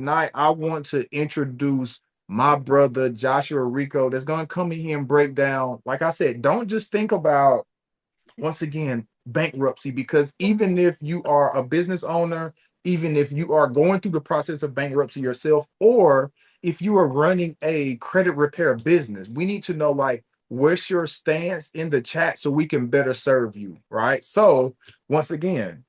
Tonight, I want to introduce my brother Joshua Rico that's going to come in here and break down. Like I said, don't just think about, once again, bankruptcy, because even if you are a business owner, even if you are going through the process of bankruptcy yourself, or if you are running a credit repair business, we need to know like what's your stance in the chat so we can better serve you, right? So, once again,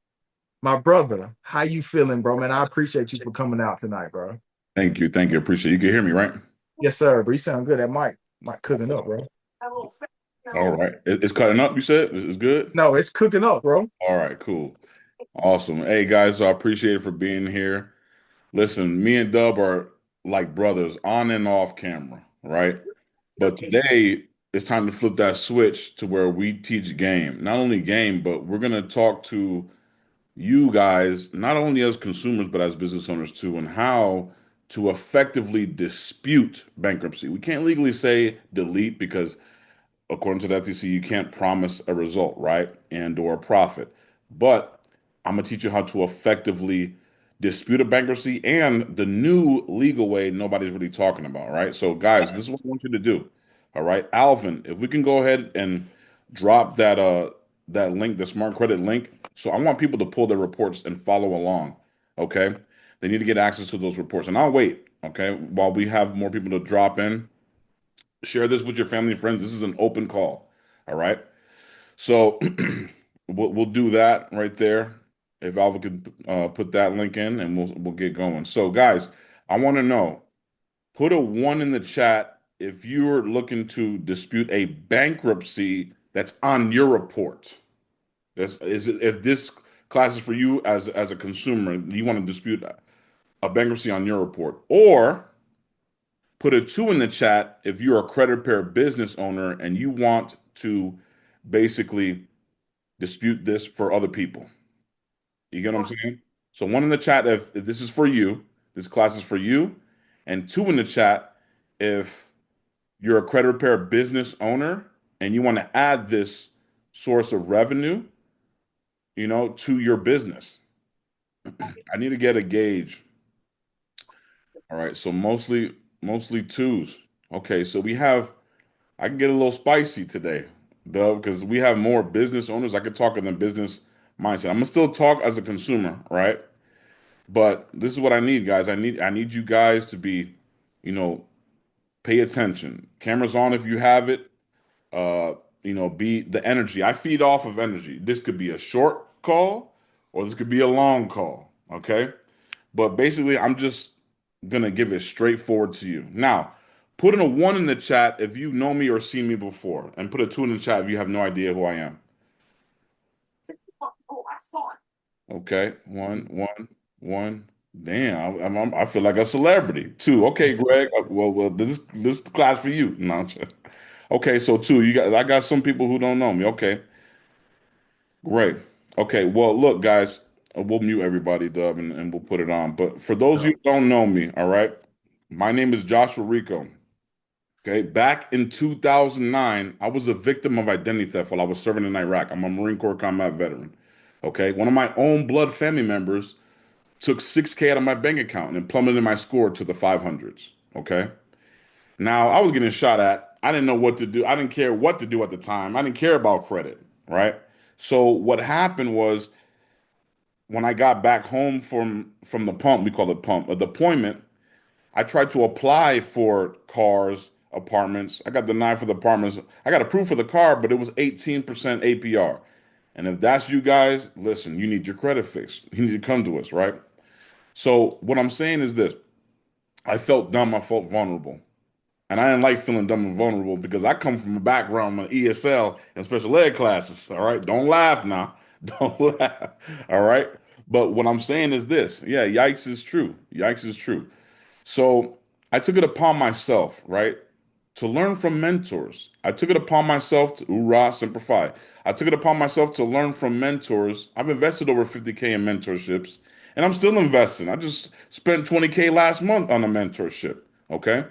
my brother, how you feeling, bro? Man, I appreciate you for coming out tonight, bro. Thank you. Thank you. Appreciate it. You can hear me, right? Yes, sir. Bro, you sound good. That mic cooking up, bro. All right. It's cutting up, you said? It's good? No, it's cooking up, bro. All right, cool. Awesome. Hey, guys, so I appreciate it for being here. Listen, me and Dub are like brothers on and off camera, right? But today it's time to flip that switch to where we teach game. Not only game, but we're going to talk to you guys, not only as consumers, but as business owners too, and how to effectively dispute bankruptcy. We can't legally say delete because according to the FTC, you can't promise a result, right? And or a profit. But I'm gonna teach you how to effectively dispute a bankruptcy and the new legal way nobody's really talking about, right? So, guys, this is what I want you to do. All right, Alvin, if we can go ahead and drop that link, the smart credit link. So I want people to pull their reports and follow along. Okay. They need to get access to those reports. And I'll wait, okay, while we have more people to drop in. Share this with your family and friends. This is an open call. All right. So we'll do that right there. If Alva could put that link in, and we'll get going. So guys, I want to know. Put a one in the chat if you're looking to dispute a bankruptcy that's on your report. That's is it, if this class is for you as a consumer, you want to dispute a bankruptcy on your report, or put a two in the chat if you're a credit repair business owner and you want to basically dispute this for other people. You get what I'm saying? So one in the chat if this is for you, this class is for you, and two in the chat if you're a credit repair business owner and you want to add this source of revenue, to your business. I need to get a gauge. All right, so mostly twos. Okay, so I can get a little spicy today, though, because we have more business owners. I could talk in the business mindset. I'm gonna still talk as a consumer, right? But this is what I need, guys. I need you guys to be, you know, pay attention. Cameras on if you have it. Uh, be the energy. I feed off of energy. This could be a short call or this could be a long call. Okay. But basically, I'm just gonna give it straightforward to you. Now, put in a one in the chat if you know me or seen me before, and put a two in the chat if you have no idea who I am. Okay, one. Damn, I feel like a celebrity. Two. Okay, Greg. Well, this is the class for you. No, okay, so two. I got some people who don't know me. Okay, great. Okay, well, look, guys, we'll mute everybody, Dub, and we'll put it on. But for those of you No. who don't know me, all right, my name is Joshua Rico. Okay, back in 2009, I was a victim of identity theft while I was serving in Iraq. I'm a Marine Corps combat veteran. Okay, one of my own blood family members took 6K out of my bank account and plummeted my score to the 500s. Okay, now I was getting shot at. I didn't know what to do. I didn't care what to do at the time. I didn't care about credit, right? So what happened was when I got back home from the pump, we call it pump, a deployment. I tried to apply for cars, apartments. I got denied for the apartments. I got approved for the car, but it was 18% APR. And if that's you guys, listen, you need your credit fixed. You need to come to us, right? So what I'm saying is this. I felt dumb. I felt vulnerable. And I didn't like feeling dumb and vulnerable because I come from a background of ESL and special ed classes. All right. Don't laugh now. Don't laugh. All right. But what I'm saying is this. Yeah, yikes is true. Yikes is true. So I took it upon myself, right, to learn from mentors. I took it upon myself to hoorah, simplify. I took it upon myself to learn from mentors. I've invested over 50K in mentorships, and I'm still investing. I just spent 20K last month on a mentorship. Okay.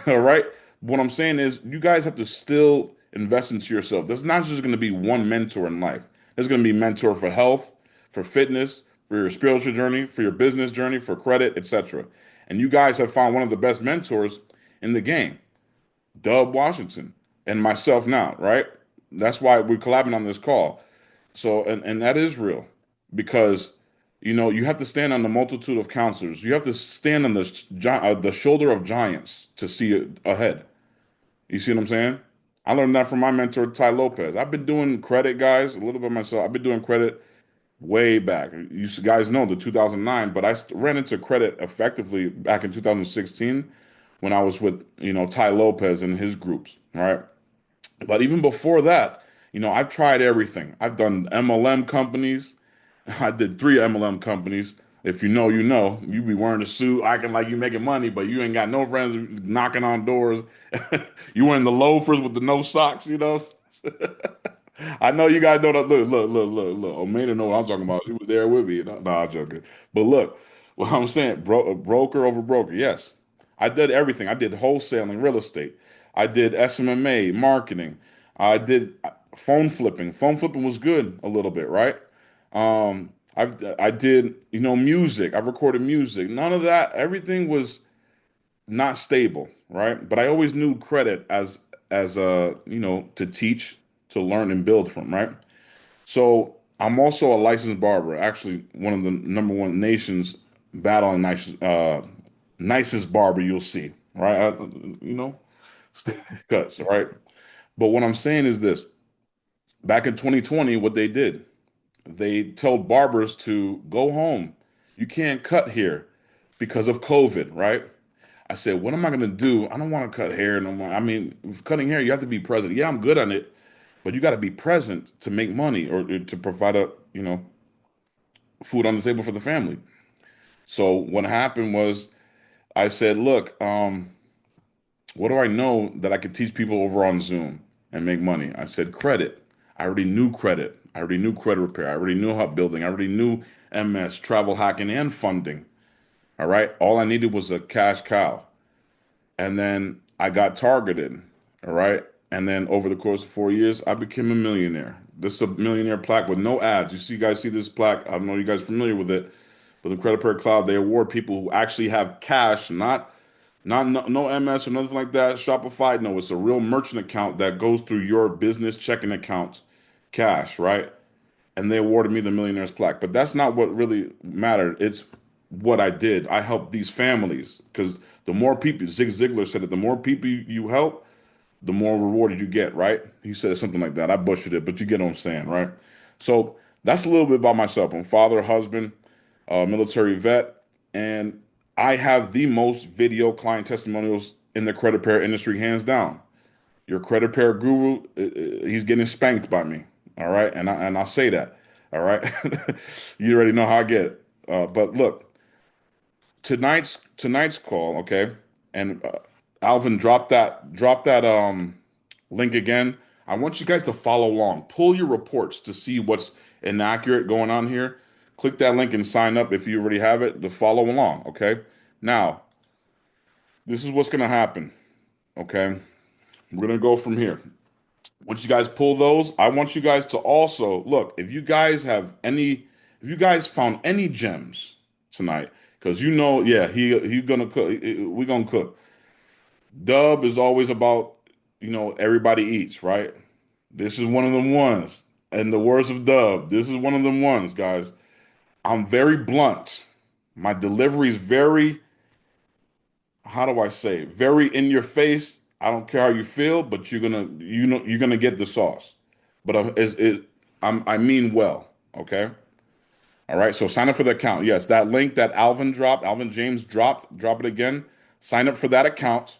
All right. What I'm saying is you guys have to still invest into yourself. There's not just going to be one mentor in life. There's going to be mentor for health, for fitness, for your spiritual journey, for your business journey, for credit, etc. And you guys have found one of the best mentors in the game, Dub Washington, and myself now, right? That's why we're collabing on this call. So, and that is real because you have to stand on the multitude of counselors. You have to stand on the shoulder of giants to see it ahead. You see what I'm saying? I learned that from my mentor, Ty Lopez. I've been doing credit, guys, a little bit myself. I've been doing credit way back. You guys know the 2009, but ran into credit effectively back in 2016 when I was with, Ty Lopez and his groups, right? But even before that, I've tried everything. I've done MLM companies. I did 3 MLM companies. If you know, you know. You be wearing a suit, acting like you making money, but you ain't got no friends knocking on doors. You wearing the loafers with the no socks. I know you guys know that. Look. Omena know what I'm talking about. He was there with me. No, I'm joking. But look, what I'm saying, broker over broker. Yes, I did everything. I did wholesaling, real estate. I did SMMA, marketing. I did phone flipping. Phone flipping was good a little bit, right? I did, music. I recorded music. None of that. Everything was not stable, right? But I always knew credit as to teach, to learn and build from, right? So I'm also a licensed barber, actually one of the number one nations battling nicest barber you'll see, right? You know, cuts, right? But what I'm saying is this: back in 2020, what they did, they told barbers to go home. You can't cut here because of COVID, right? I said, what am I going to do? I don't want to cut hair no more. I mean, cutting hair, you have to be present. Yeah, I'm good on it, but you got to be present to make money or to provide food on the table for the family. So what happened was I said, look, what do I know that I could teach people over on Zoom and make money? I said, credit. I already knew credit. I already knew credit repair. I already knew hub building. I already knew MS, travel hacking, and funding. All right. All I needed was a cash cow. And then I got targeted. All right. And then over the course of 4 years, I became a millionaire. This is a millionaire plaque with no ads. You guys see this plaque. I don't know if you guys are familiar with it, but the Credit Repair Cloud, they award people who actually have cash, not no MS or nothing like that. Shopify, no, it's a real merchant account that goes through your business checking account, cash, right? And they awarded me the millionaire's plaque. But that's not what really mattered. It's what I did. I helped these families because the more people, Zig Ziglar said it, the more people you help, the more rewarded you get, right? He said something like that. I butchered it, but you get what I'm saying, right? So that's a little bit about myself. I'm father, husband, military vet, and I have the most video client testimonials in the credit repair industry, hands down. Your credit repair guru, he's getting spanked by me. All right, and I'll say that. All right, you already know how I get. But look, tonight's call, okay, and Alvin, drop that link again. I want you guys to follow along. Pull your reports to see what's inaccurate going on here. Click that link and sign up if you already have it to follow along. Okay. Now, this is what's gonna happen. Okay. We're gonna go from here. Once you guys pull those, I want you guys to also look if you guys have any, if you guys found any gems tonight, because yeah, he gonna cook. We gonna cook. Dub is always about everybody eats, right? This is one of them ones. In the words of Dub, this is one of them ones, guys. I'm very blunt. My delivery is very, how do I say, very in your face. I don't care how you feel, but you're gonna get the sauce. But I mean well, okay? All right. So sign up for the account. Yes, that link that Alvin dropped, Alvin James dropped, drop it again. Sign up for that account,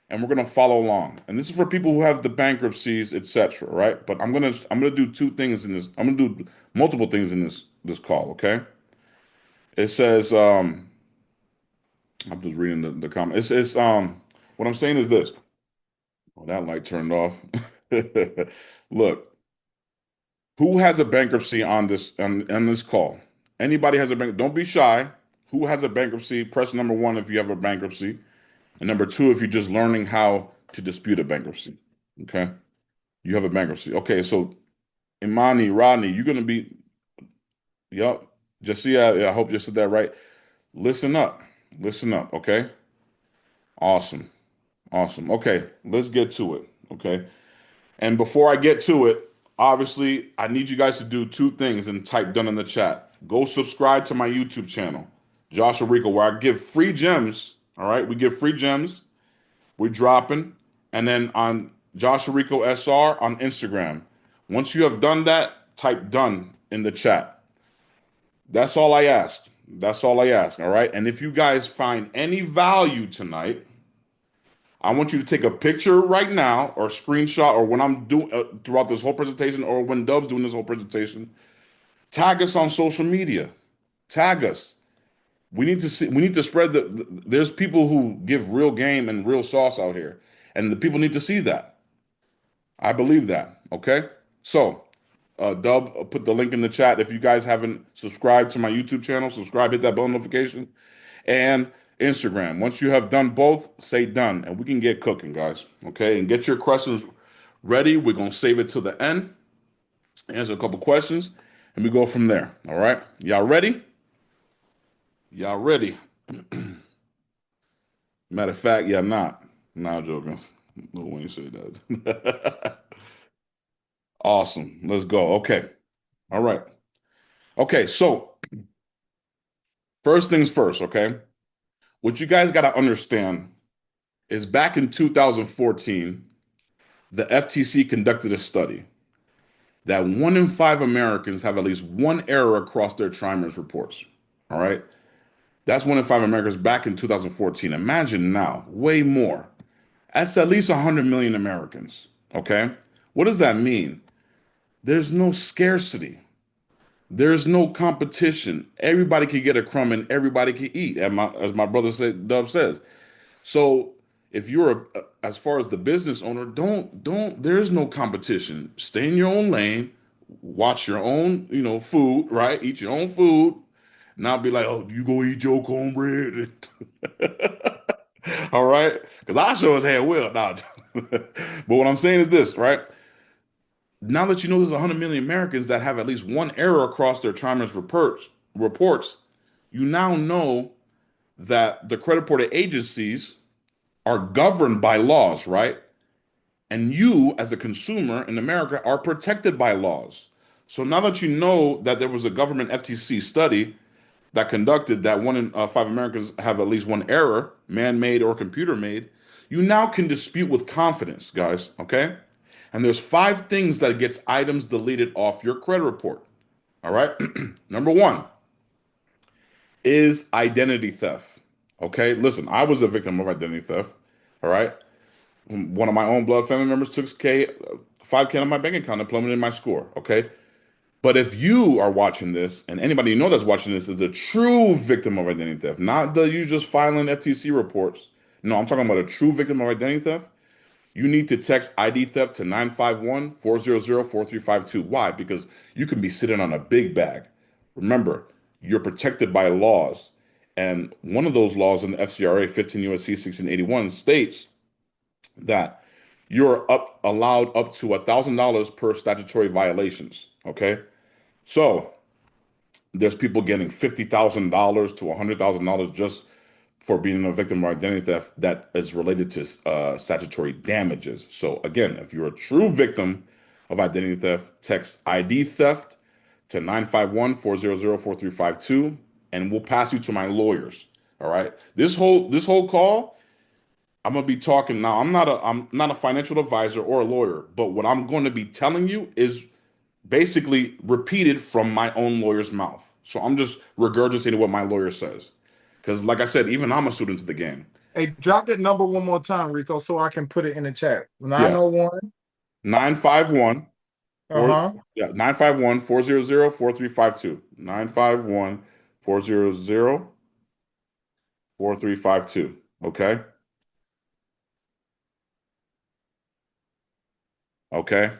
and we're gonna follow along. And this is for people who have the bankruptcies, etc. Right? But I'm gonna do two things in this. I'm gonna do multiple things in this call. Okay. It says I'm just reading the comment. It's what I'm saying is this. Oh, that light turned off. Look, who has a bankruptcy on this call? Anybody has a bank? Don't be shy. Who has a bankruptcy? Press number one if you have a bankruptcy, and number two if you're just learning how to dispute a bankruptcy. Okay, you have a bankruptcy. Okay, so Imani, Rodney, you're gonna be. Yup. Just see, I hope you said that right. Listen up. Listen up, okay? Awesome. Awesome. Okay, let's get to it. Okay. And before I get to it, obviously, I need you guys to do two things and type done in the chat. Go subscribe to my YouTube channel, Joshua Rico, where I give free gems. All right, we give free gems. We're dropping. And then on Joshua Rico SR on Instagram. Once you have done that, type done in the chat. That's all I ask. That's all I ask. All right. And if you guys find any value tonight, I want you to take a picture right now or screenshot or when I'm doing throughout this whole presentation or when Dub's doing this whole presentation, tag us on social media. Tag us. We need to see, we need to spread there's people who give real game and real sauce out here. And the people need to see that. I believe that. Okay. So, Dub, put the link in the chat. If you guys haven't subscribed to my YouTube channel, subscribe, hit that bell notification, and Instagram. Once you have done both, say done, and we can get cooking, guys. Okay, and get your questions ready. We're gonna save it to the end, answer a couple questions, and we go from there. All right, y'all ready? Y'all ready? Matter of fact, yeah, not. Nah, I'm joking. No one say that. Awesome. Let's go. Okay. All right. Okay. So first things first. Okay. What you guys got to understand is back in 2014, the FTC conducted a study that 1 in 5 Americans have at least one error across their trimester reports. All right. That's 1 in 5 Americans back in 2014. Imagine now, way more. That's at least 100 million Americans. Okay. What does that mean? There's no scarcity. There's no competition. Everybody can get a crumb and everybody can eat, as my brother said, Dub says. So if you're as far as the business owner, don't there's no competition. Stay in your own lane, watch your own, food, right? Eat your own food. Not be like, oh, you go eat your cornbread. All right? Because I sure as hell will. Nah. But what I'm saying is this, right? Now that you know there's 100 million Americans that have at least one error across their trimester reports, you now know that the credit reporting agencies are governed by laws, right? And you, as a consumer in America, are protected by laws. So now that you know that there was a government FTC study that conducted that 1 in 5 Americans have at least one error, man-made or computer-made, you now can dispute with confidence, guys, okay? And there's 5 things that gets items deleted off your credit report. All right. Number one is identity theft. Okay. Listen, I was a victim of identity theft. All right. One of my own blood family members took 5K out of my bank account and plummeted my score. Okay. But if you are watching this, and anybody you know that's watching this is a true victim of identity theft, not the you just filing FTC reports. No, I'm talking about a true victim of identity theft. You need to text ID theft to 951-400-4352. Why? Because you can be sitting on a big bag. Remember, you're protected by laws. And one of those laws in the FCRA 15 USC 1681 states that you're allowed up to $1,000 per statutory violations. Okay. So there's people getting $50,000 to $100,000 just for being a victim of identity theft that is related to statutory damages. So again, if you're a true victim of identity theft, text ID theft to 951-400-4352, and we'll pass you to my lawyers. All right. This whole call, I'm gonna be talking now. I'm not a financial advisor or a lawyer, but what I'm going to be telling you is basically repeated from my own lawyer's mouth. So I'm just regurgitating what my lawyer says. Because, like I said, even I'm a student to the game. Hey, drop that number one more time, Rico, so I can put it in the chat. Yeah. 901. 951 4 Uh-huh. yeah, 951-400-4352. 951-400-4352. Okay? Okay.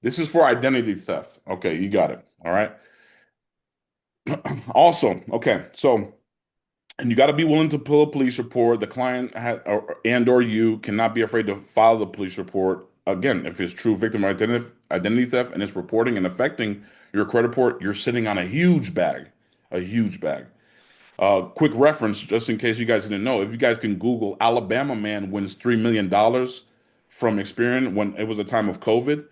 This is for identity theft. Okay, you got it. All right. Also, okay, so and you got to be willing to pull a police report. The client and or you cannot be afraid to file the police report. Again, if it's true victim identity theft and it's reporting and affecting your credit report, you're sitting on a huge bag. a huge bag. Quick reference, just in case you guys didn't know, if you guys can Google Alabama man wins $3 million from Experian when it was a time of COVID.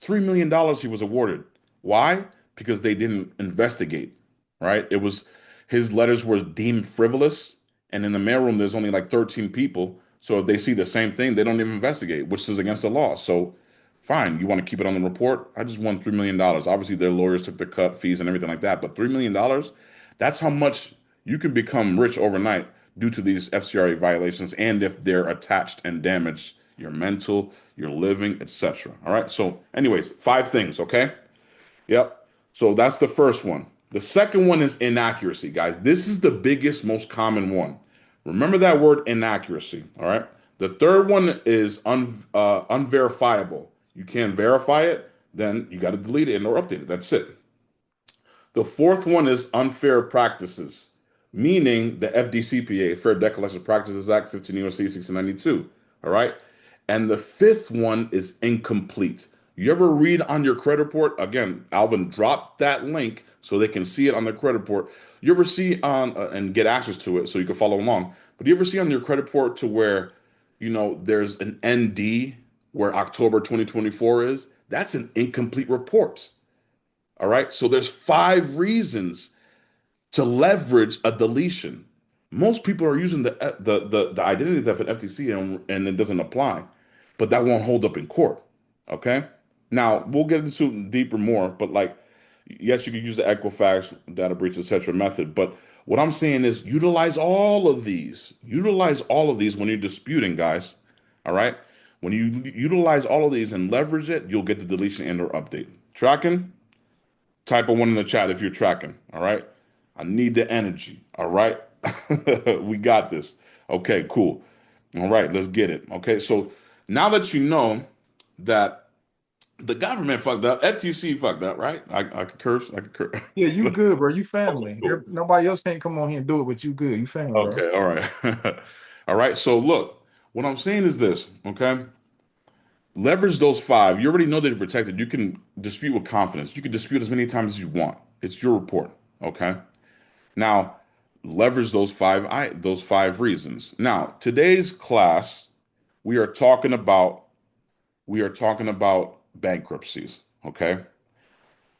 $3 million he was awarded. Why? Because they didn't investigate, right? It was his letters were deemed frivolous, and in the mailroom there's only like 13 people. So if they see the same thing, they don't even investigate, which is against the law. So fine, you want to keep it on the report? I just won $3 million. Obviously, their lawyers took the cut, fees, and everything like that. But $3 million, that's how much you can become rich overnight due to these FCRA violations, and if they're attached and damage your mental, your living, etc. All right. So, anyways, five things. Okay. Yep. So that's the first one. The second one is inaccuracy, guys. This is the biggest, most common one. Remember that word inaccuracy. All right. The third one is unverifiable. You can't verify it, then you got to delete it or update it. That's it. The fourth one is unfair practices, meaning the FDCPA, Fair Debt Collection Practices Act, 15 U.S.C. 1692. All right. And the fifth one is incomplete. You ever read on your credit report? Again, Alvin dropped that link so they can see it on their credit report. You ever see on and get access to it so you can follow along? But you ever see on your credit report to where, there's an ND where October 2024 is? That's an incomplete report. All right. So there's five reasons to leverage a deletion. Most people are using the identity theft at FTC and it doesn't apply, but that won't hold up in court. Okay. Now we'll get into deeper more, but like, yes, you can use the Equifax data breach, etc. method, but what I'm saying is utilize all of these. Utilize all of these when you're disputing, guys. All right. When you utilize all of these and leverage it, you'll get the deletion and or update. Tracking? Type a one in the chat if you're tracking. All right. I need the energy. All right. We got this. Okay, cool. All right, let's get it. Okay, so now that you know that the government fucked up, FTC fucked up, right? I could curse. I could curse. Yeah, you good, bro. You family. Cool. Nobody else can't come on here and do it, but you good. You family, bro. Okay, all right. All right. So look, what I'm saying is this, okay? Leverage those five. You already know that you're protected. You can dispute with confidence. You can dispute as many times as you want. It's your report. Okay. Now, leverage those five reasons. Now, today's class, we are talking about bankruptcies. Okay.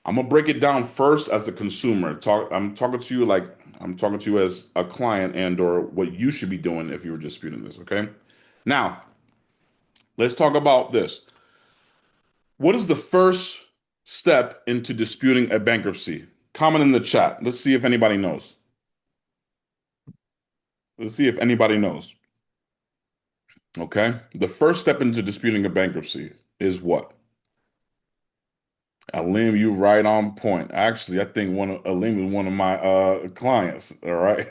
I'm gonna break it down first as a consumer. I'm talking to you like I'm talking to you as a client and or what you should be doing if you were disputing this. Okay. Now, let's talk about this. What is the first step into disputing a bankruptcy? Comment in the chat. Let's see if anybody knows. Let's see if anybody knows. Okay. The first step into disputing a bankruptcy is what? Alim, you right on point. Actually, I think Alim is one of my clients. All right.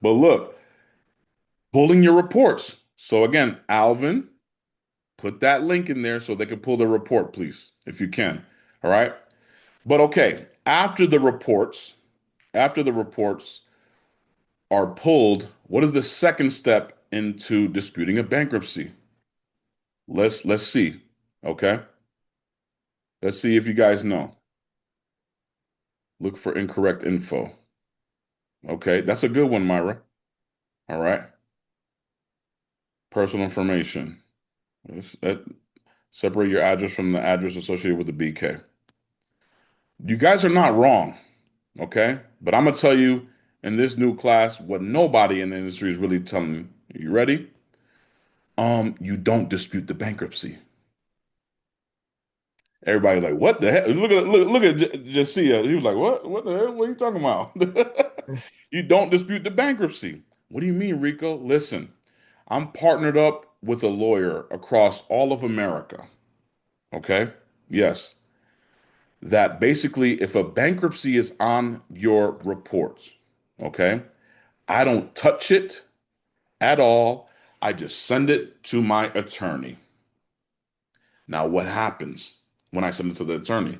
But look, pulling your reports. So again, Alvin, put that link in there so they can pull the report, please, if you can. All right. But okay, after the reports are pulled, what is the second step into disputing a bankruptcy? Let's see. Okay. Let's see if you guys know. Look for incorrect info. Okay, that's a good one, Myra. All right. Personal information. Separate your address from the address associated with the BK. You guys are not wrong, okay? But I'm gonna tell you in this new class what nobody in the industry is really telling you. Are you ready? You don't dispute the bankruptcy. Everybody like, what the hell? Look at Jasia. He was like, what? What the hell? What are you talking about? You don't dispute the bankruptcy. What do you mean, Rico? Listen, I'm partnered up with a lawyer across all of America. Okay? Yes. That basically, if a bankruptcy is on your report, okay, I don't touch it at all. I just send it to my attorney. Now, what happens when I send it to the attorney?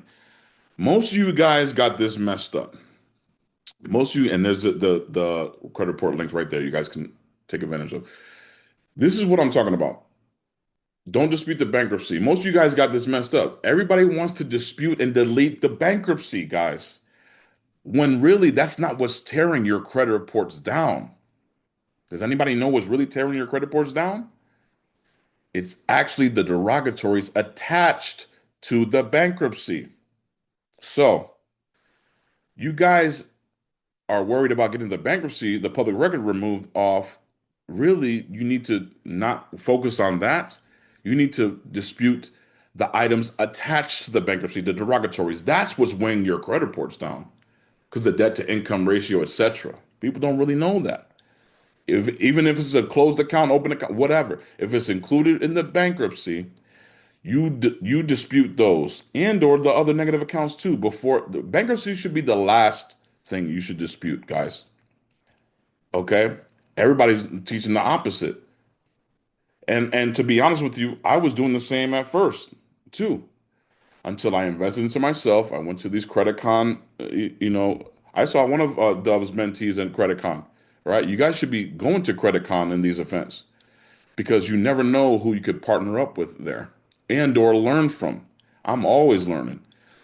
Most of you guys got this messed up. Most of you, and there's the credit report link right there. You guys can take advantage of. This is what I'm talking about. Don't dispute the bankruptcy. Most of you guys got this messed up. Everybody wants to dispute and delete the bankruptcy, guys. when really that's not what's tearing your credit reports down. Does anybody know what's really tearing your credit reports down? It's actually the derogatories attached to the bankruptcy. So, you guys are worried about getting the bankruptcy, the public record removed off. Really, you need to not focus on that. You need to dispute the items attached to the bankruptcy, the derogatories. That's what's weighing your credit reports down because the debt to income ratio, etc. People don't really know that. If even if it's a closed account, open account, whatever, if it's included in the bankruptcy, you dispute those and or the other negative accounts too. Before the bankruptcy should be the last thing you should dispute, guys. Okay, everybody's teaching the opposite, and to be honest with you, I was doing the same at first too until I invested into myself. I went to these credit con, I saw one of Dub's mentees in credit con. Right, you guys should be going to credit con in these events because you never know who you could partner up with there and or learn from. I'm always learning.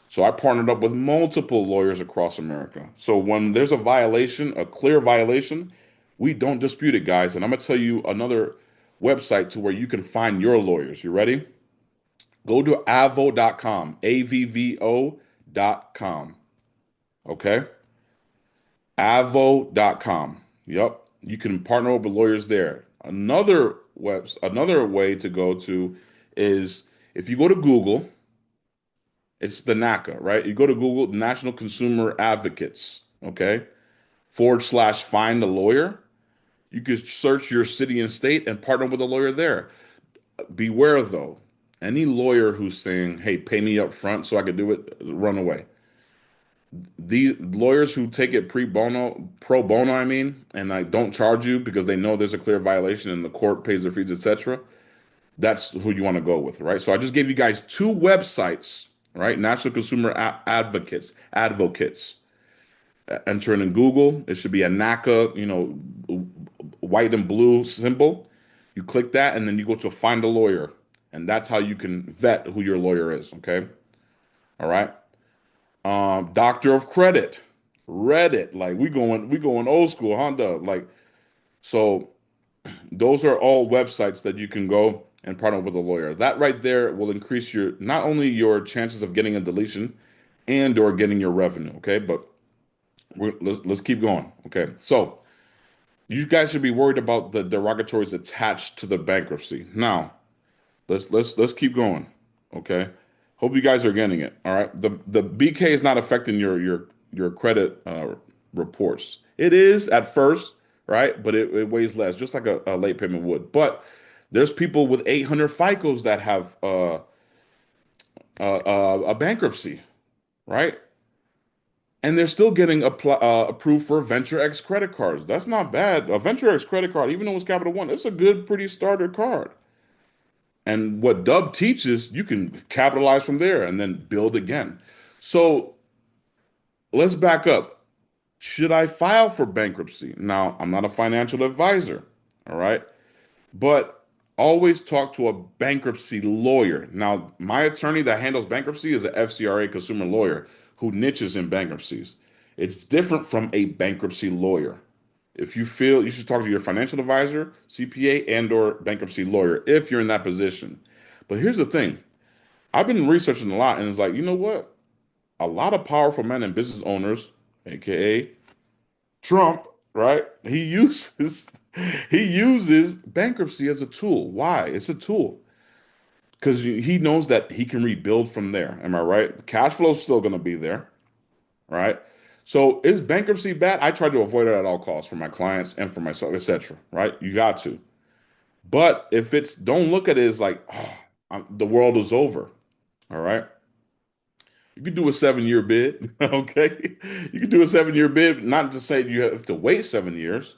So I partnered up with multiple lawyers across America. So when there's a violation, a clear violation, we don't dispute it, guys. And I'm gonna tell you another website to where you can find your lawyers. You ready? Go to avvo.com, avvo.com. Okay? Avvo.com. Yep. You can partner up with lawyers there. Another way to go to is if you go to Google, it's the NACA, right? You go to Google, National Consumer Advocates, okay? / find a lawyer. You could search your city and state and partner with a lawyer there. Beware though, any lawyer who's saying, hey, pay me up front so I could do it, run away. These lawyers who take it pro bono, I mean, and like don't charge you because they know there's a clear violation and the court pays their fees, etc. That's who you want to go with, right? So I just gave you guys two websites, right? National Consumer Advocates. Enter it in Google. It should be a NACA, white and blue symbol. You click that, and then you go to find a lawyer, and that's how you can vet who your lawyer is. Okay, all right. Doctor of Credit, Reddit, like we going old school, Honda, like so. Those are all websites that you can go and partner with a lawyer. That right there will increase your not only your chances of getting a deletion and or getting your revenue. Okay, but let's keep going. Okay, so you guys should be worried about the derogatories attached to the bankruptcy. Now, let's keep going. Okay. Hope you guys are getting it. All right. The BK is not affecting your credit reports. It is at first, right? But it weighs less, just like a late payment would. But there's people with 800 FICOs that have a bankruptcy, right? And they're still getting approved for Venture X credit cards. That's not bad. A Venture X credit card, even though it's Capital One, it's a good, pretty starter card. And what Dub teaches, you can capitalize from there and then build again. So let's back up. Should I file for bankruptcy? Now, I'm not a financial advisor, all right? But always talk to a bankruptcy lawyer. Now, my attorney that handles bankruptcy is an FCRA consumer lawyer who niches in bankruptcies. It's different from a bankruptcy lawyer. If you feel you should talk to your financial advisor, CPA, and or bankruptcy lawyer if you're in that position. But here's the thing. I've been researching a lot and it's like, you know what? A lot of powerful men and business owners, aka Trump, right? He uses bankruptcy as a tool. Why? It's a tool. Because he knows that he can rebuild from there. Am I right? The cash flow is still going to be there, right? So is bankruptcy bad? I try to avoid it at all costs for my clients and for myself, etc. Right? You got to. But if it's don't look at it as like the world is over. All right. You can do a 7 year bid. Okay. You can do a 7 year bid, not to say you have to wait 7 years.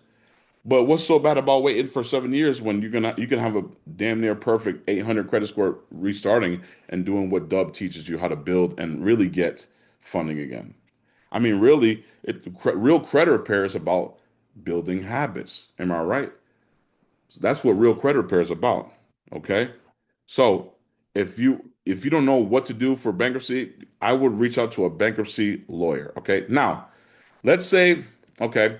But what's so bad about waiting for 7 years when you can have a damn near perfect 800 credit score restarting and doing what Dub teaches you how to build and really get funding again. I mean, really, real credit repair is about building habits. Am I right? So that's what real credit repair is about. Okay. So if you don't know what to do for bankruptcy, I would reach out to a bankruptcy lawyer. Okay. Now, Let's say, okay,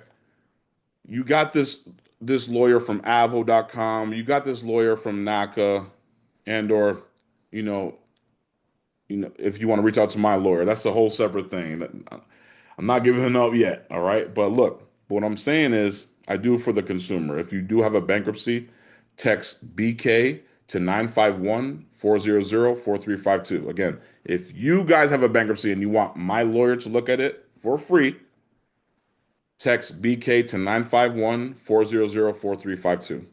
you got this lawyer from avo.com, you got this lawyer from NACA, and or you know, if you want to reach out to my lawyer, that's a whole separate thing. I'm not giving up yet, all right? But look, what I'm saying is I do for the consumer. If you do have a bankruptcy, text BK to 951-400-4352. Again, if you guys have a bankruptcy and you want my lawyer to look at it for free, text BK to 951-400-4352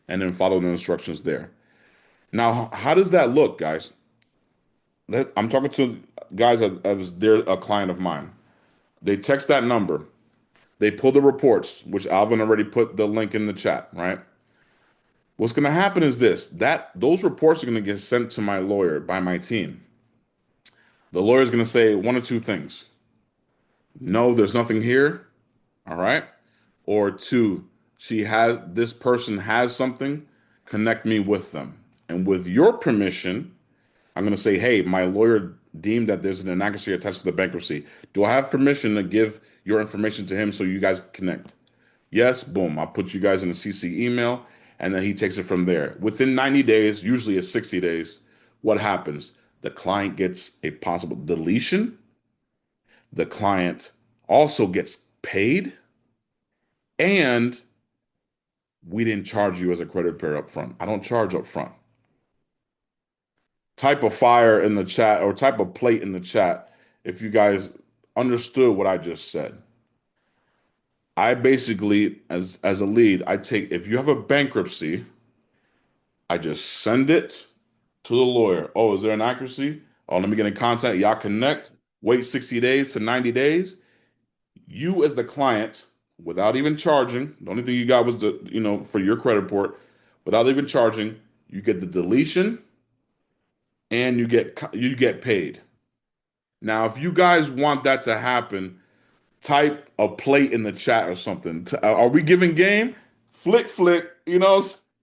and then follow the instructions there. Now, how does that look, guys? I'm talking to guys as they're a client of mine. They text that number. They pull the reports, which Alvin already put the link in the chat, right? What's going to happen is this, that those reports are going to get sent to my lawyer by my team. The lawyer is going to say one or two things. No, there's nothing here, all right? Or two, this person has something, connect me with them. And with your permission, I'm going to say, hey, my lawyer deemed that there's an inaccuracy attached to the bankruptcy. Do I have permission to give your information to him so you guys connect? Yes, boom. I'll put you guys in a CC email and then he takes it from there. Within 90 days, usually it's 60 days, what happens? The client gets a possible deletion. The client also gets paid and we didn't charge you as a credit repair up front. I don't charge up front. Type of fire in the chat or type of plate in the chat if you guys understood what I just said. I basically, as a lead, I take if you have a bankruptcy, I just send it to the lawyer. Oh, is there an accuracy? Oh, let me get in contact. Y'all connect. Wait 60 days to 90 days. You as the client, without even charging, the only thing you got was for your credit report, without even charging, you get the deletion and you get paid. Now, if you guys want that to happen, type a plate in the chat or something. Are we giving game? Flick, flick,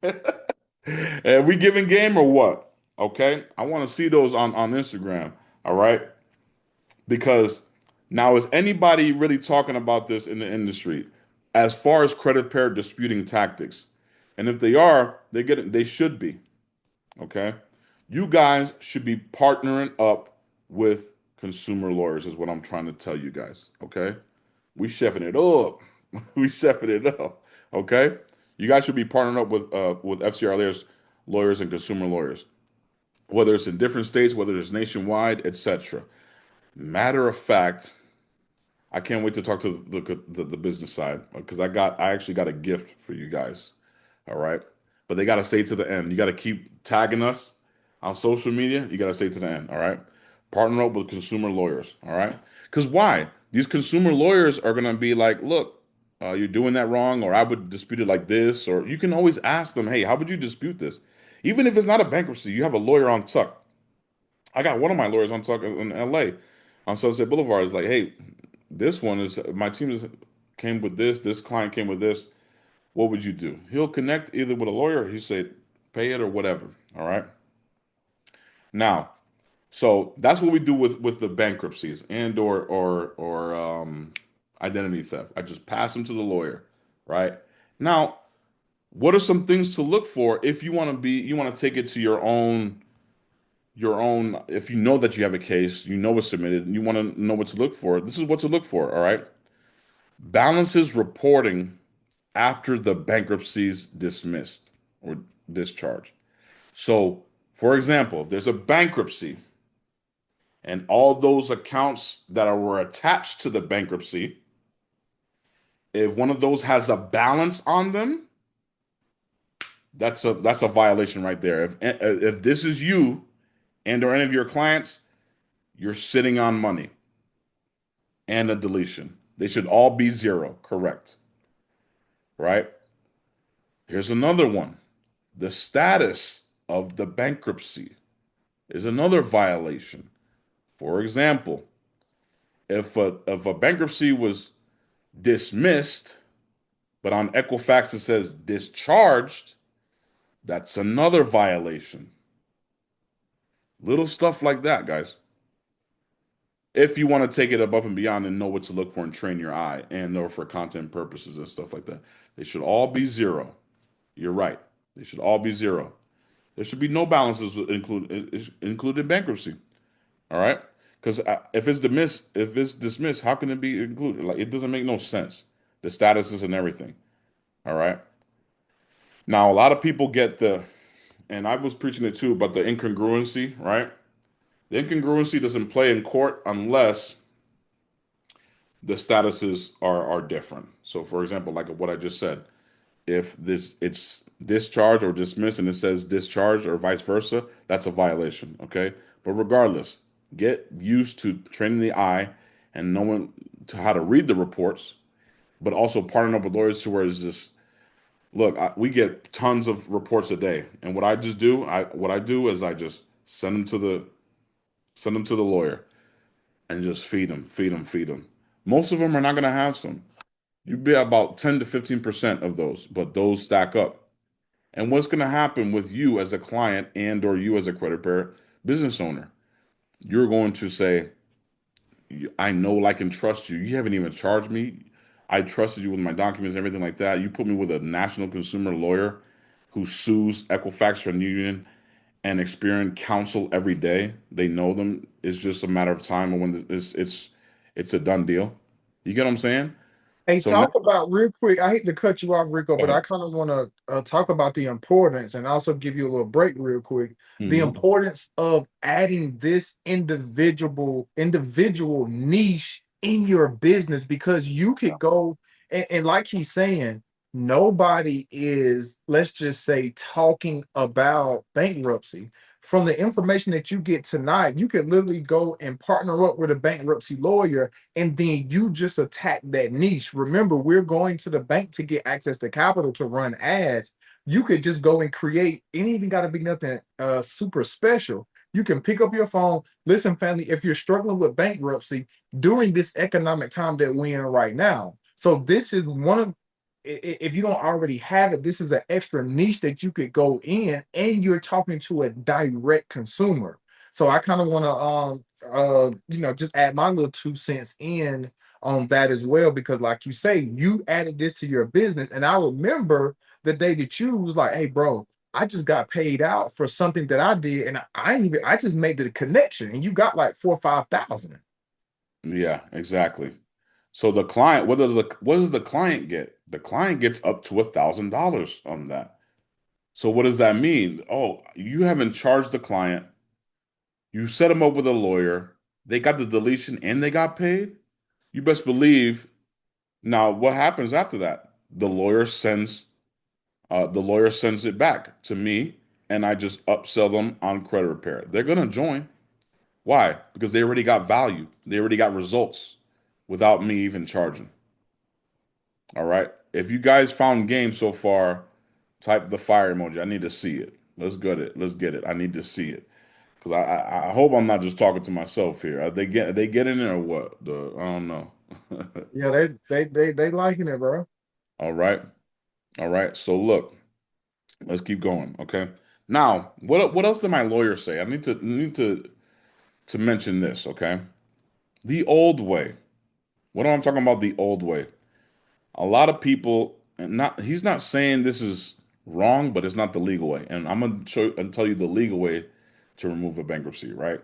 Are we giving game or what? Okay. I want to see those on Instagram. All right. Because now, is anybody really talking about this in the industry as far as credit pair disputing tactics? And if they are, they should be. Okay. You guys should be partnering up with consumer lawyers, is what I'm trying to tell you guys. Okay. We chefing it up. We chefing it up. Okay. You guys should be partnering up with FCRA lawyers and consumer lawyers, whether it's in different states, whether it's nationwide, etc. Matter of fact, I can't wait to talk to the business side because I actually got a gift for you guys. All right. But they got to stay to the end. You got to keep tagging us on social media. You got to stay to the end. All right. Partner up with consumer lawyers. All right. Because why? These consumer lawyers are going to be like, look, you're doing that wrong, or I would dispute it like this. Or you can always ask them, hey, how would you dispute this? Even if it's not a bankruptcy, you have a lawyer on tuck. I got one of my lawyers on tuck in LA on Sunset Boulevard. Is like, hey, this one is my team came with this client came with this. What would you do? He'll connect either with a lawyer or he said, pay it or whatever. All right. Now, so that's what we do with the bankruptcies and or identity theft. I just pass them to the lawyer, right? Now, what are some things to look for if you want to take it to your own if you know that you have a case, you know it's submitted, and you want to know what to look for. This is what to look for, all right? Balances reporting after the bankruptcy's dismissed or discharged. So, for example, if there's a bankruptcy and all those accounts were attached to the bankruptcy, if one of those has a balance on them, that's a violation right there. If this is you and or any of your clients, you're sitting on money and a deletion. They should all be zero, correct? Right? Here's another one. The status of the bankruptcy is another violation. For example, if a bankruptcy was dismissed, but on Equifax it says discharged, that's another violation. Little stuff like that, guys. if you want to take it above and beyond and know what to look for and train your eye and or for content purposes and stuff like that. They should all be zero. You're right. They should all be zero. There should be no balances included bankruptcy. All right, because if it's dismissed, how can it be included? Like it doesn't make no sense. The statuses and everything. All right. Now a lot of people get and I was preaching it too, but the incongruency, right? The incongruency doesn't play in court unless the statuses are different. So, for example, like what I just said, if this it's discharged or dismissed and it says discharged or vice versa, that's a violation. Okay, but regardless, get used to training the eye and knowing to how to read the reports, but also partnering up with lawyers to where it's just look. We get tons of reports a day, and what I do is I just send them to the lawyer and just feed them, feed them, feed them. Most of them are not going to have some. You'd be about 10 to 15% of those, but those stack up. And what's going to happen with you as a client and or you as a credit repair business owner? You're going to say, I know, like, and trust you. You haven't even charged me. I trusted you with my documents, everything like that. You put me with a national consumer lawyer who sues Equifax or Union and Experian counsel every day. They know them. It's just a matter of time when it's a done deal. You get what I'm saying? Hey, So now, talk about real quick. I hate to cut you off, Rico, go but I ahead. kind of want to talk about the importance and also give you a little break real quick. The Hmm. importance of adding this individual niche in your business because you could go and like he's saying, nobody is, let's just say, talking about bankruptcy. From the information that you get tonight, you could literally go and partner up with a bankruptcy lawyer and then you just attack that niche. Remember, we're going to the bank to get access to capital to run ads. You could just go and create, it ain't even got to be nothing super special. You can pick up your phone. Listen, family, if you're struggling with bankruptcy during this economic time that we're in right now. So this is one of if you don't already have it, this is an extra niche that you could go in and you're talking to a direct consumer. So I kind of want to just add my little 2 cents in on that as well, because like you say, you added this to your business. And I remember the day that you was like, hey, bro, I just got paid out for something that I did, and I just made the connection, and you got like 4 or 5 thousand. Yeah, exactly. So what does the client get? The client gets up to $1,000 on that. So what does that mean? Oh, you haven't charged the client. You set them up with a lawyer. They got the deletion and they got paid. You best believe. Now, what happens after that? The lawyer sends it back to me, and I just upsell them on credit repair. They're gonna join. Why? Because they already got value. They already got results without me even charging. All right. If you guys found game so far, type the fire emoji. I need to see it. Let's get it. Let's get it. I need to see it. Because I hope I'm not just talking to myself here. Are they getting it or what? I don't know. Yeah, they liking it, bro. All right. All right. So look, let's keep going. Okay. Now, what else did my lawyer say? I need to mention this. Okay. The old way. What am I talking about? The old way. A lot of people, and not he's not saying this is wrong, but it's not the legal way. And I'm gonna show and tell you the legal way to remove a bankruptcy, right?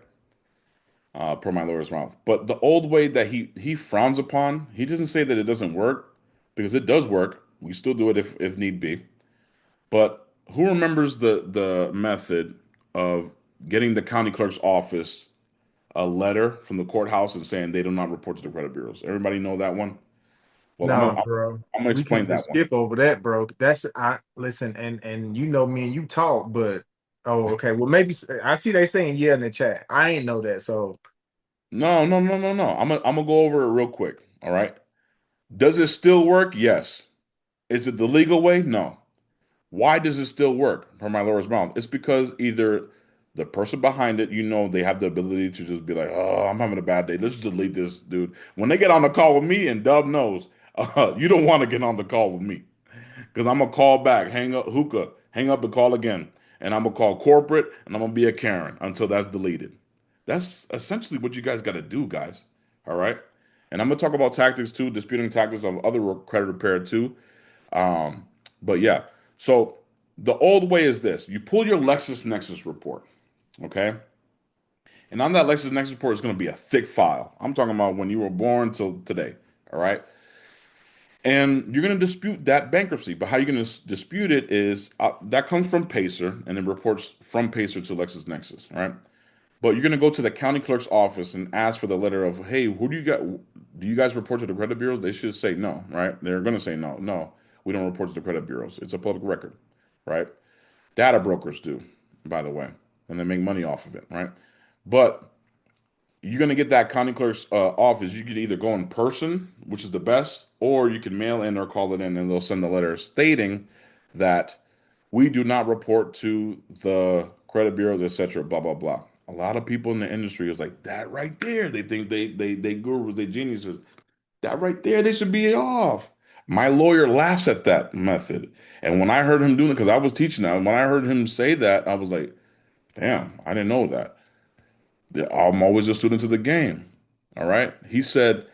Per my lawyer's mouth. But the old way that he frowns upon, he doesn't say that it doesn't work because it does work. We still do it if need be. But who remembers the method of getting the county clerk's office a letter from the courthouse and saying they do not report to the credit bureaus? Everybody know that one? Well, I'm No, gonna I'm bro. I'm gonna We explain can't that just one. skip over that, bro. That's I listen, and you know me and you talk, but oh, okay. Well, maybe I see they saying yeah in the chat. I ain't know that, so No, no, no, no, no. I'm gonna go over it real quick. All right. Does it still work? Yes. Is it the legal way? No. Why does it still work? Per my lawyer's mouth. It's because either the person behind it, they have the ability to just be like, oh, I'm having a bad day. Let's just delete this dude. When they get on the call with me, and Dub knows, you don't want to get on the call with me because I'm gonna call back, hang up, hang up and call again, and I'm gonna call corporate, and I'm gonna be a Karen until that's deleted. That's essentially what you guys got to do, guys. All right. And I'm gonna talk about tactics too, disputing tactics of other credit repair too. Um, but yeah, so the old way is this: you pull your LexisNexis report, okay, and on that LexisNexis report is going to be a thick file. I'm talking about when you were born till today, all right. And you're going to dispute that bankruptcy, but how you're going to dispute it is that comes from Pacer, and it reports from Pacer to LexisNexis, all right. But you're going to go to the county clerk's office and ask for the letter of, hey, who do you got? Do you guys report to the credit bureaus? They should say no, right? They're going to say no, no, we don't report to the credit bureaus. It's a public record, right? Data brokers do, by the way, and they make money off of it, right? But you're going to get that county clerk's office. You could either go in person, which is the best, or you can mail in or call it in, and they'll send a letter stating that we do not report to the credit bureaus, etc. Blah blah blah. A lot of people in the industry is like that right there. They think they gurus, they geniuses. That right there, they should be off. My lawyer laughs at that method, and when I heard him doing it, because I was teaching that, when I heard him say that, I was like, damn, I didn't know that. I'm always a student of the game. All right. He said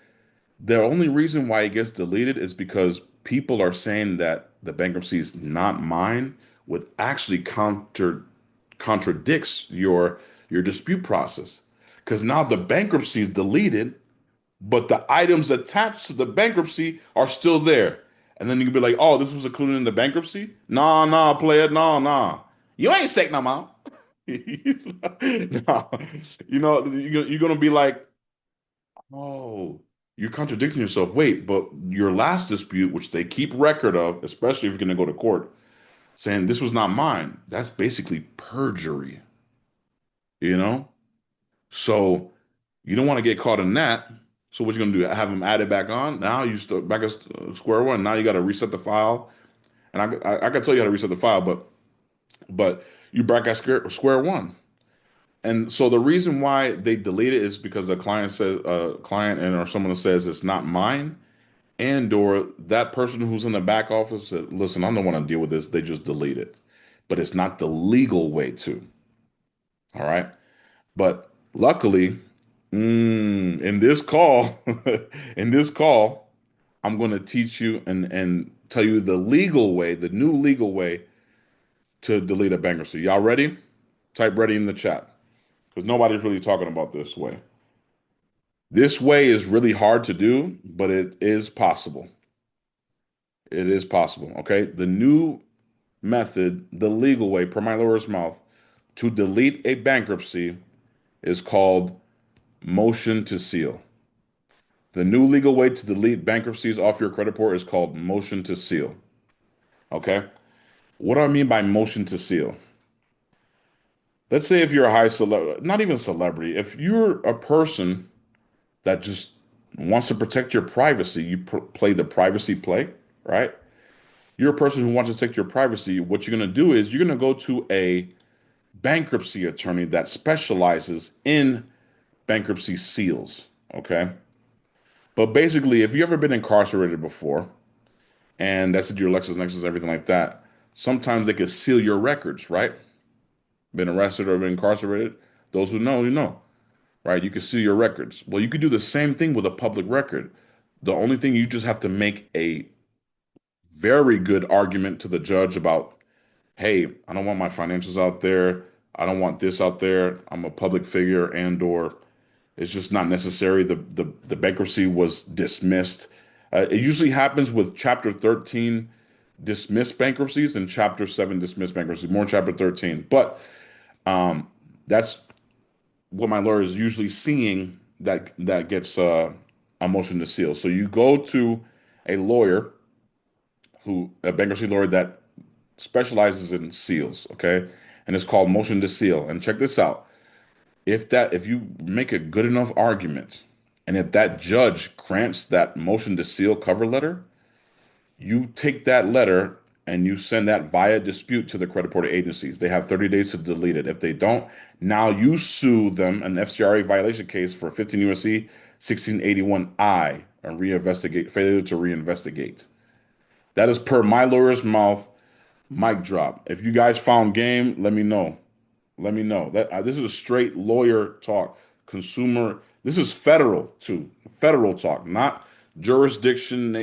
the only reason why it gets deleted is because people are saying that the bankruptcy is not mine, what actually contradicts your dispute process. Because now the bankruptcy is deleted, but the items attached to the bankruptcy are still there. And then you can be like, oh, this was included in the bankruptcy? Nah, nah, play it, nah, nah. You ain't sick no more. No, you're gonna be like, oh, you're contradicting yourself. Wait, but your last dispute, which they keep record of, especially if you're gonna go to court, saying this was not mine, that's basically perjury, you know? So you don't want to get caught in that. So what you gonna do? Have them add it back on? Now you start back at square one. Now you got to reset the file, and I can tell you how to reset the file, but you back at square one. And so the reason why they delete it is because the client says, client and or someone says it's not mine, and or that person who's in the back office said, listen, I don't want to deal with this. They just delete it, but it's not the legal way to. All right, but luckily, in this call, in this call, I'm going to teach you and tell you the legal way, the new legal way to delete a bankruptcy. Y'all ready? Type ready in the chat because nobody's really talking about this way. This way is really hard to do, but it is possible. It is possible. Okay. The new method, the legal way, per my lawyer's mouth, to delete a bankruptcy is called motion to seal. The new legal way to delete bankruptcies off your credit report is called motion to seal. Okay. What do I mean by motion to seal? Let's say if you're a high celebrity, not even celebrity, if you're a person that just wants to protect your privacy, you play the privacy play, right? You're a person who wants to protect your privacy. What you're going to do is you're going to go to a bankruptcy attorney that specializes in bankruptcy seals, okay? But basically, if you've ever been incarcerated before, and that's at your LexisNexis, everything like that, sometimes they could seal your records, right? Been arrested or been incarcerated. Those who know, you know, right? You can seal your records. Well, you could do the same thing with a public record. The only thing you just have to make a very good argument to the judge about, hey, I don't want my financials out there. I don't want this out there. I'm a public figure and or it's just not necessary. The bankruptcy was dismissed. It usually happens with Chapter 13 dismissed bankruptcies and Chapter 7 dismissed bankruptcies, more in Chapter 13. But that's what my lawyer is usually seeing that gets a motion to seal. So you go to a lawyer a bankruptcy lawyer that specializes in seals, okay? And it's called motion to seal. And check this out. If you make a good enough argument, and if that judge grants that motion to seal cover letter, you take that letter and you send that via dispute to the credit reporting agencies. They have 30 days to delete it. If they don't, now you sue them an FCRA violation case for 15 USC 1681I and reinvestigate failure to reinvestigate. That is per my lawyer's mouth. Mic drop. If you guys found game, let me know. let me know. That this is a straight lawyer talk. Consumer. This is federal too. Federal talk, not jurisdiction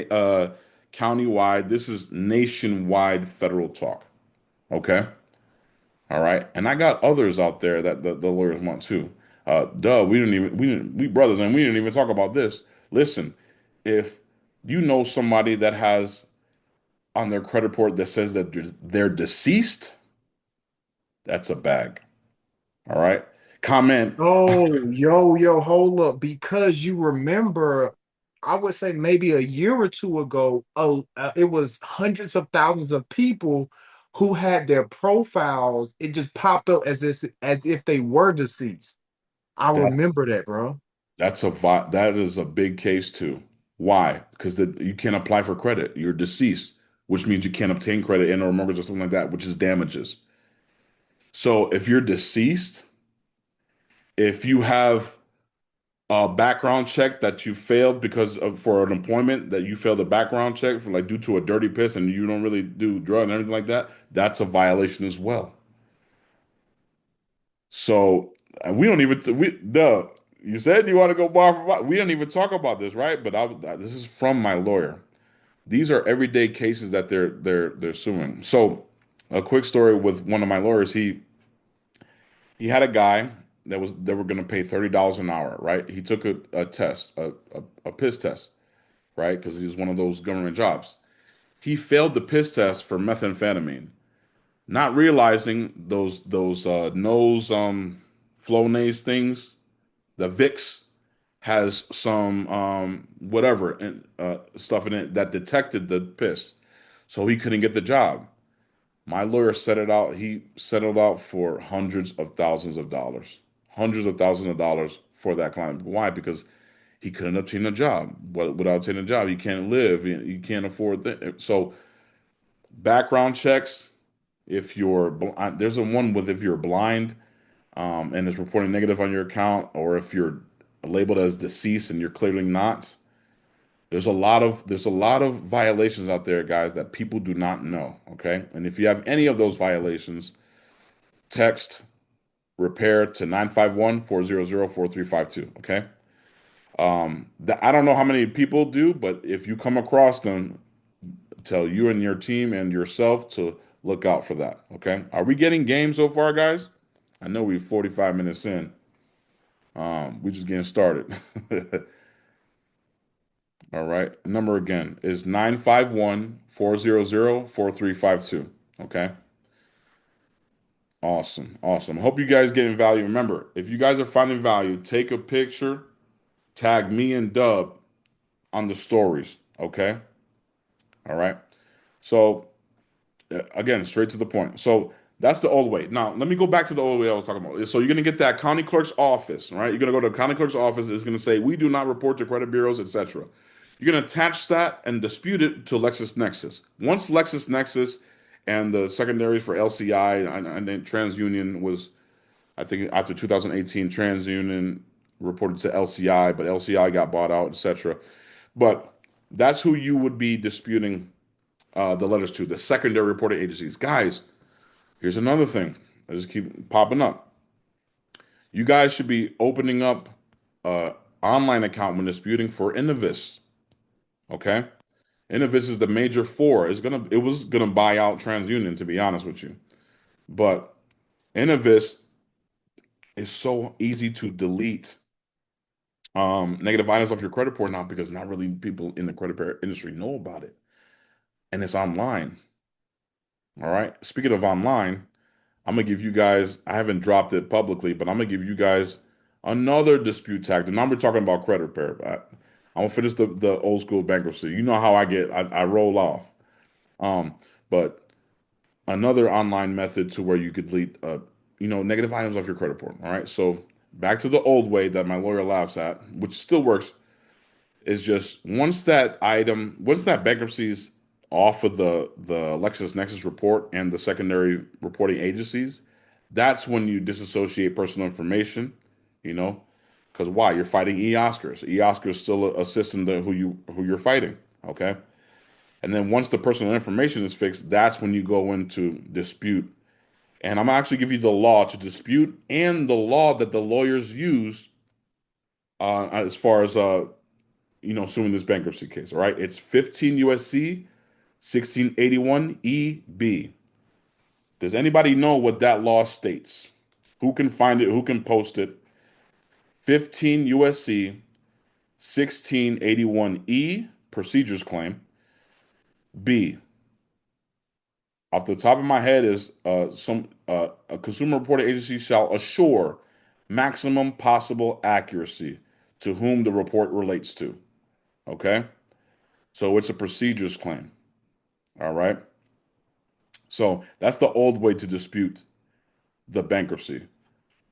countywide. This is nationwide federal talk. Okay. All right. And I got others out there that the lawyers want too. We brothers and we didn't even talk about this. Listen, if you know somebody that has on their credit report that says that they're deceased, that's a bag. All right. Comment. Oh, yo, hold up. Because you remember, I would say maybe a year or two ago, it was hundreds of thousands of people who had their profiles. It just popped up as if they were deceased. I That remember that, bro. that is a big case too. Why? Because you can't apply for credit. You're deceased, which means you can't obtain credit and or mortgage or something like that, which is damages. So if you're deceased, if you have a background check that you failed because of for an employment that you failed a background check for like due to a dirty piss and you don't really do drug and everything like that, that's a violation as well. So we don't even you said you want to go bar for bar. We don't even talk about this, right? But this is from my lawyer. These are everyday cases that they're suing. So a quick story with one of my lawyers. He had a guy they were going to pay $30 an hour, right? He took a test, a piss test, right? Because he's one of those government jobs. He failed the piss test for methamphetamine, not realizing those nose Flonase things, the Vicks has some whatever stuff in it that detected the piss, so he couldn't get the job. My lawyer set it out. He settled out for hundreds of thousands of dollars for that client. Why? Because he couldn't obtain a job. But without obtaining a job, you can't live. You can't afford so background checks. If you're there's a one with if you're blind and it's reporting negative on your account, or if you're labeled as deceased and you're clearly not. There's a lot of violations out there, guys, that people do not know. Okay, and if you have any of those violations, text repair to 951-400-4352. Okay. I don't know how many people do, but if you come across them, tell you and your team and yourself to look out for that. Okay. Are we getting game so far, guys? I know we're 45 minutes in. We're just getting started. All right. Number again is 951-400-4352. Okay. Awesome. Awesome. Hope you guys getting value. Remember, if you guys are finding value, take a picture, tag me and Dub on the stories. Okay. All right. So again, straight to the point. So that's the old way. Now, let me go back to the old way I was talking about. So you're going to get that county clerk's office, right? You're going to go to the county clerk's office. It's going to say, we do not report to credit bureaus, etc. You're going to attach that and dispute it to LexisNexis. Once LexisNexis and the secondaries for LCI and then TransUnion was, I think after 2018, TransUnion reported to LCI, but LCI got bought out, etc. But that's who you would be disputing the letters to, the secondary reporting agencies. Guys, here's another thing that just keep popping up. You guys should be opening up online account when disputing for Innovis. Okay, Innovis is the major four. It was gonna buy out TransUnion, to be honest with you. But Innovis is so easy to delete negative items off your credit report now because not really people in the credit repair industry know about it, and it's online. All right. Speaking of online, I'm gonna give you guys. I haven't dropped it publicly, but I'm gonna give you guys another dispute tactic. Now we're talking about credit repair. I'm gonna finish the old school bankruptcy. You know how I get. I roll off. Um, but another online method to where you could delete, negative items off your credit report. All right. So back to the old way that my lawyer laughs at, which still works, is just once that bankruptcy is off of the LexisNexis report and the secondary reporting agencies, that's when you disassociate personal information, you know, because why? You're fighting e-Oscars. E-Oscars still assist in who you're fighting, okay? And then once the personal information is fixed, that's when you go into dispute And I'm actually give you the law to dispute and the law that the lawyers use as far as suing this bankruptcy case. All right, it's 15 USC 1681 EB. Does anybody know what that law states? Who can find it? Who can post it? 15 USC 1681 E, procedures claim. B, off the top of my head, is some a consumer reporting agency shall assure maximum possible accuracy to whom the report relates to. Okay, so it's a procedures claim. All right, so that's the old way to dispute the bankruptcy.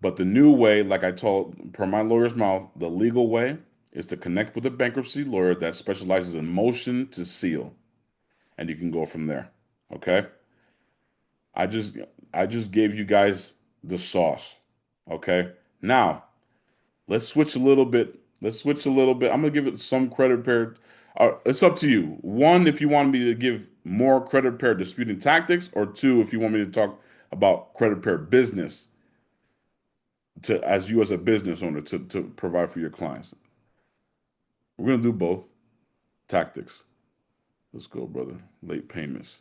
But the new way, like I told per my lawyer's mouth, the legal way is to connect with a bankruptcy lawyer that specializes in motion to seal, and you can go from there. Okay. I just I just gave you guys the sauce. Okay. Now let's switch a little bit. Let's switch a little bit. I'm gonna give it some credit repair. It's up to you. One, if you want me to give more credit repair disputing tactics, or two, if you want me to talk about credit repair business to as you as a business owner to provide for your clients. We're gonna do both tactics. Let's go, brother. Late payments.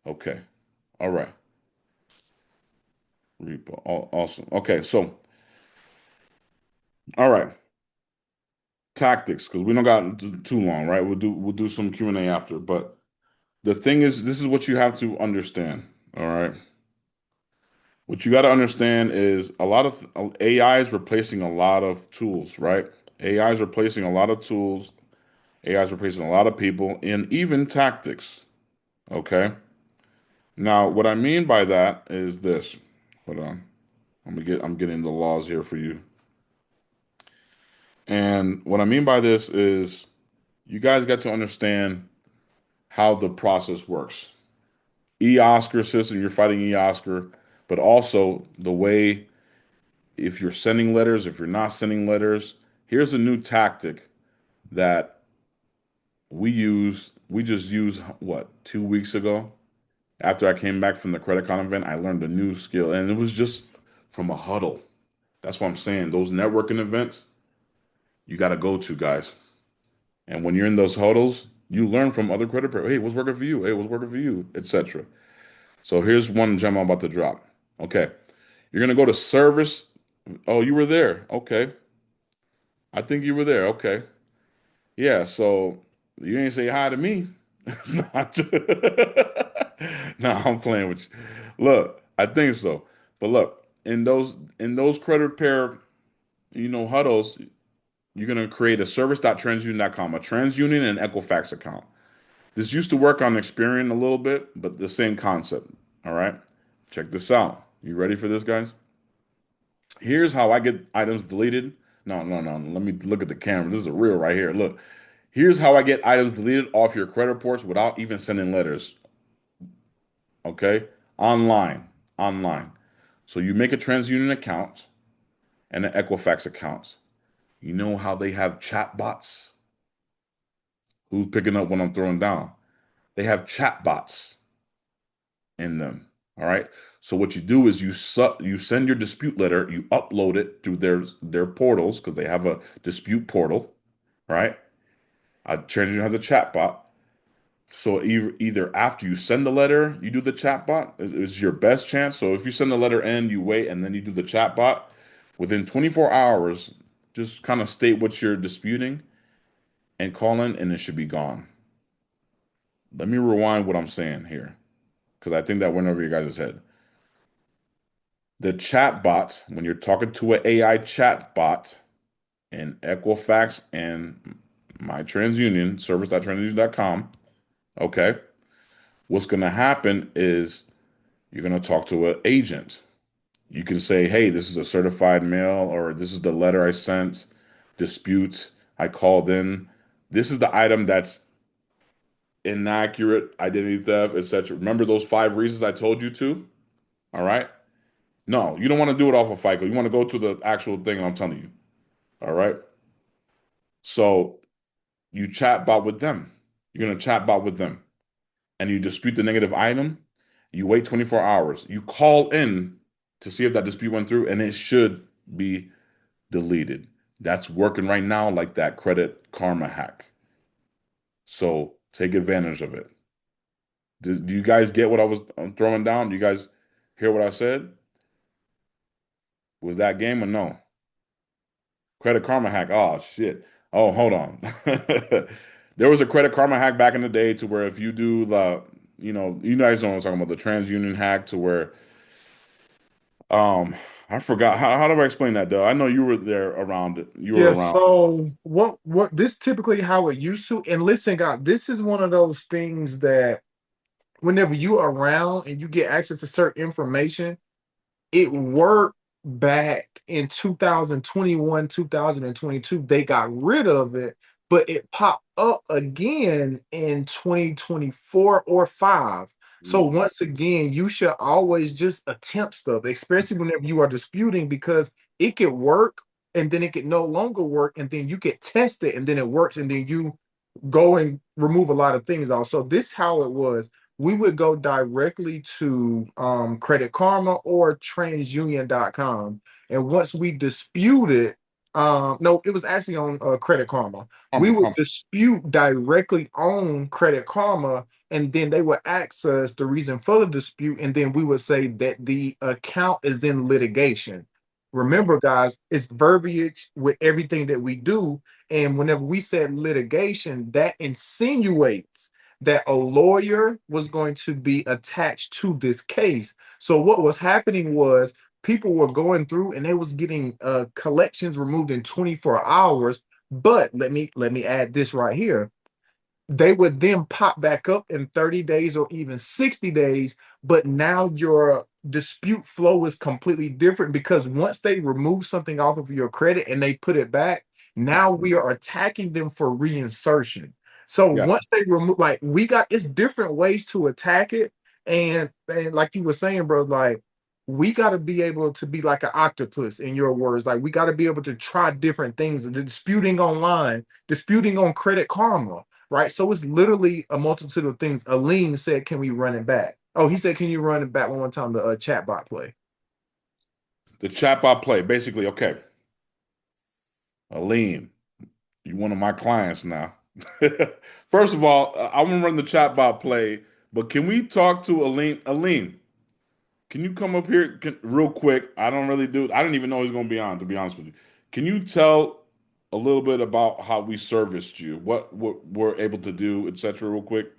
Okay. All right. Repo. Awesome. Okay. So, all right. Tactics, because we don't got too long, right? We'll do some Q&A after. But the thing is, this is what you have to understand. All right. What you got to understand is a lot of AI is replacing a lot of tools, right? AI is replacing a lot of tools. AI is replacing a lot of people, and even tactics. Okay. Now, what I mean by that is this. Hold on. I'm getting the laws here for you. And what I mean by this is you guys got to understand how the process works. E-Oscar system, you're fighting E-Oscar, but also the way if you're sending letters, if you're not sending letters. Here's a new tactic that we just used what, 2 weeks ago. After I came back from the credit con event, I learned a new skill, and it was just from a huddle. That's what I'm saying. Those networking events, you got to go to, guys. And when you're in those huddles, you learn from other credit bureaus. Hey, what's working for you? Hey, what's working for you? Etc. So here's one gem I'm about to drop. Okay. You're gonna go to service. Oh, you were there. Okay. I think you were there. Okay. Yeah, so you ain't say hi to me. It's not. No, I'm playing with you. Look, I think so. But look, in those credit repair, huddles, you're gonna create a service.transunion.com, a TransUnion and Equifax account. This used to work on Experian a little bit, but the same concept. All right. Check this out. You ready for this, guys? Here's how I get items deleted. No, no, no. Let me look at the camera. This is a real right here. Look. Here's how I get items deleted off your credit reports without even sending letters. Okay? Online. Online. So you make a TransUnion account and an Equifax account. You know how they have chat bots? Who's picking up when I'm throwing down? They have chat bots in them. All right. So what you do is you send your dispute letter, you upload it through their portals because they have a dispute portal, right? TransUnion has a chat bot. So either after you send the letter, you do the chat bot is your best chance. So if you send the letter in, you wait, and then you do the chat bot within 24 hours, just kind of state what you're disputing and call in, and it should be gone. Let me rewind what I'm saying here because I think that went over your guys' head. The chat bot, when you're talking to an AI chat bot in Equifax and my TransUnion, service.transunion.com, okay, what's going to happen is you're going to talk to an agent. You can say, hey, this is a certified mail, or this is the letter I sent, dispute, I called in. This is the item that's inaccurate, identity theft, etc. Remember those 5 reasons I told you to? All right. No, you don't want to do it off of FICO. You want to go to the actual thing I'm telling you. All right. So you chat bot with them. You're going to chat bot with them and you dispute the negative item. You wait 24 hours. You call in to see if that dispute went through, and it should be deleted. That's working right now like that Credit Karma hack. So take advantage of it. Do you guys get what I was throwing down? Do you guys hear what I said? Was that game or no? Credit Karma hack. Oh shit. Oh, hold on. There was a Credit Karma hack back in the day to where if you do the, you guys know what I'm talking about, the TransUnion hack to where um I forgot how do I explain that though? I know you were there around it. You were Yeah, around. so what this typically how it used to, and listen, God, this is one of those things that whenever you are around and you get access to certain information, it worked back in 2021, 2022. They got rid of it, but it popped up again in 2024 or 5. So Mm, once again, you should always just attempt stuff, especially whenever you are disputing, because it could work and then it could no longer work, and then you get tested and then it works, and then you go and remove a lot of things off. So this how it was. We would go directly to Credit Karma or TransUnion.com. And once we disputed, no, it was actually on Credit Karma. We Karma, would karma. dispute directly on Credit Karma, and then they would ask us the reason for the dispute, and then we would say that the account is in litigation. Remember, guys, it's verbiage with everything that we do, and whenever we said litigation, that insinuates that a lawyer was going to be attached to this case. So what was happening was people were going through and they was getting collections removed in 24 hours. But let me add this right here, they would then pop back up in 30 days or even 60 days. But now your dispute flow is completely different, because once they remove something off of your credit and they put it back, now we are attacking them for reinsertion. So Yeah. once they remove, like, we got, it's different ways to attack it. And like you were saying, bro, like, we got to be able to be like an octopus, in your words. Like, we got to be able to try different things. The disputing online, disputing on Credit Karma, right? So it's literally a multitude of things. Aline said, "Can we run it back?" Oh, he said, "Can you run it back one more time?" The chatbot play. The chatbot play. Basically, okay. Aline, you one of my clients now. First of all, I'm gonna run the chatbot play, but can we talk to Aline? Aline, can you come up here real quick? I don't really do. I didn't even know he's gonna be on. To be honest with you, can you tell a little bit about how we serviced you, what we're able to do, etc. Real quick.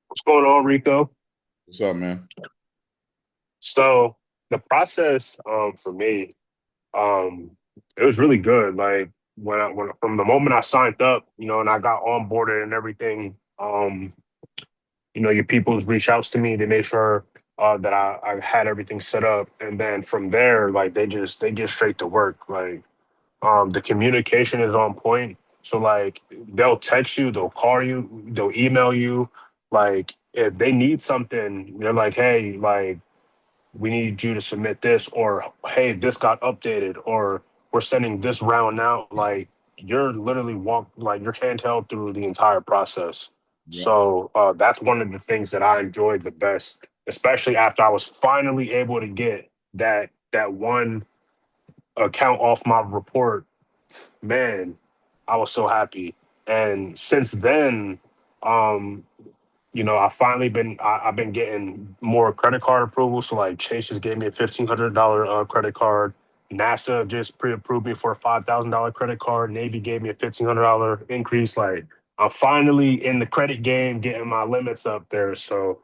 What's going on, Rico? What's up, man? So the process for me, um, it was really good. Like when from the moment I signed up, and I got onboarded and everything, your peoples reach out to me. They make sure that I had everything set up, and then from there, like they get straight to work. Like the communication is on point. So like they'll text you, they'll call you, they'll email you. Like if they need something, they're like, hey, like we need you to submit this, or hey, this got updated, or we're sending this round out. Like you're literally like you're handheld through the entire process. Yeah. So that's one of the things that I enjoyed the best, especially after I was finally able to get that one account off my report. Man, I was so happy. And since then, um, I've been getting more credit card approval. So like Chase just gave me a $1,500 credit card. NASA just pre-approved me for a $5,000 credit card. Navy gave me a $1,500 increase. Like I'm finally in the credit game, getting my limits up there. So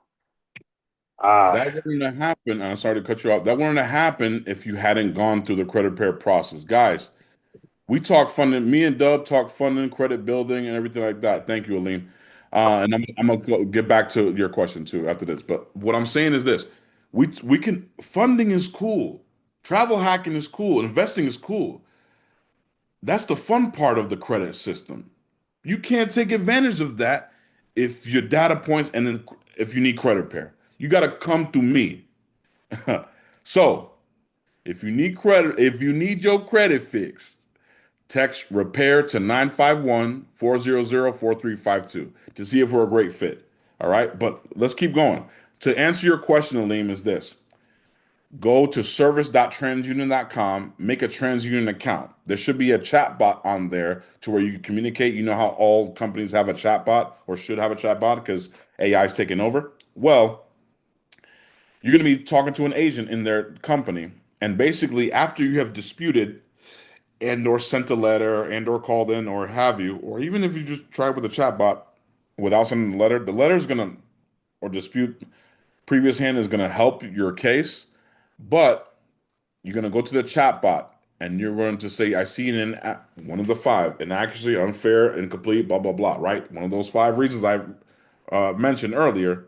uh That wouldn't have happened. I'm sorry to cut you off. That wouldn't have happened if you hadn't gone through the credit repair process, guys. We talk funding. Me and Dub talk funding, credit building, and everything like that. Thank you, Aline. And I'm gonna get back to your question too after this. But what I'm saying is this: we can funding is cool, travel hacking is cool, investing is cool. That's the fun part of the credit system. You can't take advantage of that if your data points and then if you need credit repair. You got to come through me. So if you need credit, if you need your credit fixed, Text repair to 951-400-4352 to see if we're a great fit. All right. But let's keep going. To answer your question, Aleem, is this: go to service.transunion.com, make a TransUnion account. There should be a chat bot on there to where you can communicate. You know how all companies have a chat bot or should have a chat bot because AI is taking over? Well, you're going to be talking to an agent in their company. And basically, after you have disputed and or sent a letter and or called in or have you, or even if you just try with a chat bot without sending the letter is going to, or dispute previous hand is going to help your case. But you're going to go to the chat bot and you're going to say, I see one of the five: inaccuracy, unfair, incomplete, blah, blah, blah, right? One of those five reasons I mentioned earlier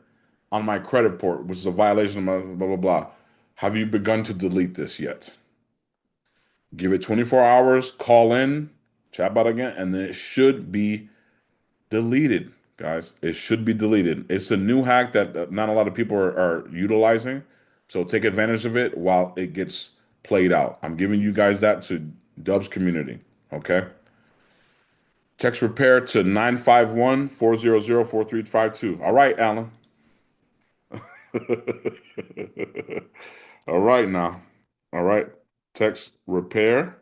on my credit report, which is a violation of my blah, blah, blah. Have you begun to delete this yet? Give it 24 hours, call in, chat bot again, and then it should be deleted, guys. It should be deleted. It's a new hack that not a lot of people are utilizing. So take advantage of it while it gets played out. I'm giving you guys that to Dub's community. Okay. Text repair to 951-400-4352. All right, Alan. All right now. All right. Text repair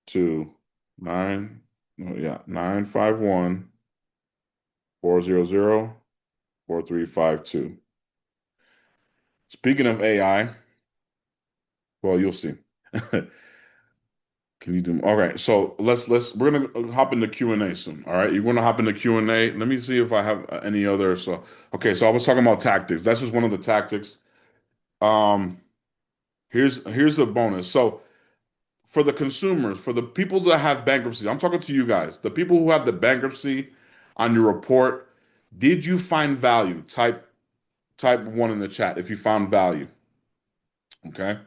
to nine, no, yeah, 951-400-4352. Speaking of AI, well, you'll see. Can you do? All right, so we're gonna hop into Q&A soon. All right, you're gonna hop into Q&A. Let me see if I have any other. So okay, so I was talking about tactics. That's just one of the tactics. Um, here's a bonus. So for the consumers, for the people that have bankruptcy, I'm talking to you guys, the people who have the bankruptcy on your report. Did you find value? Type one in the chat if you found value. Okay.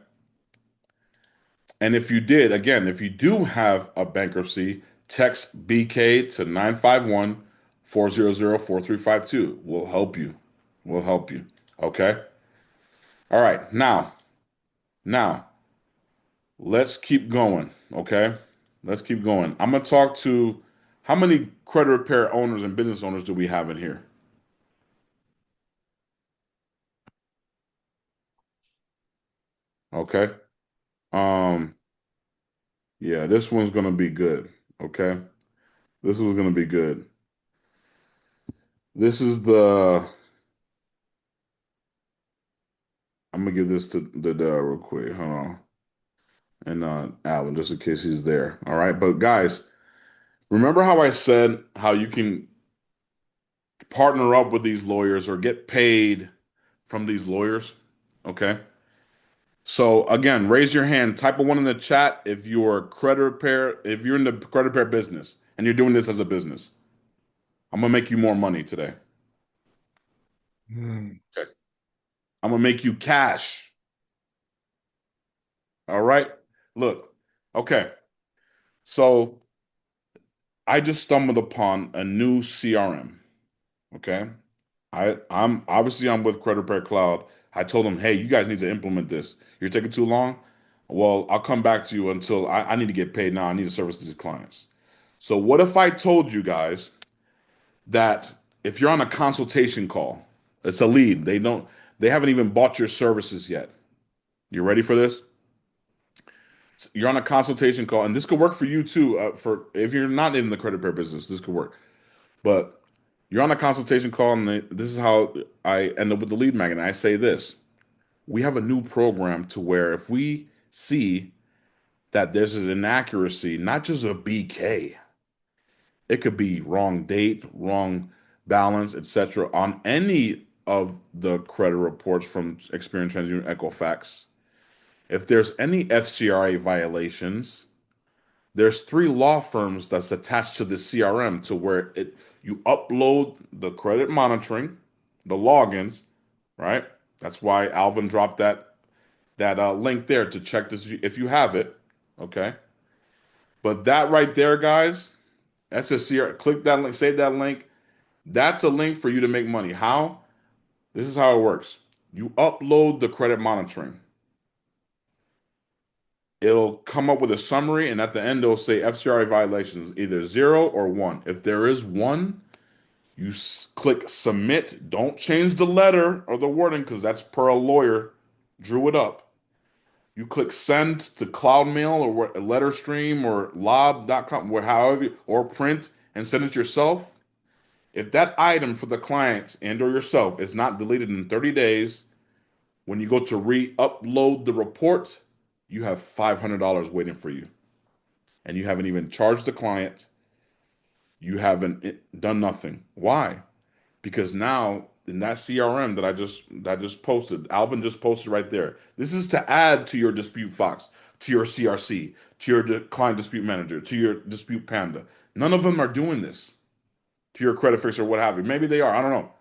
And if you did, again, if you do have a bankruptcy, text BK to 951-400-4352. We'll help you. We'll help you. Okay. All right. Now, let's keep going. Okay. Let's keep going. I'm going to talk to how many credit repair owners and business owners do we have in here? Okay. Um, yeah, this one's going to be good. Okay. This one's going to be good. This is I'm gonna give this to the real quick. Hold on. And Alan, just in case he's there. All right. But guys, remember how I said how you can partner up with these lawyers or get paid from these lawyers? Okay. So again, raise your hand, type a one in the chat if you're credit repair, if you're in the credit repair business and you're doing this as a business. I'm gonna make you more money today. Okay. I'm gonna make you cash. All right. Look. Okay. So I just stumbled upon a new CRM. Okay. I'm with Credit Repair Cloud. I told them, hey, you guys need to implement this. You're taking too long. Well, I'll come back to you until I need to get paid now. I need to service these clients. So what if I told you guys that if you're on a consultation call, it's a lead. They haven't even bought your services yet. You ready for this? You're on a consultation call, and this could work for you too. For if you're not in the credit repair business, this could work. But you're on a consultation call, and this is how I end up with the lead magnet. I say this: we have a new program to where if we see that there's an inaccuracy, not just a BK, it could be wrong date, wrong balance, etc., on any of the credit reports from Experian, TransUnion, Equifax. If there's any FCRA violations, there's three law firms that's attached to the CRM to where you upload the credit monitoring, the logins, right? That's why Alvin dropped that link there to check this if you have it, okay? But that right there, guys, that's a CRM. Click that link, save that link. That's a link for you to make money. How? This is how it works. You upload the credit monitoring. It'll come up with a summary, and at the end, it'll say FCRA violations, either 0 or 1. If there is 1, you click submit. Don't change the letter or the wording because that's per a lawyer drew it up. You click send to cloud mail or a letter stream or lob.com, where however, or print and send it yourself. If that item for the client and or yourself is not deleted in 30 days, when you go to re-upload the report, you have $500 waiting for you. And you haven't even charged the client. You haven't done nothing. Why? Because now in that CRM that I just posted, Alvin just posted right there. This is to add to your dispute Fox, to your CRC, to your client dispute manager, to your dispute Panda. None of them are doing this to your credit fixer, what have you. Maybe they are. I don't know.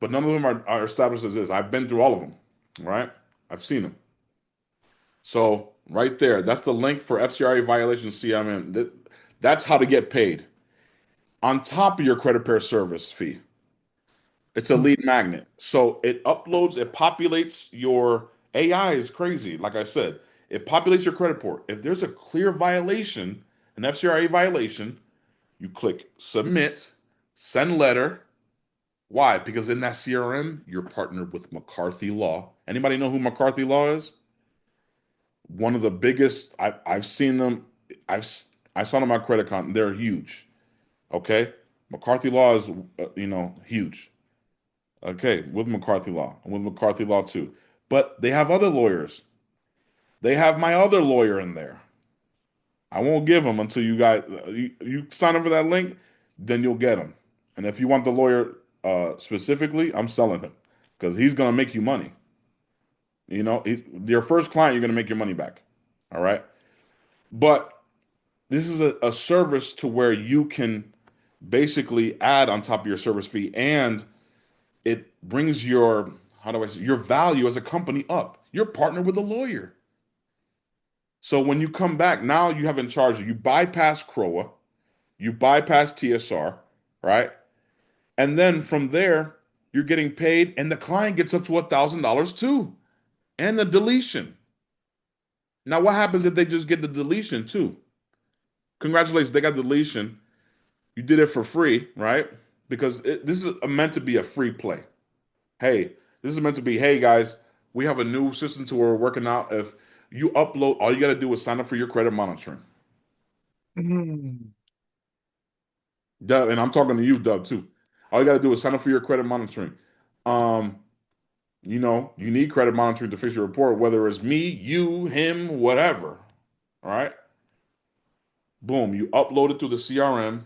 But none of them are established as this. I've been through all of them, right? I've seen them. So right there, that's the link for FCRA violations CMM. That's how to get paid on top of your credit repair service fee. It's a lead magnet. So it uploads, it populates your AI is crazy. Like I said, it populates your credit report. If there's a clear violation, an FCRA violation, you click submit, send letter. Why? Because in that CRM, you're partnered with McCarthy Law. Anybody know who McCarthy Law is? One of the biggest. I've seen them. I saw them on my credit card. They're huge. Okay, McCarthy Law is huge. Okay, with McCarthy Law and with McCarthy Law too. But they have other lawyers. They have my other lawyer in there. I won't give them until you guys you sign up for that link, then you'll get them. And if you want the lawyer specifically, I'm selling him because he's gonna make you money. Your first client, you're gonna make your money back. All right. But this is a service to where you can basically add on top of your service fee, and it brings your, how do I say, your value as a company up. You're partnered with a lawyer. So when you come back, now you have in charge, you bypass CROA, you bypass TSR, right? And then from there, you're getting paid, and the client gets up to $1,000 too, and the deletion. Now, what happens if they just get the deletion too? Congratulations, they got deletion. You did it for free, right? Because this is meant to be a free play. Hey, this is meant to be, hey guys, we have a new system to where we're working out. If you upload, all you got to do is sign up for your credit monitoring. Mm. Dub, and I'm talking to you, Dub, too. All you got to do is sign up for your credit monitoring. Um, you need credit monitoring to fix your report, whether it's me, you, him, whatever. All right. Boom, you upload it through the CRM,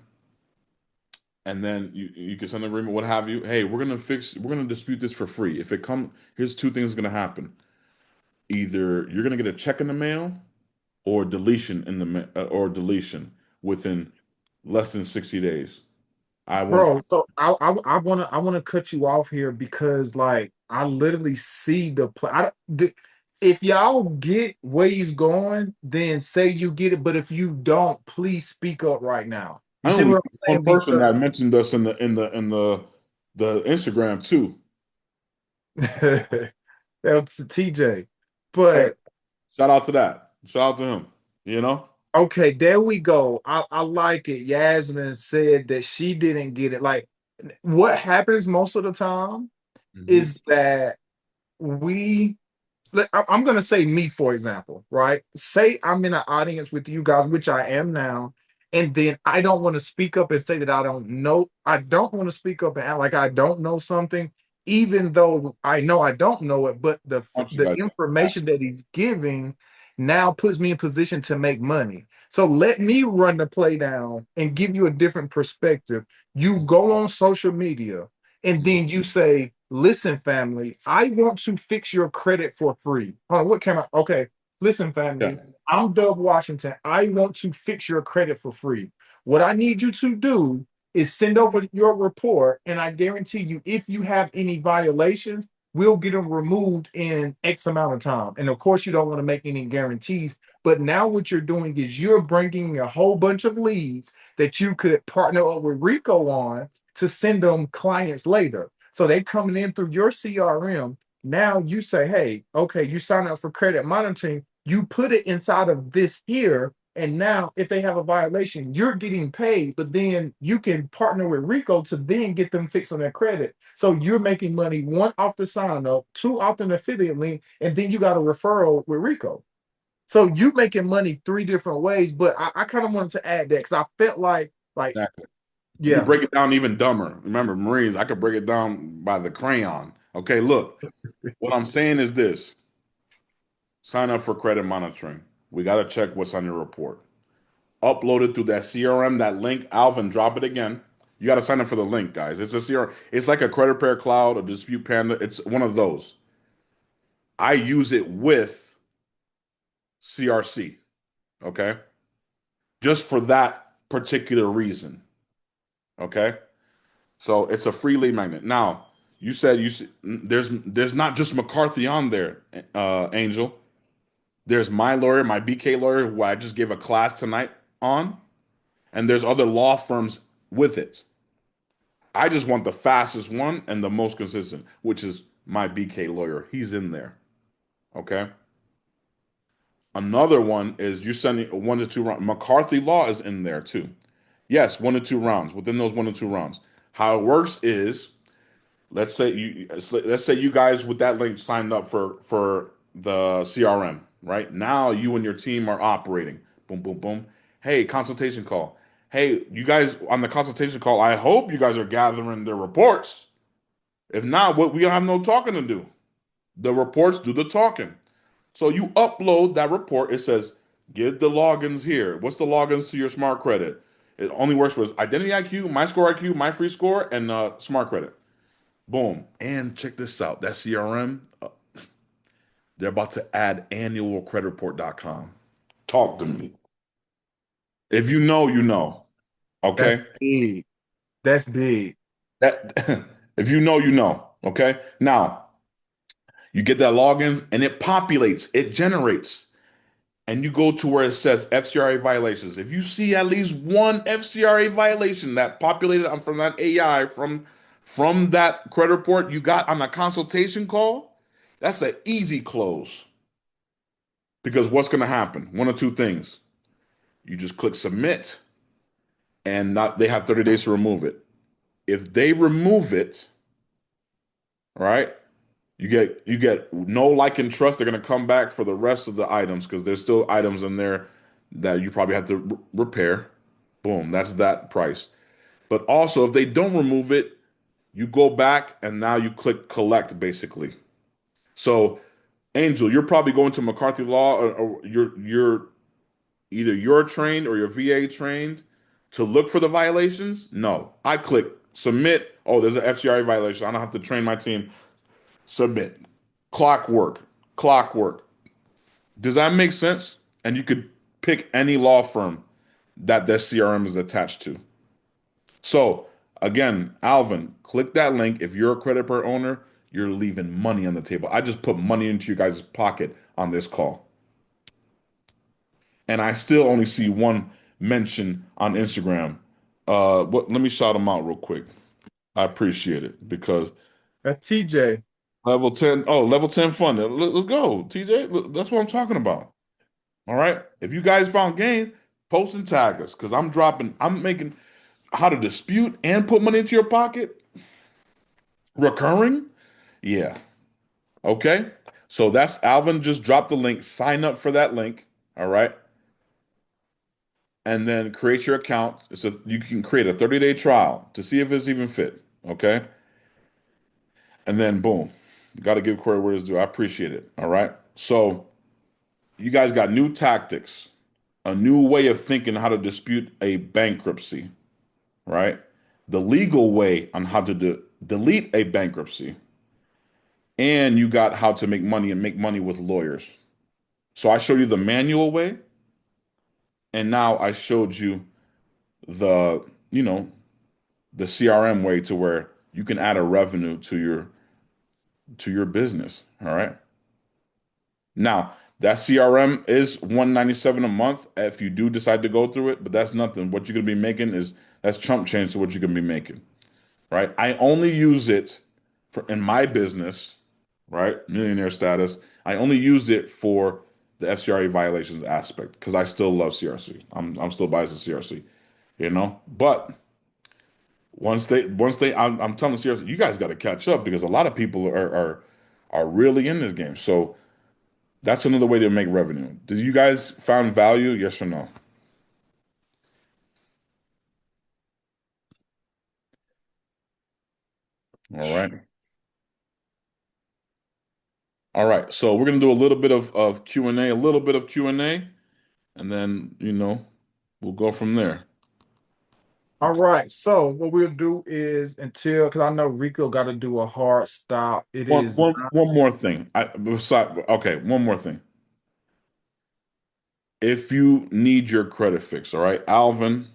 and then you can send an agreement, what have you. Hey, we're gonna dispute this for free. If it come, here's two things gonna happen. Either you're gonna get a check in the mail, or deletion or deletion within less than 60 days. I won't. Bro, so I wanna cut you off here because like I literally see the play. If y'all get where he's going, then say you get it. But if you don't, please speak up right now. You I see only what I'm one saying? person Because that mentioned us in the Instagram too. that's TJ. Hey, But shout out to that. Shout out to him. You know. okay, there we go. I like it. Yasmin said that she didn't get it. Like what happens most of the time Hmm. is that we I'm going to say me, for example, right? Say I'm in an audience with you guys, which I am now, and then I don't want to speak up and say that I don't know. I don't want to speak up and act like I don't know something, even though I know I don't know it. But the I want you the guys to information that he's giving now puts me in position to make money. So let me run the play down and give you a different perspective. You go on social media and then you say, listen, family, I want to fix your credit for free. What came out? Okay. Listen, Yeah. family, I'm Dub Washington. I want to fix your credit for free. What I need you to do is send over your report, and I guarantee you, if you have any violations, we'll get them removed in X amount of time. And of course, you don't want to make any guarantees. But now what you're doing is you're bringing a whole bunch of leads that you could partner up with Rico on to send them clients later. So they coming in through your CRM. Now you say, hey, okay, you sign up for credit monitoring. you put it inside of this here, and now if they have a violation, you're getting paid, but then you can partner with Rico to then get them fixed on their credit. So you're making money, one, off the sign up, two, off an affiliate link, and then you got a referral with Rico. So you making money three different ways. But I kind of wanted to add that because I felt like, Exactly. You could yeah, break it down even dumber. Remember, Marines, I could break it down by the crayon. Okay, look, what I'm saying is this: sign up for credit monitoring. We got to check what's on your report. Upload it through that CRM, that link, Alvin, drop it again. You got to sign up for the link, guys. It's a CRM. It's like a Credit Repair Cloud, a Dispute Panda. It's one of those. I use it with CRC, okay? Just for that particular reason, okay? So it's a free lead magnet. Now, you said there's not just McCarthy on there, Angel. There's my lawyer, my BK lawyer, who I just gave a class tonight on, and there's other law firms with it. I just want the fastest one and the most consistent, which is my BK lawyer. He's in there. Okay. Another one is you sending 1 to 2 rounds. McCarthy Law is in there too. Yes, 1 to 2 rounds. Within those 1 to 2 rounds, how it works is let's say you guys with that link signed up for the CRM. Right now, you and your team are operating. Boom, boom, boom. Hey, consultation call. Hey, you guys on the consultation call. I hope you guys are gathering their reports. If not, what we don't have no talking to do. The reports do the talking. So you upload that report. It says, give the logins here. What's the logins to your smart credit? It only works with Identity IQ, My Score IQ, My Free Score, and Smart Credit. Boom. And check this out. That CRM, they're about to add annualcreditreport.com. Talk to me. If you know, you know. that's Okay? big. That's big. That if you know, you know. Okay? Now, you get that logins and it populates, it generates. And you go to where it says FCRA violations. If you see at least one FCRA violation that populated from that AI from that credit report you got on a consultation call, that's an easy close. Because what's going to happen? One or two things. You just click submit and not they have 30 days to remove it. If they remove it, right? You get no like and trust. They're going to come back for the rest of the items because there's still items in there that you probably have to repair. Boom, that's that price. But also, if they don't remove it, you go back and now you click collect basically. So, Angel, you're probably going to McCarthy Law, or you're either you're trained or you're VA trained to look for the violations. No, I click submit. Oh, there's an FCRA violation. I don't have to train my team. Submit. Clockwork. Clockwork. Does that make sense? And you could pick any law firm that CRM is attached to. So again, Alvin, click that link. If you're a credit per owner, you're leaving money on the table. I just put money into you guys' pocket on this call. And I still only see one mention on Instagram. Let me shout them out real quick. I appreciate it because That's TJ. level 10, oh, level 10 fund. Let's go, TJ. That's what I'm talking about. All right. If you guys found game, post and tag us because I'm making how to dispute and put money into your pocket recurring. Yeah. Okay. So that's Alvin just dropped the link. Sign up for that link. All right. And then create your account so you can create a 30-day trial to see if it's even fit. Okay. And then boom, got to give Corey where it's due. I appreciate it. All right. So you guys got new tactics, a new way of thinking how to dispute a bankruptcy, right? The legal way on how to delete a bankruptcy, and you got how to make money and make money with lawyers. So I showed you the manual way, and now I showed you the, you know, the CRM way to where you can add a revenue to your business. All right. Now, that CRM is 197 a month if you do decide to go through it, but that's nothing. What you're gonna be making is that's chump change to what you're gonna be making, right? I only use it for in my business, right? Millionaire status. I only use it for the FCRA violations aspect because I still love CRC. I'm still biased to CRC, you know. But I'm telling you seriously, you guys got to catch up because a lot of people are really in this game. So that's another way to make revenue. Did you guys found value? Yes or no? All right. All right. So we're gonna do a little bit of Q&A, a little bit of Q&A, and then we'll go from there. All right. So what we'll do is until because I know Rico got to do a hard stop. It One, is one, one more thing. Okay, one more thing. If you need your credit fix, all right, Alvin,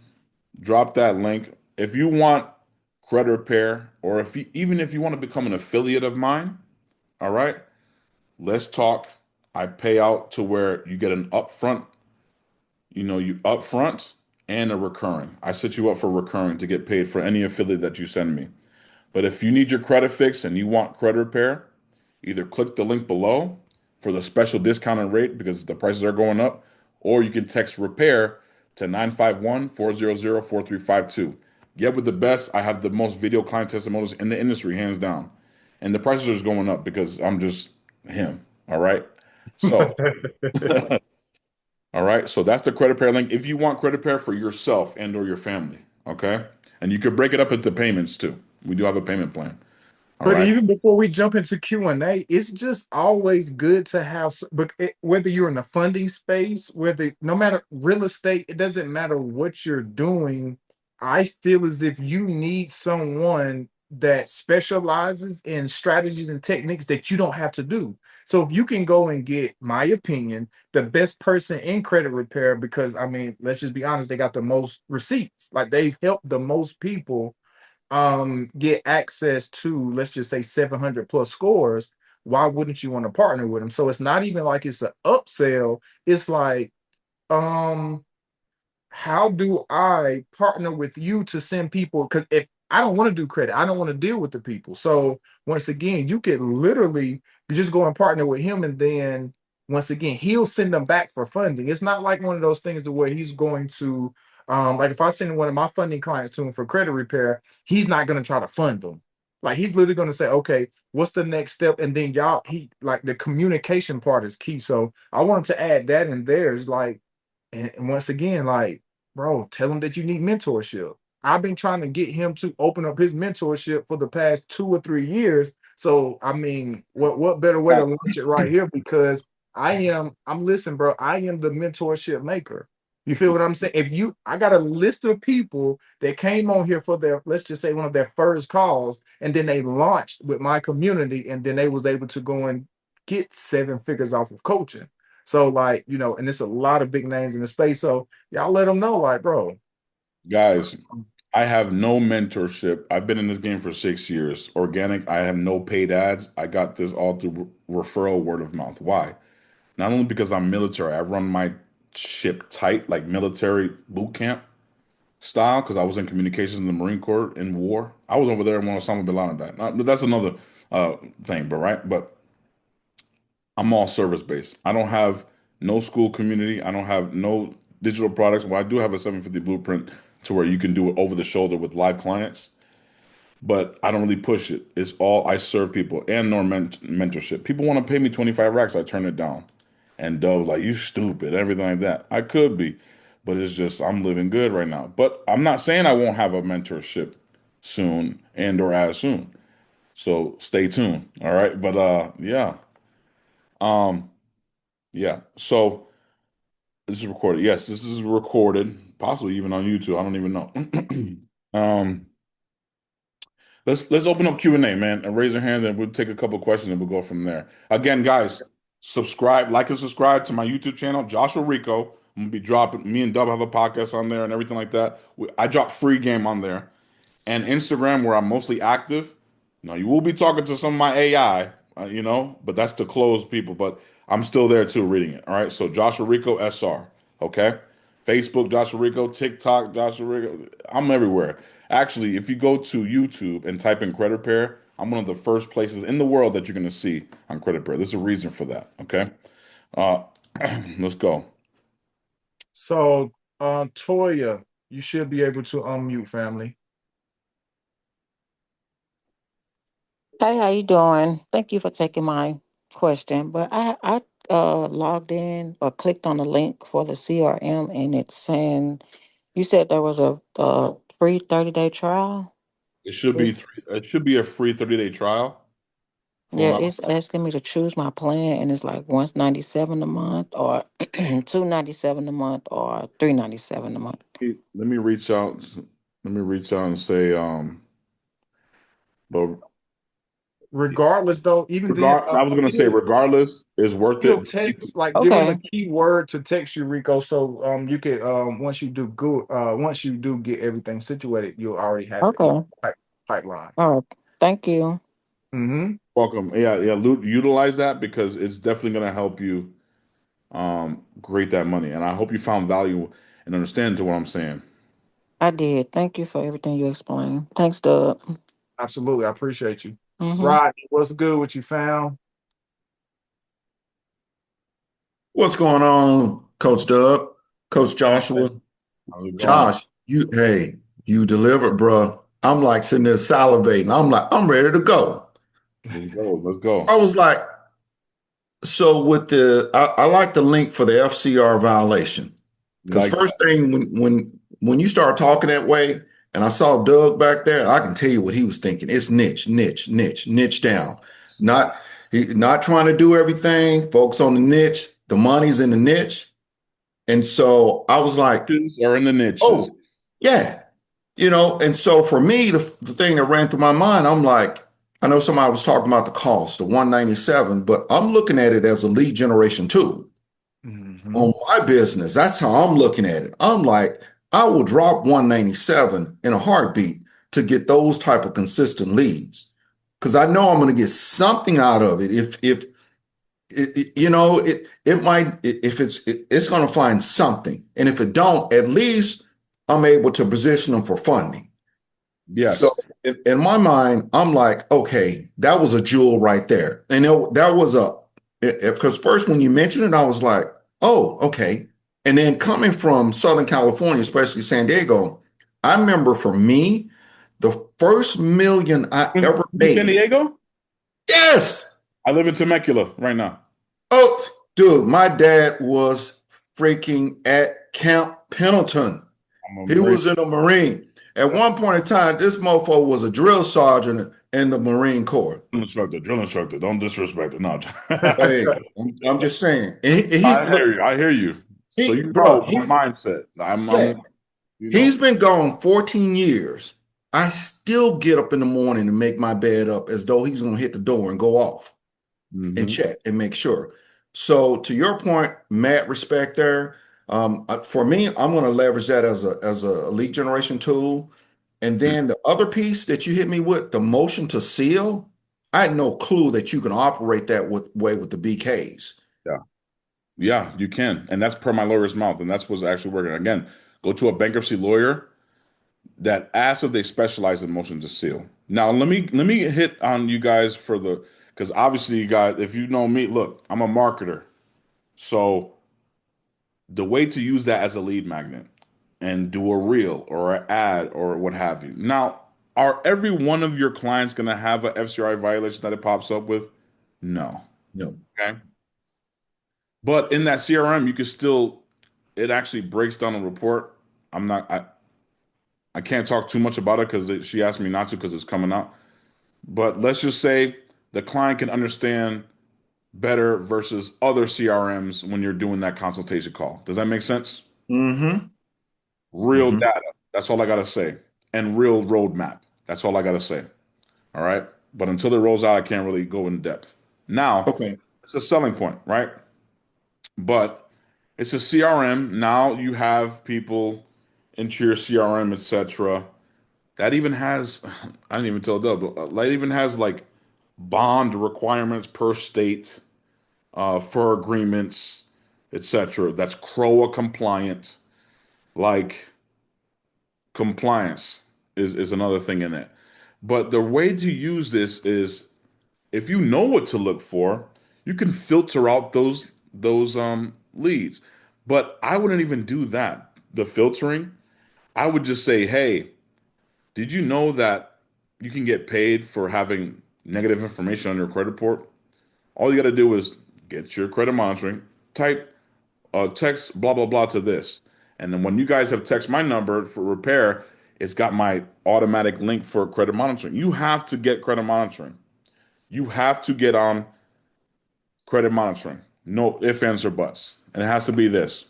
drop that link. If you want credit repair, or even if you want to become an affiliate of mine, all right, let's talk. I pay out to where you get an upfront, you upfront and a recurring. I set you up for recurring to get paid for any affiliate that you send me. But if you need your credit fixed and you want credit repair, either click the link below for the special discounted rate because the prices are going up, or you can text repair to 951-400-4352. Get with the best. I have the most video client testimonials in the industry, hands down. And the prices are just going up because I'm just him. All right. So, all right. So that's the credit repair link. If you want credit repair for yourself and or your family, okay? And you could break it up into payments too. We do have a payment plan. All But right. even before we jump into Q&A, it's just always good to have, but whether you're in the funding space, whether no matter real estate, it doesn't matter what you're doing. I feel as if you need someone that specializes in strategies and techniques that you don't have to do. So if you can go and get, my opinion, the best person in credit repair, because I mean, let's just be honest, they got the most receipts. Like they've helped the most people get access to, let's just say, 700 plus scores. Why wouldn't you want to partner with them? So it's not even like it's an upsell. It's like, um how do I partner with you to send people? Because if I don't want to do credit, I don't want to deal with the people. So once again, you could literally just go and partner with him, and then once again, he'll send them back for funding. It's not like one of those things to where he's going to, like if I send one of my funding clients to him for credit repair, he's not going to try to fund them. Like he's literally going to say, okay, what's the next step? And then y'all, he like the communication part is key. So I wanted to add that in there. Is like, and once again, like, bro, tell him that you need mentorship. I've been trying to get him to open up his mentorship for the past 2 or 3 years. So, I mean, what better way to launch it right here? Because I'm listen, bro, I am the mentorship maker. You feel what I'm saying? I got a list of people that came on here for their, let's just say one of their first calls, and then they launched with my community, and then they was able to go and get 7 figures off of coaching. So like, and it's a lot of big names in the space. So y'all let them know, like, bro. Guys, I have no mentorship. I've been in this game for 6 years. Organic, I have no paid ads. I got this all through referral, word of mouth. Why? Not only because I'm military, I run my ship tight, like military boot camp style, because I was in communications in the Marine Corps in war. I was over there when Osama bin Laden died. But that's another thing, but right? But I'm all service based. I don't have no school community. I don't have no digital products. Well, I do have a 750 blueprint to where you can do it over the shoulder with live clients, but I don't really push it. It's all I serve people and nor mentorship. People want to pay me 25 racks. I turn it down. And Dub like, you stupid, everything like that. I could be, but it's just I'm living good right now. But I'm not saying I won't have a mentorship soon and or as soon. So stay tuned. All right. But yeah. Um, yeah. So this is recorded. Yes, this is recorded, possibly even on YouTube. I don't even know. um, let's open up Q&A, man, and raise your hands, and we'll take a couple questions, and we'll go from there. Again, guys, subscribe, like, and subscribe to my YouTube channel, Joshua Rico. I'm gonna be dropping. Me and Dub have a podcast on there and everything like that. I drop free game on there, and Instagram, where I'm mostly active. You will be talking to some of my AI, but that's to close people. But I'm still there too, reading it. All right. So Joshua Rico SR. Okay. Facebook Joshua Rico, TikTok Joshua Rico. I'm everywhere. Actually, if you go to YouTube and type in credit repair, I'm one of the first places in the world that you're going to see on credit repair. There's a reason for that. Okay. Let's go. So, Toya, you should be able to unmute, family. Hey, how you doing? Thank you for taking my question. But I logged in or clicked on the link for the CRM, and it's saying you said there was a free 30-day trial. It should be It's three, it should be a free 30-day trial. Yeah, Phone out. it's asking me to choose my plan, and it's like 197 a month, or 297 a month, or 397 a month. Let me reach out. Let me reach out and say, but Regardless, though, even then, I was gonna say, regardless, it's worth still it. text, like give them a Okay, keyword to text you, Rico. So you can once you do good, once you do get everything situated, you'll already have it in okay, pipeline. all right. Thank you. Mm-hmm. Welcome. Yeah, yeah. Utilize that because it's definitely gonna help you create that money. And I hope you found value and understand to what I'm saying. I did. Thank you for everything you explained. Thanks, Dub. Absolutely, I appreciate you. Mm-hmm. Rodney, what's good? What you found? What's going on, Coach Dub, Coach Joshua? How's it going? Josh, you delivered, bruh. I'm like sitting there salivating. I'm like, I'm ready to go. Let's go. Let's go. I was like, so with I like the link for the FCR violation. Because Like first thing when you start talking that way, and I saw Doug back there, I can tell you what he was thinking. It's niche down. Not not trying to do everything, focus on the niche. The money's in the niche. And so I was like, niches are in the niches. oh, yeah, and so for me, the thing that ran through my mind, I'm like, I know somebody was talking about the cost, the 197, but I'm looking at it as a lead generation tool Mm-hmm. on my business. That's how I'm looking at it. I'm like, I will drop 197 in a heartbeat to get those type of consistent leads because I know I'm going to get something out of it. If it might if it's going to find something, and if it don't, at least I'm able to position them for funding. So Yes. in my mind, I'm like, okay, that was a jewel right there. And that was because first when you mentioned it, I was like, oh, okay. And then coming from Southern California, especially San Diego, I remember for me, the first million I ever In San made. Diego? Yes. I live in Temecula right now. Oh, dude, my dad was freaking at Camp Pendleton. I'm a He Marine was in a Marine. At one point in time, this mofo was a drill sergeant in the Marine Corps. instructor, drill instructor. Don't disrespect it. No. Hey, I'm just saying. And I look, hear you. I hear you. So you bro, know my mindset. yeah, I'm you know. he's been gone 14 years. I still get up in the morning and make my bed up as though he's gonna hit the door and go off and Hmm. check and make sure. So to your point, mad respect there. For me, I'm going to leverage that as a lead generation tool. And then the other piece that you hit me with, the motion to seal, I had no clue that you can operate that way with the BKs. Yeah. Yeah, you can. And that's per my lawyer's mouth. And that's what's actually working. Again, go to a bankruptcy lawyer that asks if they specialize in motion to seal. Now, let me hit on you guys for the because obviously you guys, if you know me, look, I'm a marketer. So the way to use that as a lead magnet and do a reel or an ad or what have you. Now, are every one of your clients going to have a FCRA violation that it pops up with? No. No. Okay. But in that CRM, you can still, it actually breaks down a report. I can't talk too much about it because she asked me not to because it's coming out. But let's just say the client can understand better versus other CRMs when you're doing that consultation call. Does that make sense? Mm-hmm. Real Mm-hmm. data. That's all I got to say. And real roadmap. That's all I got to say. All right. But until it rolls out, I can't really go in depth. Now, Okay. it's a selling point, right? But it's a CRM. Now you have people into your CRM, etc. That even has, I didn't even tell Doug, but that even has like bond requirements per state for agreements, etc. That's CROA compliant. Like compliance is another thing in it. But the way to use this is if you know what to look for, you can filter out those leads. But I wouldn't even do that. The filtering, I would just say, hey, did you know that you can get paid for having negative information on your credit report? All you got to do is get your credit monitoring, type text blah blah blah to this, and then when you guys have text my number for repair, it's got my automatic link for credit monitoring. You have to get credit monitoring. You have to get on credit monitoring. No ifs, ands, or buts. And it has to be this,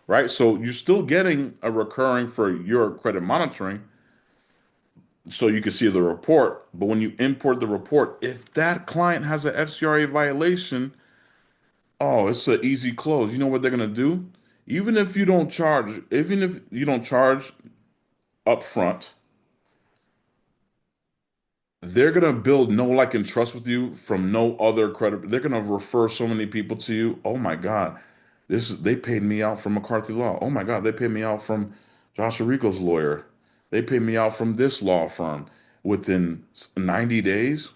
right? So you're still getting a recurring for your credit monitoring so you can see the report. But when you import the report, if that client has an FCRA violation, oh, it's an easy close. You know what they're gonna do? Even if you don't charge upfront, they're gonna build no like and trust with you from no other credit. They're gonna refer so many people to you. Oh my God, they paid me out from McCarthy Law. Oh my God, they paid me out from Joshua Rico's lawyer. They paid me out from this law firm within 90 days.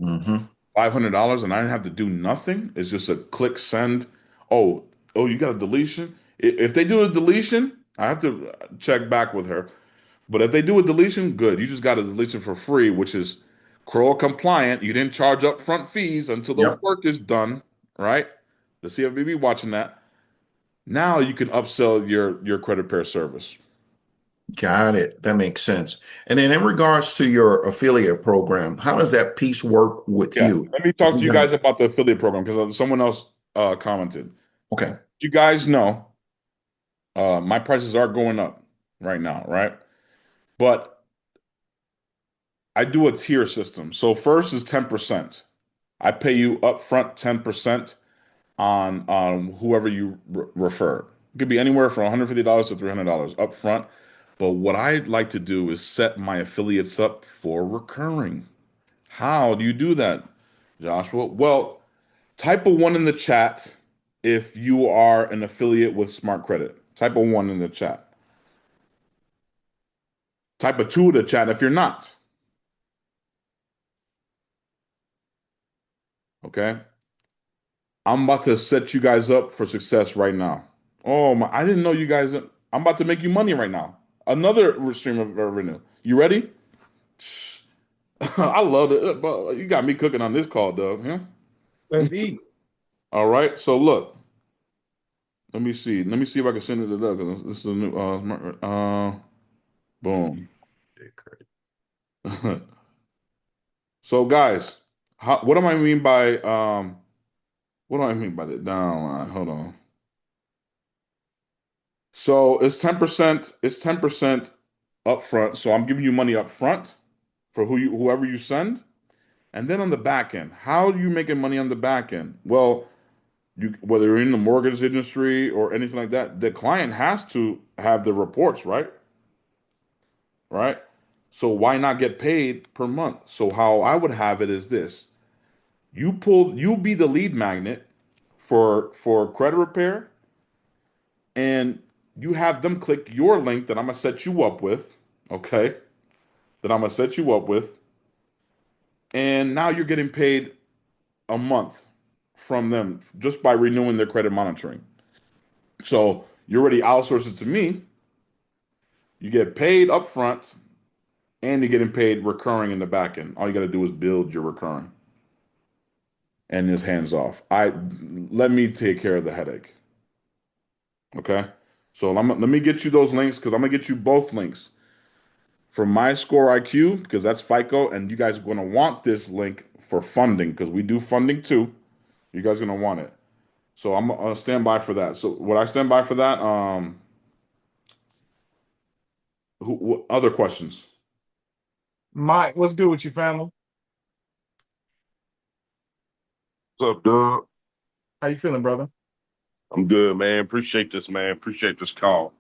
Mm-hmm. $500 and I didn't have to do nothing. It's just a click send. Oh, oh, you got a deletion? If they do a deletion, I have to check back with her. But if they do a deletion, good. You just got a deletion for free, which is CROA compliant. You didn't charge upfront fees until the Yep. work is done, right? The CFPB watching that. Now you can upsell your credit repair service. Got it. That makes sense. And then in regards to your affiliate program, how does that piece work with Yeah, you? let me If talk to you you have, guys about the affiliate program because someone else commented. okay. You guys know my prices are going up right now, right? But I do a tier system. So first is 10%. I pay you upfront 10% on whoever you refer. It could be anywhere from $150 to $300 upfront. But what I'd like to do is set my affiliates up for recurring. How do you do that, Joshua? Well, type a one in the chat if you are an affiliate with Smart Credit. Type a one in the chat. Type a two in the chat if you're not. Okay. I'm about to set you guys up for success right now. Oh my, I didn't know you guys. I'm about to make you money right now. Another stream of revenue. You ready? I love it. But you got me cooking on this call, Doug. Yeah. Let's eat. All right. So look, let me see. Let me see if I can send it to Doug. 'Cause this is a new boom. So guys, what do I mean by what do I mean by the downline? Hold on. So it's 10%, it's 10% upfront. So I'm giving you money up front for whoever you send. And then on the back end, how are you making money on the back end? Well, you whether you're in the mortgage industry or anything like that, the client has to have the reports, right? Right? So why not get paid per month? So how I would have it is this. You be the lead magnet for credit repair and you have them click your link that I'm gonna set you up with, okay? That I'm gonna set you up with, and now you're getting paid a month from them just by renewing their credit monitoring. So you already outsource it to me. You get paid upfront, and you're getting paid recurring in the back end. All you got to do is build your recurring, and it's hands off. I let me take care of the headache. Okay. So let me get you those links because I'm gonna get you both links for my score IQ because that's FICO, and you guys are gonna want this link for funding because we do funding too. You guys are gonna want it. So I'm gonna stand by for that. So would I stand by for that? Other questions? Mike, what's good with you, family? What's up, Doug? How you feeling, brother? I'm good, man. Appreciate this, man. Appreciate this call.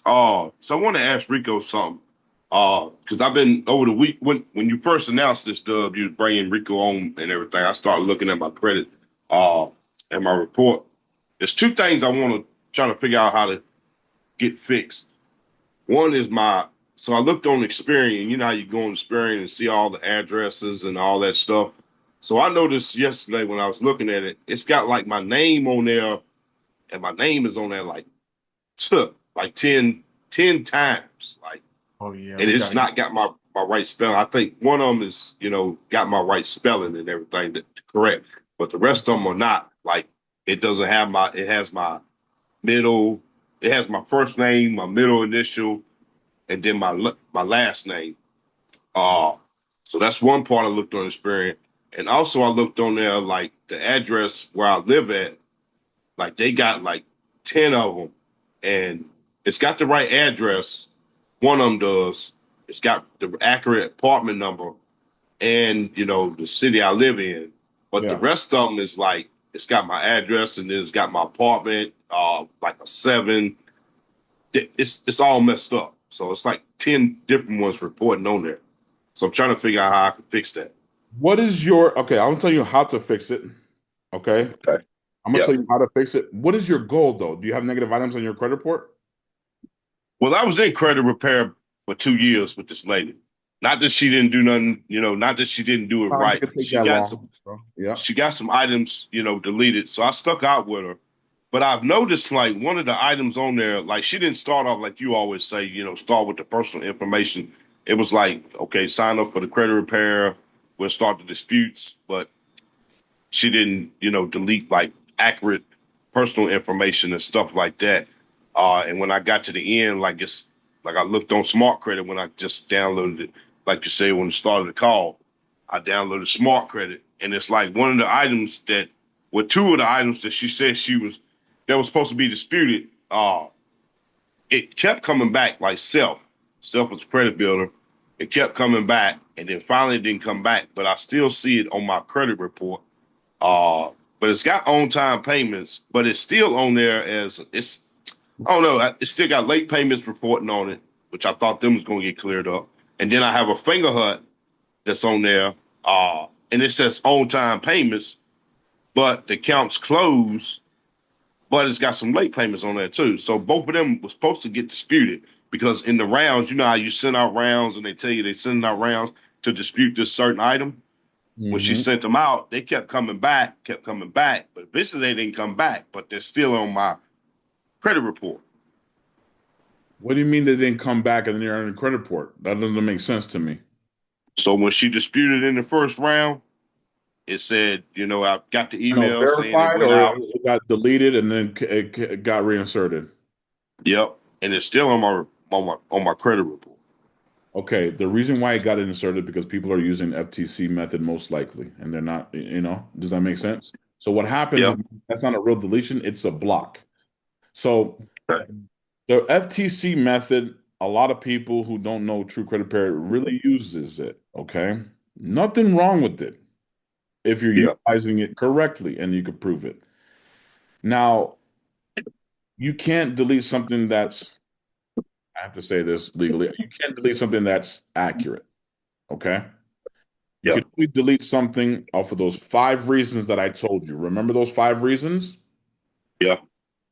So I want to ask Rico something. Because I've been over the week when you first announced this, Dub, you was bringing Rico on and everything. I started looking at my credit, uh, and my report. There's two things I want to try to figure out how to get fixed. One is so I looked on Experian. You know how you go on Experian and see all the addresses and all that stuff. So I noticed yesterday when I was looking at it, it's got like my name on there and my name is on there like took like 10 times. Like, Oh yeah, and we it's gotta get. not got my right spelling. I think one of them is, got my right spelling and everything correct, but the rest of them are not. Like, it doesn't have it has my middle, it has my first name, my middle initial, and then my last name. Uh, so that's one part I looked on Experian. And also I looked on there like the address where I live at, like they got like 10 of them. And it's got the right address. One of them does. It's got the accurate apartment number and the city I live in. But the Yeah. rest of them is like it's got my address and then it's got my apartment, like a 7. It's all messed up. So it's like 10 different ones reporting on there. So I'm trying to figure out how I can fix that. What is your okay? I'm gonna tell you how to fix it. Okay. Okay. I'm gonna Yeah. tell you how to fix it. What is your goal though? Do you have negative items on your credit report? Well, I was in credit repair for 2 years with this lady. Not that she didn't do nothing, not that she didn't do it Sometimes it right. could take that long. So, yeah. She got some items, deleted. So I stuck out with her. But I've noticed like one of the items on there, like she didn't start off like you always say, start with the personal information. It was like, okay, sign up for the credit repair. We'll start the disputes. But she didn't, delete like accurate personal information and stuff like that. And when I got to the end, like it's like I looked on Smart Credit when I just downloaded it, like you say when it started the call, I downloaded Smart Credit, and it's like one of the items that were two of the items that she said that was supposed to be disputed. It kept coming back like self was a credit builder. It kept coming back, and then finally it didn't come back, but I still see it on my credit report. But it's got on time payments, but it's still on there as it's. I don't know. It's still got late payments reporting on it, which I thought them was going to get cleared up. And then I have a finger hut that's on there, and it says on time payments, but the accounts closed, but it's got some late payments on there too. So both of them was supposed to get disputed because in the rounds, you know how you send out rounds and they tell you they sending out rounds to dispute this certain item. When she Hmm. sent them out, they kept coming back. But eventually they didn't come back, but they're still on my credit report. What do you mean they didn't come back and then you're on the credit report? That doesn't make sense to me. So when she disputed in the first round, it said, I got the I know, email saying it verified went or out. it got deleted and then it got reinserted. Yep. And it's still on my credit report. Okay, the reason why it got inserted because people are using FTC method most likely, and they're not, does that make sense? So what happens is Yep. that's not a real deletion, it's a block. So the FTC method, a lot of people who don't know true credit repair really uses it, okay? Nothing wrong with it if you're Yep. utilizing it correctly and you can prove it. Now, you can't delete something that's, I have to say this legally, you can't delete something that's accurate, okay? You can Yep. only delete something off of those 5 reasons that I told you. Remember those 5 reasons? Yep.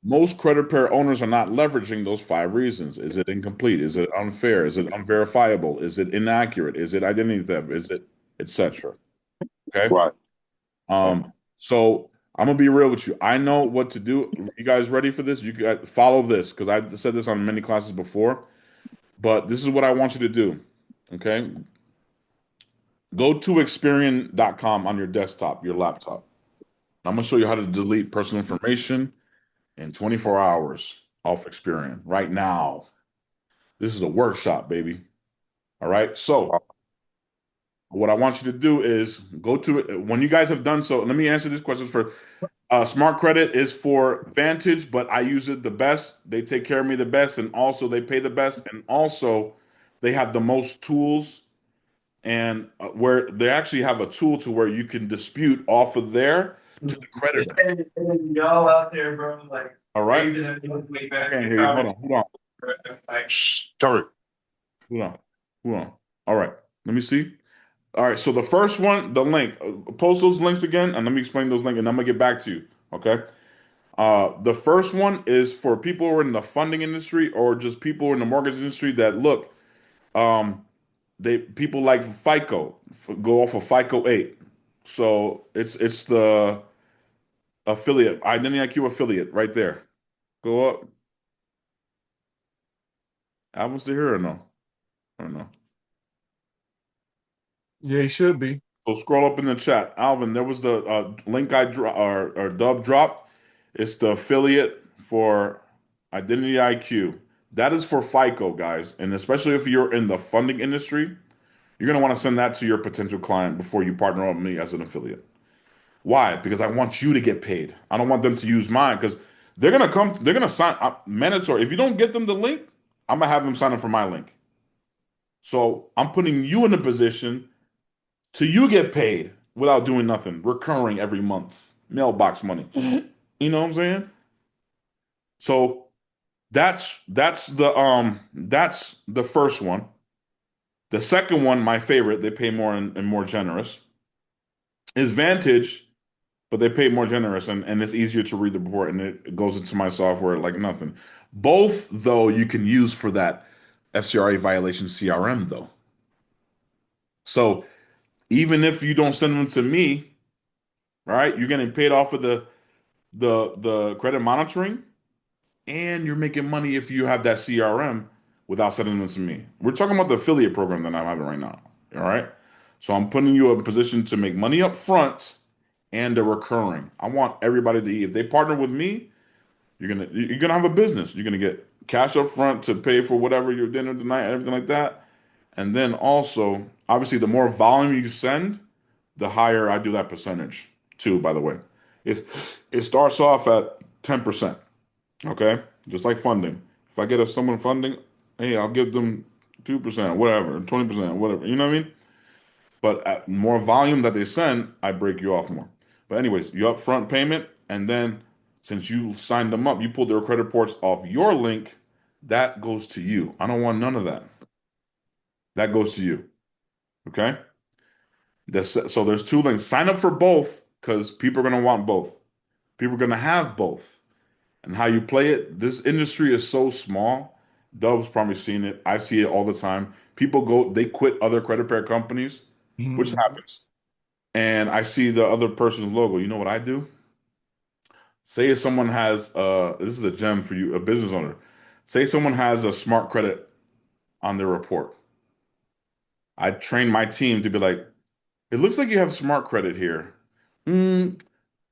Most credit pair owners are not leveraging those 5 reasons. Is it incomplete? Is it unfair? Is it unverifiable? Is it inaccurate? Is it identity theft? Is it etc.? Okay. Right. So I'm gonna be real with you. I know what to do. You guys ready for this? You guys follow this because I said this on many classes before, but this is what I want you to do. Okay. Go to Experian.com on your desktop, your laptop. I'm gonna show you how to delete personal information in 24 hours off Experian right now. This is a workshop, baby. All right. So what I want you to do is go to it when you guys have done so. Let me answer this question for Smart Credit is for Vantage, but I use it the best. They take care of me the best, and also they pay the best, and also they have the most tools and where they actually have a tool to where you can dispute off of there to the creditor. Y'all out there, bro, like All right. raving at me I back can't in hear you. Hold college. on. Hold on. Like, Sorry. Hold on. Hold on. All right. Let me see. All right. So the first one, the link. Post those links again, and let me explain those links, and I'm gonna get back to you. Okay. The first one is for people who are in the funding industry or just people in the mortgage industry that look. Um, they people like FICO go off of FICO 8. So it's the affiliate, Identity IQ affiliate right there. Go up. Alvin's still here or no? I don't know. Yeah, he should be. So scroll up in the chat. Alvin, there was the link I or Dub dropped. It's the affiliate for Identity IQ. That is for FICO, guys. And especially if you're in the funding industry, you're going to want to send that to your potential client before you partner with me as an affiliate. Why? Because I want you to get paid. I don't want them to use mine because they're going to sign mandatory. If you don't get them the link, I'm going to have them sign up for my link. So I'm putting you in a position to you get paid without doing nothing, recurring every month, mailbox money. You know what I'm saying? So that's the first one. The second one, my favorite, they pay more and more generous, is Vantage, but they pay more generous and it's easier to read the report and it goes into my software like nothing. Both, though, you can use for that FCRA violation CRM, though. So even if you don't send them to me, right, you're getting paid off of the credit monitoring, and you're making money if you have that CRM without sending them to me. We're talking about the affiliate program that I'm having right now. All right. So I'm putting you in a position to make money up front and the recurring. I want everybody to eat. If they partner with me, you're gonna have a business. You're gonna get cash up front to pay for whatever your dinner tonight, and everything like that. And then also, obviously, the more volume you send, the higher I do that percentage too, by the way. It starts off at 10%. Okay? Just like funding. If I get someone funding, hey, I'll give them 2%, whatever, 20%, whatever. You know what I mean? But at more volume that they send, I break you off more. But anyways, you upfront payment, and then since you signed them up, you pulled their credit reports off your link, that goes to you. I don't want none of that. That goes to you. Okay? So there's two links. Sign up for both because people are gonna want both. People are gonna have both. And how you play it, this industry is so small. Dub's probably seen it. I see it all the time. People go, they quit other credit repair companies, which Mhm. happens. And I see the other person's logo. You know what I do? Say if someone has this is a gem for you, a business owner. Say someone has a smart credit on their report. I train my team to be like, it looks like you have smart credit here. Mm,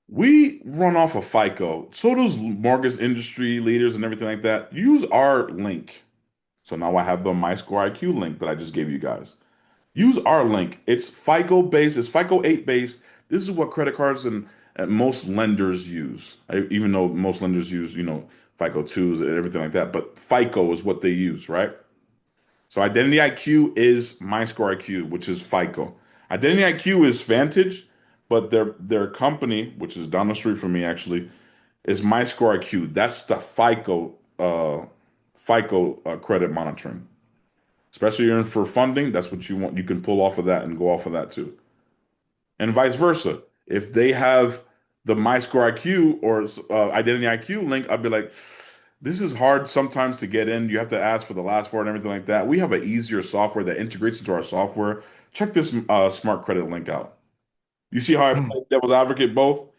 we run off of FICO. So does mortgage industry leaders and everything like that. Use our link. So now I have the My Score IQ link that I just gave you guys. Use our link. It's FICO based. It's FICO 8 based. This is what credit cards and most lenders use. Even though most lenders use, FICO 2s and everything like that. But FICO is what they use, right? So Identity IQ is My Score IQ, which is FICO. Identity IQ is Vantage, but their company, which is down the street from me actually, is My Score IQ. That's the FICO credit monitoring. Especially you're in for funding, that's what you want. You can pull off of that and go off of that too. And vice versa. If they have the My Score IQ or Identity IQ link, I'd be like, this is hard sometimes to get in. You have to ask for the last four and everything like that. We have an easier software that integrates into our software. Check this smart credit link out. You see how I play devil's advocate both?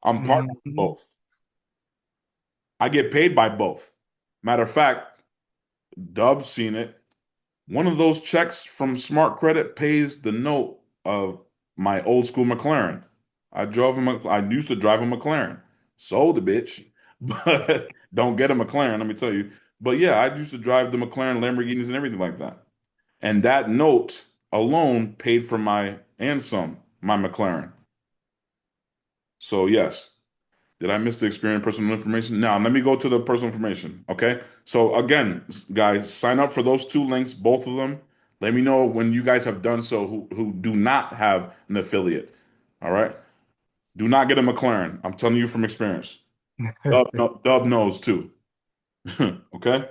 I'm partnering with Mhm. both. I get paid by both. Matter of fact, Dub's seen it. One of those checks from Smart Credit pays the note of my old school McLaren. I used to drive a McLaren. Sold the bitch, but don't get a McLaren, let me tell you. But yeah, I used to drive the McLaren Lamborghinis and everything like that. And that note alone paid for my and some, my McLaren. So yes. Did I miss the experience personal information? Now, let me go to the personal information. Okay. So again, guys, sign up for those two links, both of them. Let me know when you guys have done so who do not have an affiliate. All right. Do not get a McLaren. I'm telling you from experience. Dub knows too. Okay.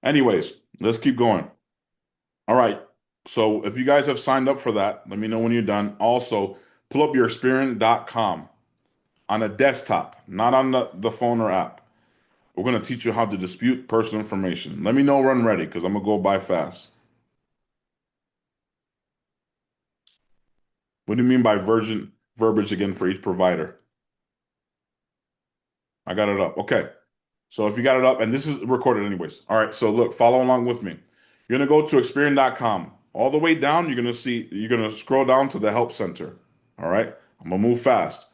Anyways, let's keep going. All right. So if you guys have signed up for that, let me know when you're done. Also, pull up your Experian.com on a desktop, not on the phone or app. We're going to teach you how to dispute personal information. Let me know when ready because I'm going to go by fast. What do you mean by verbiage again for each provider? I got it up. Okay. So if you got it up, and this is recorded anyways. All right, so look, follow along with me. You're gonna go to Experian.com. All the way down, you're gonna scroll down to the help center. All right, I'm gonna move fast.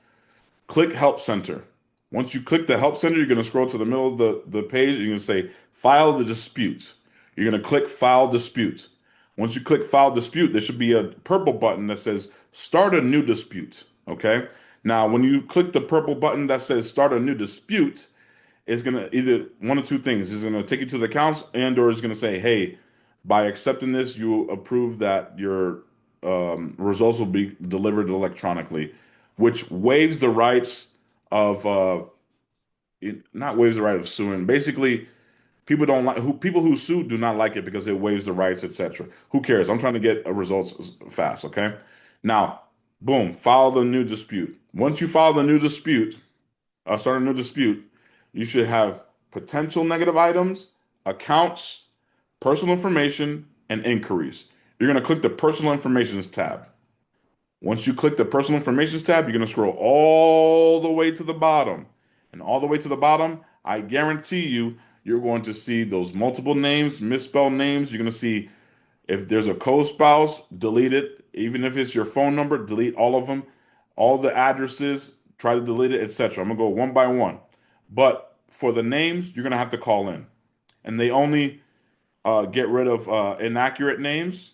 Click help center. Once you click the help center, you're gonna scroll to the middle of the page, and you're gonna say file the dispute. You're gonna click file dispute. Once you click file dispute, there should be a purple button that says start a new dispute. Okay. Now, when you click the purple button that says start a new dispute, it's gonna either one of two things. It's gonna take you to the accounts and or it's gonna say, hey, by accepting this, you approve that your results will be delivered electronically, which waives the rights of not waives the right of suing. Basically, people who sue do not like it because it waives the rights, etc. Who cares? I'm trying to get results fast, okay? Now, boom, file the new dispute. Once you file the new dispute, start a new dispute, you should have potential negative items, accounts, personal information, and inquiries. You're going to click the personal information tab. Once you click the personal information tab, you're going to scroll all the way to the bottom. And all the way to the bottom, I guarantee you're going to see those multiple names, misspelled names. You're going to see if there's a co-spouse, delete it. Even if it's your phone number, delete all of them. All the addresses, try to delete it, etc. I'm gonna go one by one. But for the names, you're gonna have to call in, and they only get rid of inaccurate names,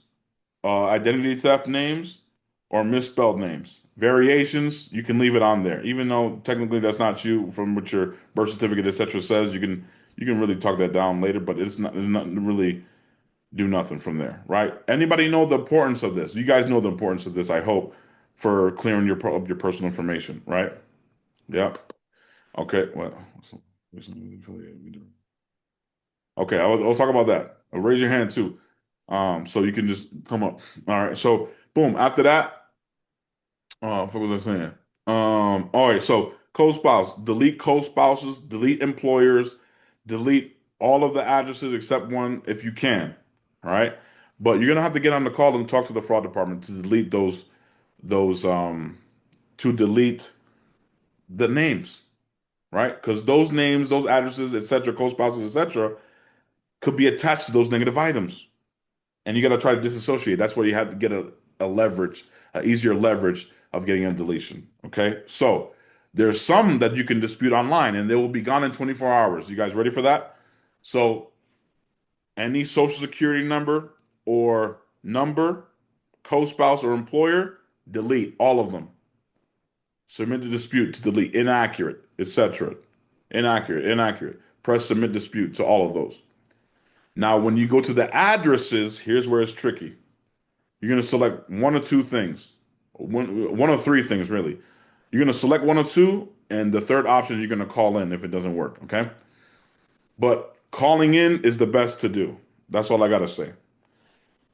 identity theft names, or misspelled names. Variations, you can leave it on there, even though technically that's not you from what your birth certificate, etc. says. You can really talk that down later, but it's not really do nothing from there, right? Anybody know the importance of this? You guys know the importance of this, I hope, for clearing your personal information, right? Yep. Okay. Well, okay. I'll talk about that. Raise your hand too, so you can just come up. All right. So, boom. After that, what was I saying? All right. So, co-spouse, delete co-spouses, delete employers, delete all of the addresses except one if you can. All right. But you're gonna have to get on the call and talk to the fraud department to delete those to delete the names, right? Because those names, those addresses, etc., co-spouses, etc., could be attached to those negative items, and you got to try to disassociate. That's where you have to get a leverage, a easier leverage of getting a deletion. Okay, so there's some that you can dispute online, and they will be gone in 24 hours. You guys ready for that? So any social security number, co-spouse or employer, delete all of them. Submit the dispute to delete inaccurate, etc. Inaccurate. Press submit dispute to all of those. Now, when you go to the addresses, here's where it's tricky. You're going to select one or two things, one or three things, really. You're going to select one or two, and the third option you're going to call in if it doesn't work, okay? But calling in is the best to do. That's all I got to say.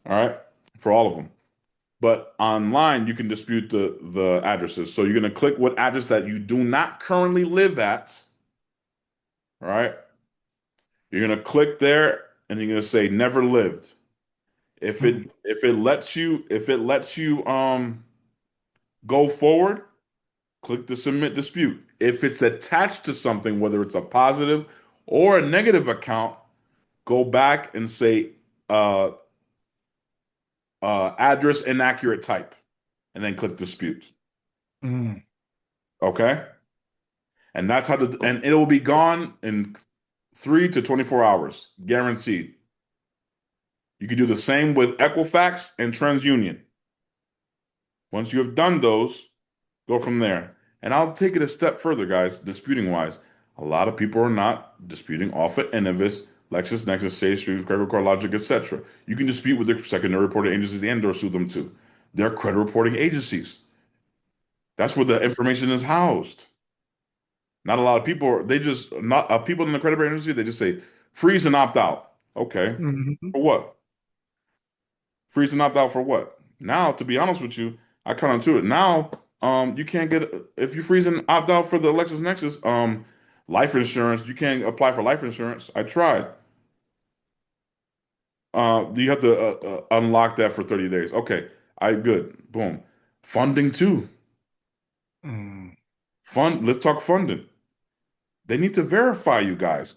All right? For all of them. But online, you can dispute the addresses. So you're going to click what address that you do not currently live at. All right? You're going to click there, and you're going to say never lived. If it lets you go forward, click the submit dispute. If it's attached to something, whether it's a positive or a negative account, go back and say uh, address inaccurate type, and then click dispute. Mm. Okay, and that's and it will be gone in 3 to 24 hours, guaranteed. You can do the same with Equifax and TransUnion. Once you have done those, go from there. And I'll take it a step further, guys, disputing wise. A lot of people are not disputing off at Innovis, LexisNexis, State Street, Credit Record Logic, etc. You can dispute with their secondary reporting agencies and or sue them too. They're credit reporting agencies. That's where the information is housed. Not a lot of people, they just, not people in the credit reporting agency, they just say freeze and opt out. Okay. Mhm. For what? Freeze and opt out for what? Now, to be honest with you, I cut onto it. Now, you can't get if you freeze and opt out for the LexisNexis life insurance. You can't apply for life insurance. I tried. You have to unlock that for 30 days. Okay, I good. Boom. Funding too. Mm. Let's talk funding. They need to verify you guys.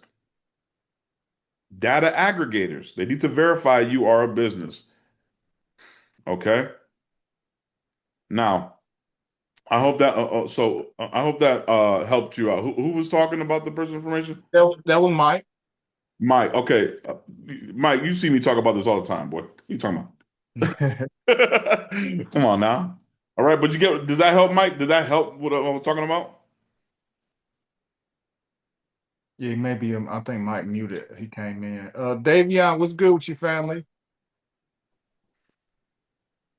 Data aggregators. They need to verify you are a business. Okay. Now, I hope that helped you out. Who was talking about the personal information? That was Mike. Mike. Okay. Mike, you see me talk about this all the time, boy. What you talking about? Come on now. All right, but does that help, Mike? Did that help what I was talking about? Yeah, maybe I think Mike muted. He came in. Davion, what's good with your family?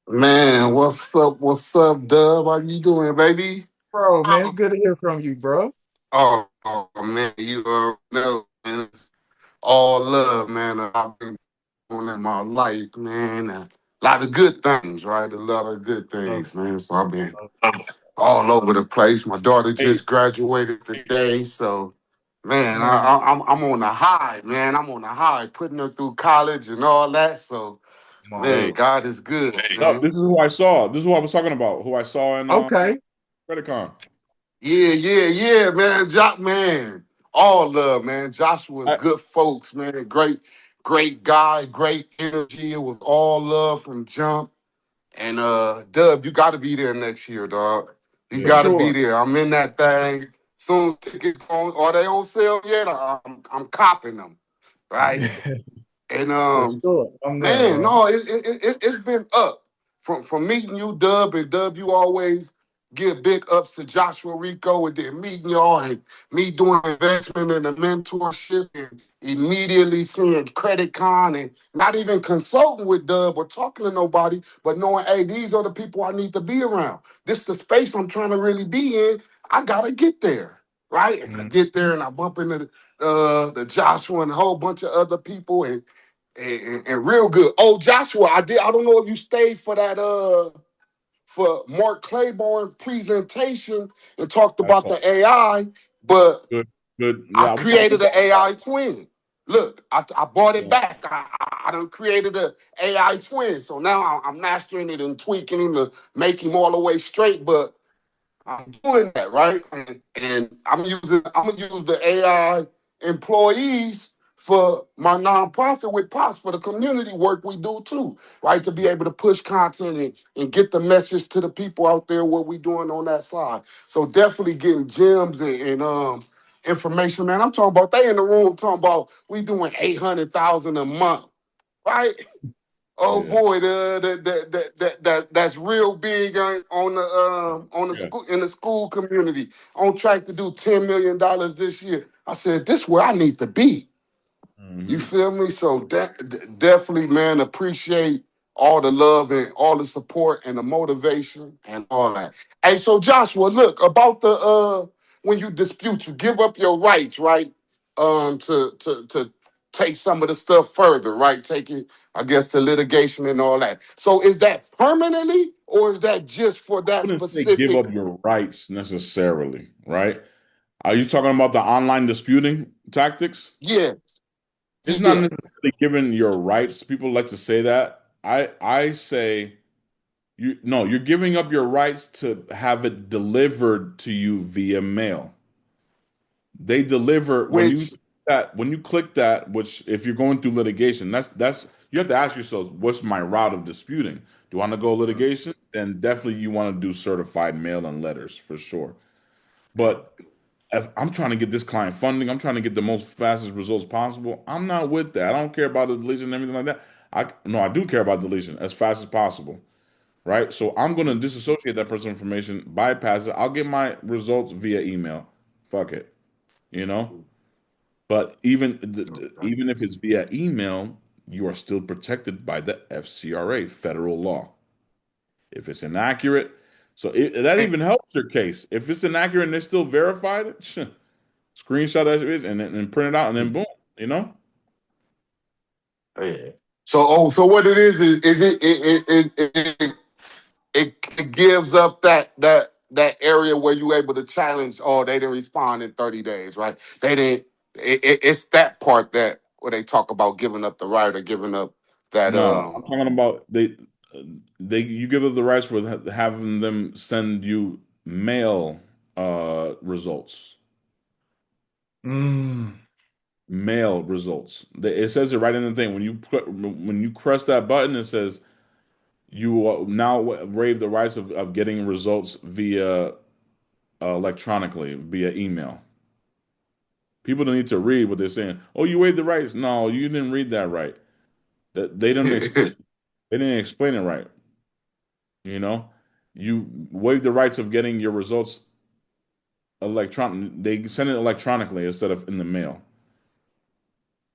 Man, what's up? What's up, Dub? How you doing, baby? Bro, man, it's good to hear from you, bro. Oh, man, you already know, man. It's all love, man. I've been doing in my life, man. A lot of good things, right? A lot of good Uh, things, man. So I've been uh, all over the place. My daughter Hey, just graduated today, so man, man, I'm on the high, man. I'm on the high, putting her through college and all that. So, come on. man, hey, God is good, no, man. this is who I saw. This is who I was talking about. Who I saw in Okay. Predacon. Yeah, man. Man. All love, man. Joshua's I, good folks, man. Great guy, great energy. It was all love from jump. And Dub, you gotta be there next year, dog. You For yeah. gotta be sure. there. I'm in that thing. Soon tickets on, are they on sale yet? I'm copping them, right? And For sure. I'm there, man, man. no, it's been up from meeting you, Dub, and Dub. You always give big ups to Joshua Rico, and then meeting y'all and me doing investment and the mentorship, and immediately seeing Credit Con and not even consulting with Dub or talking to nobody, but knowing, hey, these are the people I need to be around. This is the space I'm trying to really be in. I gotta get there, right? And I Mm, get there and I bump into the Joshua and a whole bunch of other people and real good. Oh, Joshua, I don't know if you stayed for that for Mark Claiborne presentation and talked I about saw. the AI, but Good, good. I Yeah, we created an talked about AI twin. Look, I bought it. it Yeah. back. I done created an AI twin. So now I'm mastering it and tweaking him to make him all the way straight. But I'm doing that, right? And I'm gonna use the AI employees for my nonprofit with POS for the community work we do too, right? To be able to push content and get the message to the people out there what we doing on that side. So definitely getting gems and information, man. I'm talking about they in the room talking about we doing 800,000 a month, right? Oh Yeah. boy, that's real big on the Yeah. school in the school community. On track to do $10 million this year. I said, this where I need to be. You Hmm. feel me? So definitely, man, appreciate all the love and all the support and the motivation and all that. Hey, so Joshua, look about the when you dispute, you give up your rights, right? To take some of the stuff further, right? Take it, I guess, to litigation and all that. So is that permanently or is that just for I that wouldn't say give specific? up your rights necessarily, right? Are you talking about the online disputing tactics? Yeah, It's not yeah. necessarily giving your rights. People like to say that. I say you no, you're giving up your rights to have it delivered to you via mail. They deliver Which when you click that, which if you're going through litigation, that's you have to ask yourself, what's my route of disputing? Do I want to go litigation? Then definitely you want to do certified mail and letters for sure. But if I'm trying to get this client funding, I'm trying to get the most fastest results possible. I'm not with that. I don't care about the deletion and everything like that. I do care about deletion as fast as possible, right? So I'm going to disassociate that personal information, bypass it. I'll get my results via email. Fuck it, you know. But even if it's via email, you are still protected by the FCRA, federal law. If it's inaccurate, that even helps your case. If it's inaccurate and they still verified it, screenshot that shit and print it out and then boom, you know? yeah. So what it is it gives up that area where you able to challenge. Oh, they didn't respond in 30 days, right? They didn't. It's that part that where they talk about giving up the right or giving up that. No, I'm talking about they you give us the rights for having them send you mail results. Mm. Mail results. It says it right in the thing. When you press that button, it says you now waive the rights of getting results via electronically via email. People don't need to read what they're saying. Oh, you waived the rights. No, you didn't read that right. That they didn't explain it right. You know, you waive the rights of getting your results electron. They send it electronically instead of in the mail.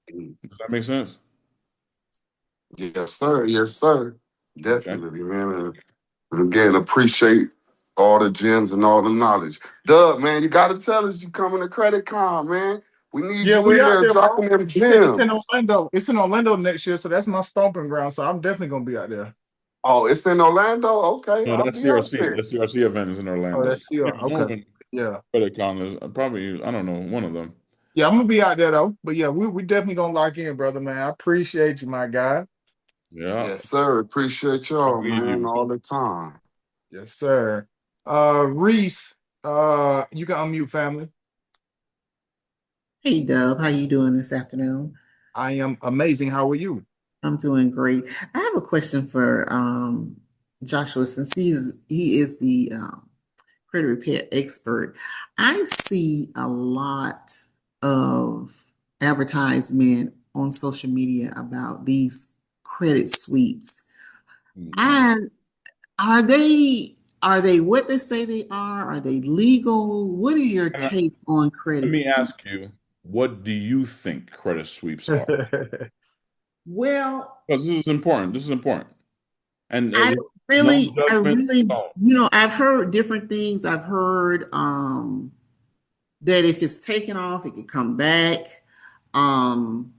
Does that make sense? Yes, sir. Yes, sir. Okay. Definitely, man. And again, appreciate all the gems and all the knowledge. Dub, man, you gotta tell us you coming to Credit Con, man. We need Yeah, you we in out there there, bro. dropping them It's in gems. Orlando. It's in Orlando next year, so that's my stomping ground. So I'm definitely gonna be out there. Oh, it's in Orlando? Okay, No, I'll that's be out CRC. there. That CRC event is in Oh, Orlando. that's I CR. don't even know Okay. when Yeah. CreditCon is. Probably, I don't know, one of them. Yeah, I'm gonna be out there though. But yeah, we definitely gonna lock in, brother, man. I appreciate you, my guy. Yeah. Yes, sir. Appreciate I y'all, need man, you. all the time. Yes, sir. Reese, you can unmute family. Hey Dub, how you doing this afternoon? I am amazing. How are you? I'm doing great. I have a question for Joshua since he is the credit repair expert. I see a lot of advertisement on social media about these credit sweeps. Mhm. And are they what they say they are? Are they legal? What is your And take on let credit me sweeps? ask you, what do you think credit sweeps are? Well, Because this is important. This is important. And I no really, I judgment. really, No. I've heard different things. I've heard that if it's taken off, it could come back. Um,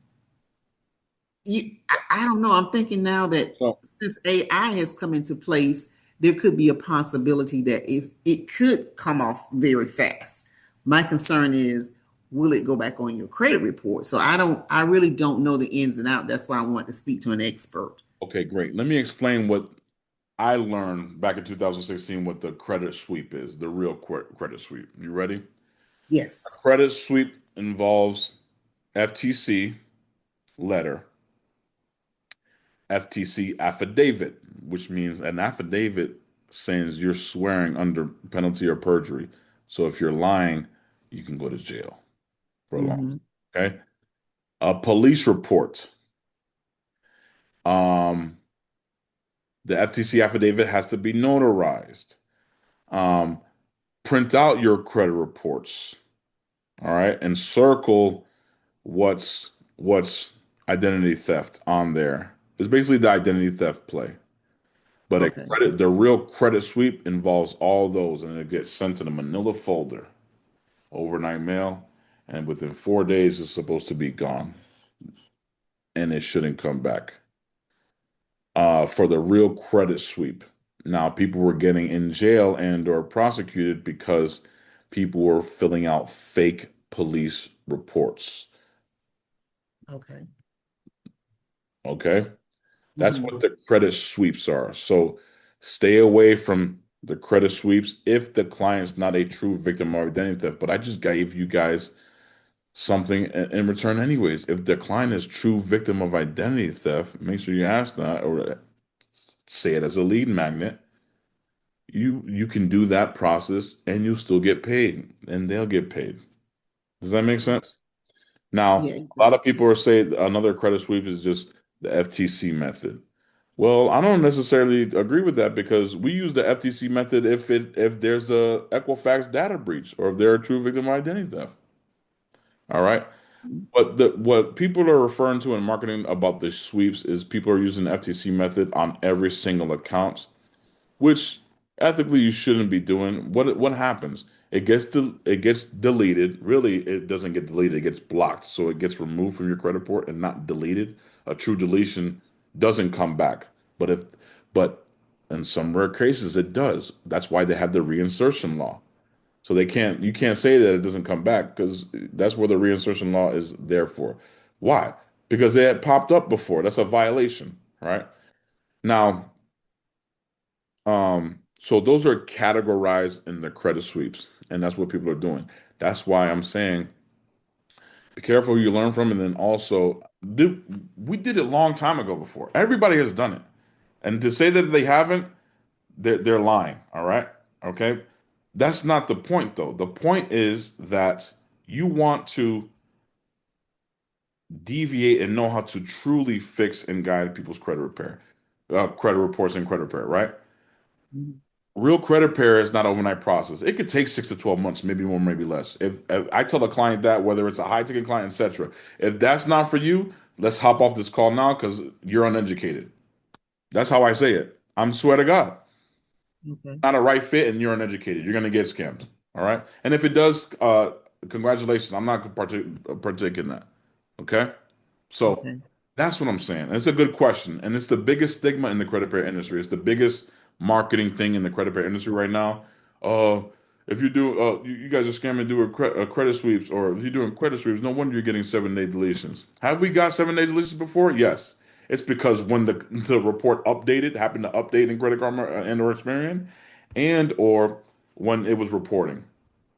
I don't know. I'm thinking now that So, since AI has come into place, there could be a possibility that it could come off very fast. My concern is, will it go back on your credit report? So I really don't know the ins and out. That's why I want to speak to an expert. okay, great. Let me explain what I learned back in 2016 what the credit sweep is, the real credit sweep. You ready? A Yes. credit sweep involves FTC letter, FTC affidavit, which means an affidavit saying you're swearing under penalty of perjury. So if you're lying, you can go to jail for a long Mm-hmm. time. Okay. A police report. Um, the FTC affidavit has to be notarized. Um, print out your credit reports. All right, and circle what's identity theft on there. It's basically the identity theft play. But Okay. the real credit sweep involves all those, and it gets sent in a manila folder, overnight mail, and within 4 days it's supposed to be gone, and it shouldn't come back. For the real credit sweep, now people were getting in jail and or prosecuted because people were filling out fake police reports. Okay. Okay. That's Mm-hmm. what the credit sweeps are. So stay away from the credit sweeps if the client's not a true victim of identity theft. But I just gave you guys something in return, anyways. If the client is true victim of identity theft, make sure you ask that or say it as a lead magnet. You can do that process and you still get paid, and they'll get paid. Does that make sense? Yeah, Now, it a lot of does. people are saying another credit sweep is just the FTC method. Well, I don't necessarily agree with that because we use the FTC method if there's a Equifax data breach or if they're a true victim of identity theft. All right. But what people are referring to in marketing about the sweeps is people are using the FTC method on every single account, which ethically you shouldn't be doing. What happens? It gets deleted. Really, it doesn't get deleted. It gets blocked. So it gets removed from your credit report and not deleted. A true deletion doesn't come back. But if but in some rare cases it does. That's why they have the reinsertion law. So you can't say that it doesn't come back because that's where the reinsertion law is there for. Why? Because it had popped up before. That's a violation, right? Now, so those are categorized in the credit sweeps, and that's what people are doing. That's why I'm saying Be careful who you learn from, and then also, we did it a long time ago before. Everybody has done it, and to say that they haven't, they're lying. All right, okay. That's not the point, though. The point is that you want to deviate and know how to truly fix and guide people's credit repair, credit reports, and credit repair. Right? Mhm. Real credit repair is not an overnight process. It could take 6 to 12 months, maybe more, maybe less. If I tell a client that, whether it's a high ticket client, etc., if that's not for you, let's hop off this call now because you're uneducated. That's how I say it. I'm swear to God, Okay. not a right fit, and you're uneducated. You're gonna get scammed. All right. And if it does, congratulations. I'm not partake in that. Okay. So Okay. that's what I'm saying. And it's a good question. And it's the biggest stigma in the credit repair industry. It's the biggest marketing thing in the credit repair industry right now. Uh, if you do, you guys are scamming do a credit sweeps, or if you're doing credit sweeps, no wonder you're getting 7 day deletions. Have we got 7 day deletions before? Yes. It's because when the report updated, happened to update in Credit Karma and or Experian, and or when it was reporting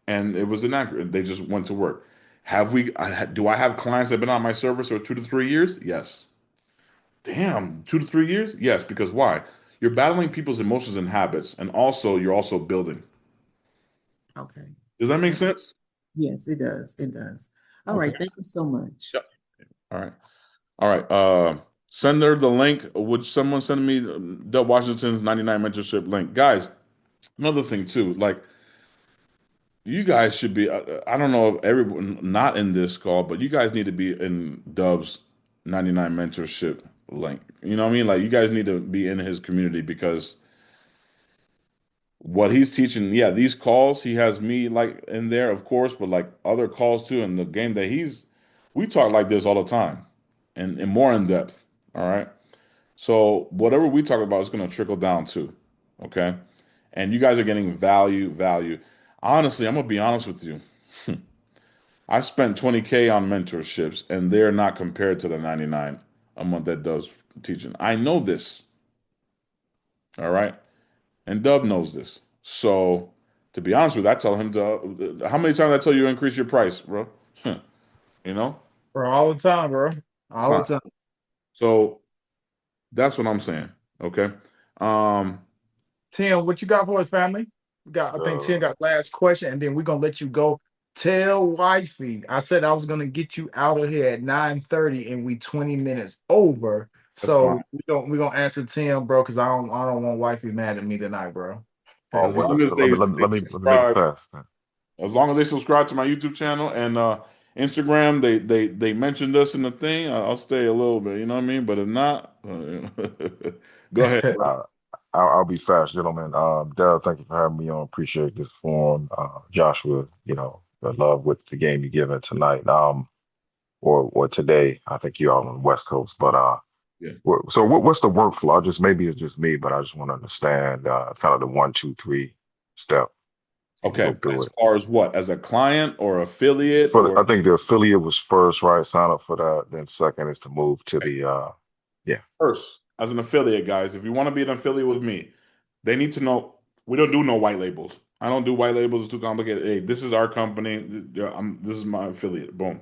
and it was inaccurate. They just went to work. Do I have clients that have been on my service for 2 to 3 years? Yes. Damn, 2 to 3 years? Yes, because why? You're battling people's emotions and habits, and also you're also building. Okay. Does that make Yeah. sense? Yes, it does. It does. All Okay. right. Thank you so much. Yep. All right. All right. Send her the link. Would someone send me Dub Washington's 99 mentorship link? Guys, another thing too, like you guys should be, I don't know if everyone not in this call, but you guys need to be in Dub's 99 mentorship link. You know what I mean? Like you guys need to be in his community because what he's teaching, yeah, these calls, he has me like in there, of course, but like other calls too. And the game that we talk like this all the time and more in depth. All right. So whatever we talk about is going to trickle down too. Okay. And you guys are getting value. Honestly, I'm going to be honest with you. I spent 20K on mentorships and they're not compared to the 99 a month that does teaching. I know this. All right. And Dub knows this. So, to be honest with you, I tell him to. How many times I tell you increase your price, bro? You know, Bro, all the time, bro. All time. the time. So that's what I'm saying. Okay. Um. Tim, what you got for us, family? We got, I think Tim Uh, got last question, and then we're gonna let you go. Tell wifey, I said I was gonna get you out of here at 9:30, and we 20 minutes over. That's fine. So we gonna answer Tim, bro, because I don't want wifey mad at me tonight, bro. oh As Hell well, yeah. long as they let me make it subscribe, fast then. as long as they subscribe to my YouTube channel and Instagram, they mentioned us in the thing. I'll stay a little bit. You know what I mean? But if not, go ahead, bro. Uh, I'll be fast, gentlemen. Dara, thank you for having me on. Appreciate this forum. Joshua, the love with the game you're giving tonight. Or today. I think you're all on the West Coast, but Yeah. so what's the workflow? Maybe it's just me, but I just want to understand kind of the 1, 2, 3 step to Okay. go through As it. far as what? As a client or affiliate For or I think the affiliate was first, right? Sign up for that. Then second is to move to the yeah. first, as an affiliate, guys, if you want to be an affiliate with me, they need to know we don't do no white labels. I don't do white labels. It's too complicated. Hey, this is our company. This is my affiliate. Boom.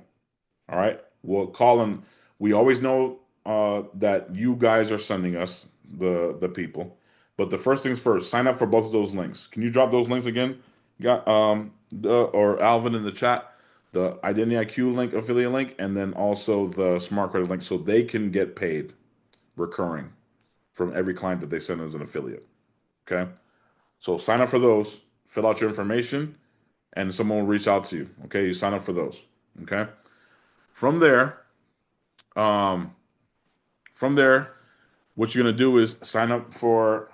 All right. We'll call them. We always know that you guys are sending us the people. But the first things first, sign up for both of those links. Can you drop those links again? Got or Alvin in the chat, the Identity IQ link, affiliate link, and then also the Smart Credit link, so they can get paid recurring from every client that they send as an affiliate. Okay. So sign up for those, fill out your information, and someone will reach out to you. Okay. You sign up for those. Okay. From there, um, from there, what you're gonna do is sign up for.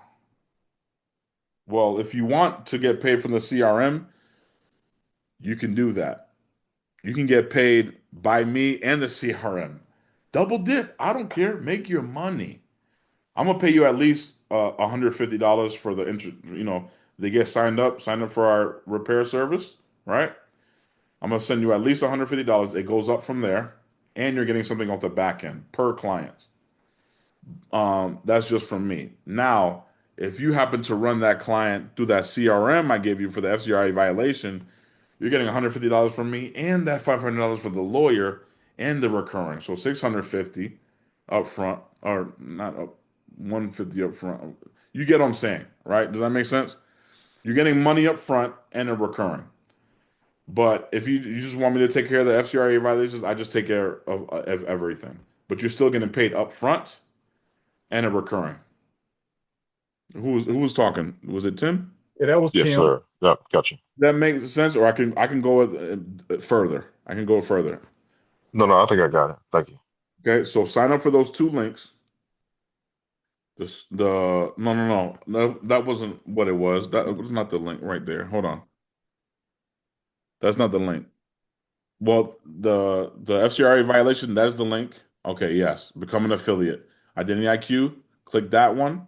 Well, if you want to get paid from the CRM, you can do that. You can get paid by me and the CRM. Double dip. I don't care. Make your money. I'm gonna pay you at least $150 for the intro. They get signed up for our repair service, right? I'm gonna send you at least $150. It goes up from there, and you're getting something off the back end per client. That's just from me. Now, if you happen to run that client through that CRM I gave you for the FCRA violation, You're getting $150 from me and that $500 for the lawyer and the recurring. So 650 up front, or not up 150 up front. You get what I'm saying, right? Does that make sense? You're getting money up front and a recurring. But if you just want me to take care of the FCRA violations, I just take care of everything. But you're still getting paid up front and a recurring. Who was talking? Was it Tim? Yeah, that was Yes, Tim. sir. Yep, gotcha. That makes sense, or I can go with, further. I can go further. No, I think I got it. Thank you. Okay, so sign up for those two links. No, that wasn't what it was. That was not the link right there. Hold on, that's not the link. Well, the FCRA violation, that's the link. Okay, yes, become an affiliate. Identity IQ, click that one.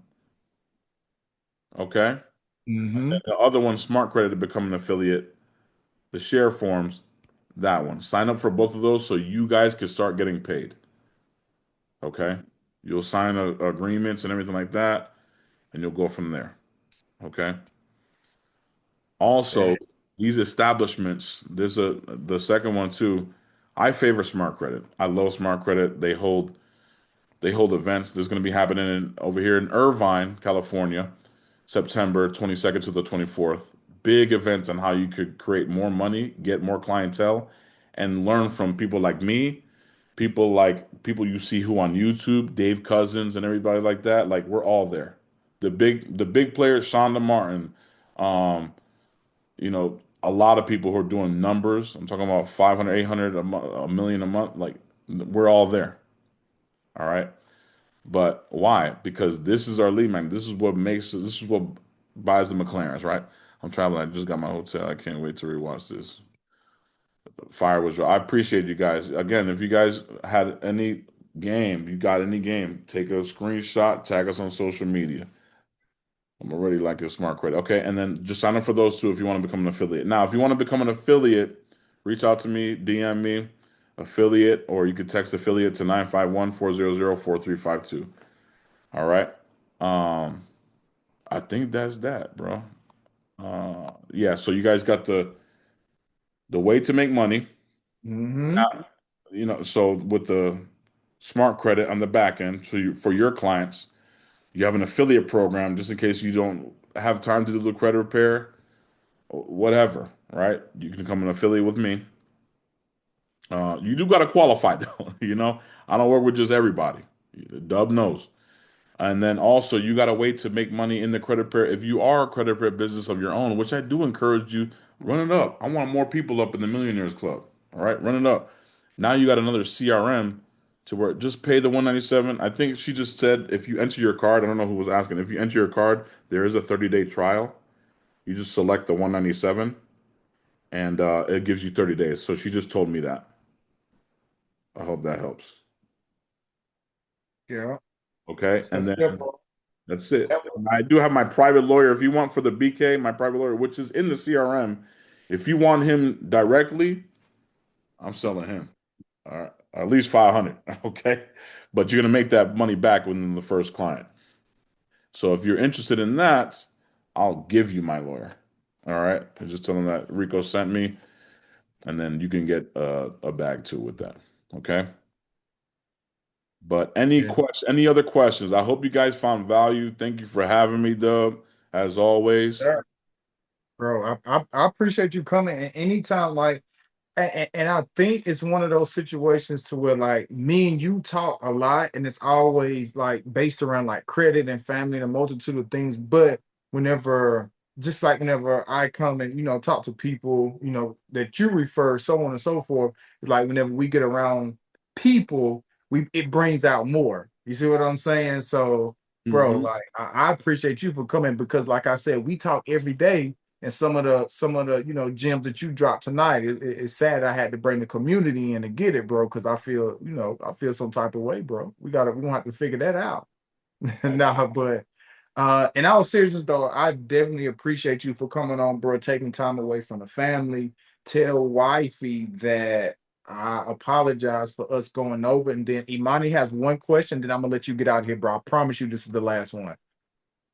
Okay, Mm-hmm. the other one, Smart Credit, to become an affiliate. The share forms, that one. Sign up for both of those so you guys can start getting paid. Okay, you'll sign agreements and everything like that, and you'll go from there. Okay. Also, these establishments, there's the second one too. I favor Smart Credit. I love Smart Credit. They hold events. There's going to be happening over here in Irvine, California, September 22nd to the 24th. Big events on how you could create more money, get more clientele, and learn from people like me, people you see who on YouTube, Dave Cousins and everybody like that. Like we're all there. The big players, Shonda Martin, um, a lot of people who are doing numbers. I'm talking about 500, 800 a month, a million a month. Like we're all there. All right. But why? Because this is our lead man. This is what buys the McLarens, right? I'm traveling. I just got my hotel. I can't wait to rewatch this. Fire was. I appreciate you guys. Again, if you guys had any game, you got any game, take a screenshot, tag us on social media. I'm already like a smart credit. Okay, and then just sign up for those two if you want to become an affiliate. Now, if you want to become an affiliate, reach out to me, DM me, affiliate, or you could text affiliate to 951-400-4352. All right. Um, I think that's that, bro. Yeah, so you guys got the way to make money. Mm-hmm. So with the smart credit on the back end for your clients, you have an affiliate program just in case you don't have time to do the credit repair, whatever, right? You can become an affiliate with me. You do got to qualify though, I don't work with just everybody. Dub knows. And then also, you got to wait to make money in the credit repair. If you are a credit repair business of your own, which I do encourage you, run it up. I want more people up in the Millionaires Club. All right, run it up. Now you got another CRM to where just pay the 197. I think she just said if you enter your card, I don't know who was asking. If you enter your card, there is a 30-day trial. You just select the 197 and it gives you 30 days. So she just told me that. I hope that helps. Yeah. Okay. So And that's then it, bro. that's it. I do have my private lawyer. If you want for the BK, my private lawyer, which is in the CRM, if you want him directly, I'm selling him. All right. Or at least 500. Okay. But you're going to make that money back within the first client. So if you're interested in that, I'll give you my lawyer. All right. And just tell him that Rico sent me, and then you can get a bag too with that. Okay. But Yeah. any other questions? I hope you guys found value. Thank you for having me, Dub, as always. Yeah. Bro, I appreciate you coming. And anytime, like, and I think it's one of those situations to where like me and you talk a lot, and it's always like based around like credit and family and a multitude of things. But whenever, just like whenever I come and talk to people, that you refer, so on and so forth, it's like whenever we get around people, it brings out more. You see what I'm saying? So, bro, Hmm. like I appreciate you for coming because, like I said, we talk every day. And some of the gems that you dropped tonight, it's sad I had to bring the community in to get it, bro, because I feel some type of way, bro. We're gonna have to figure that out. Nah, but in all seriousness though, I definitely appreciate you for coming on, bro, taking time away from the family. Tell wifey that I apologize for us going over. And then Imani has one question, then I'm gonna let you get out of here, bro. I promise you this is the last one.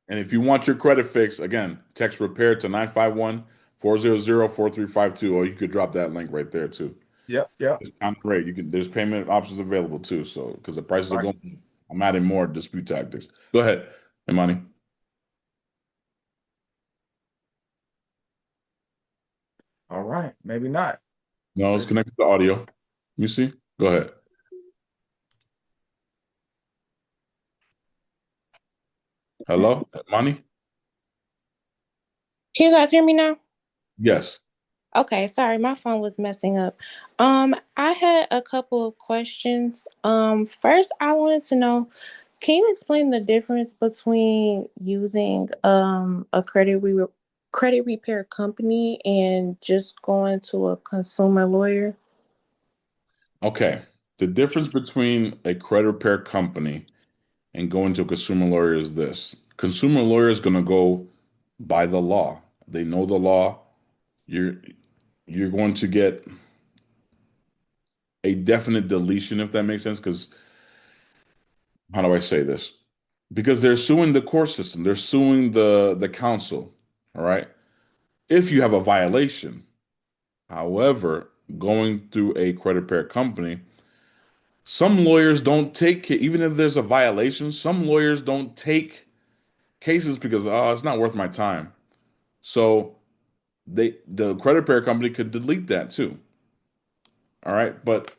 And if you want your credit fix, again, text repair to 951 400-4352, or you could drop that link right there too. Yep, yep. Discount rate. There's payment options available too. So because the prices are Right. going, I'm adding more dispute tactics. Go ahead, Imani. All right. Maybe not. No, it's Let's connected to audio. You see? Go ahead. Hello, Imani? Can you guys hear me now? Yes. Okay, sorry, my phone was messing up. I had a couple of questions. First I wanted to know, can you explain the difference between using a credit repair company and just going to a consumer lawyer? Okay. The difference between a credit repair company and going to a consumer lawyer is this. Consumer lawyer is going to go by the law. They know the law. You're you're going to get a definite deletion if that makes sense. Because how do I say this? Because they're suing the court system. They're suing the council. All right. If you have a violation, however, going through a credit repair company, some lawyers don't take it, even if there's a violation, some lawyers don't take cases because oh, it's not worth my time. So the credit repair company could delete that too. All right. But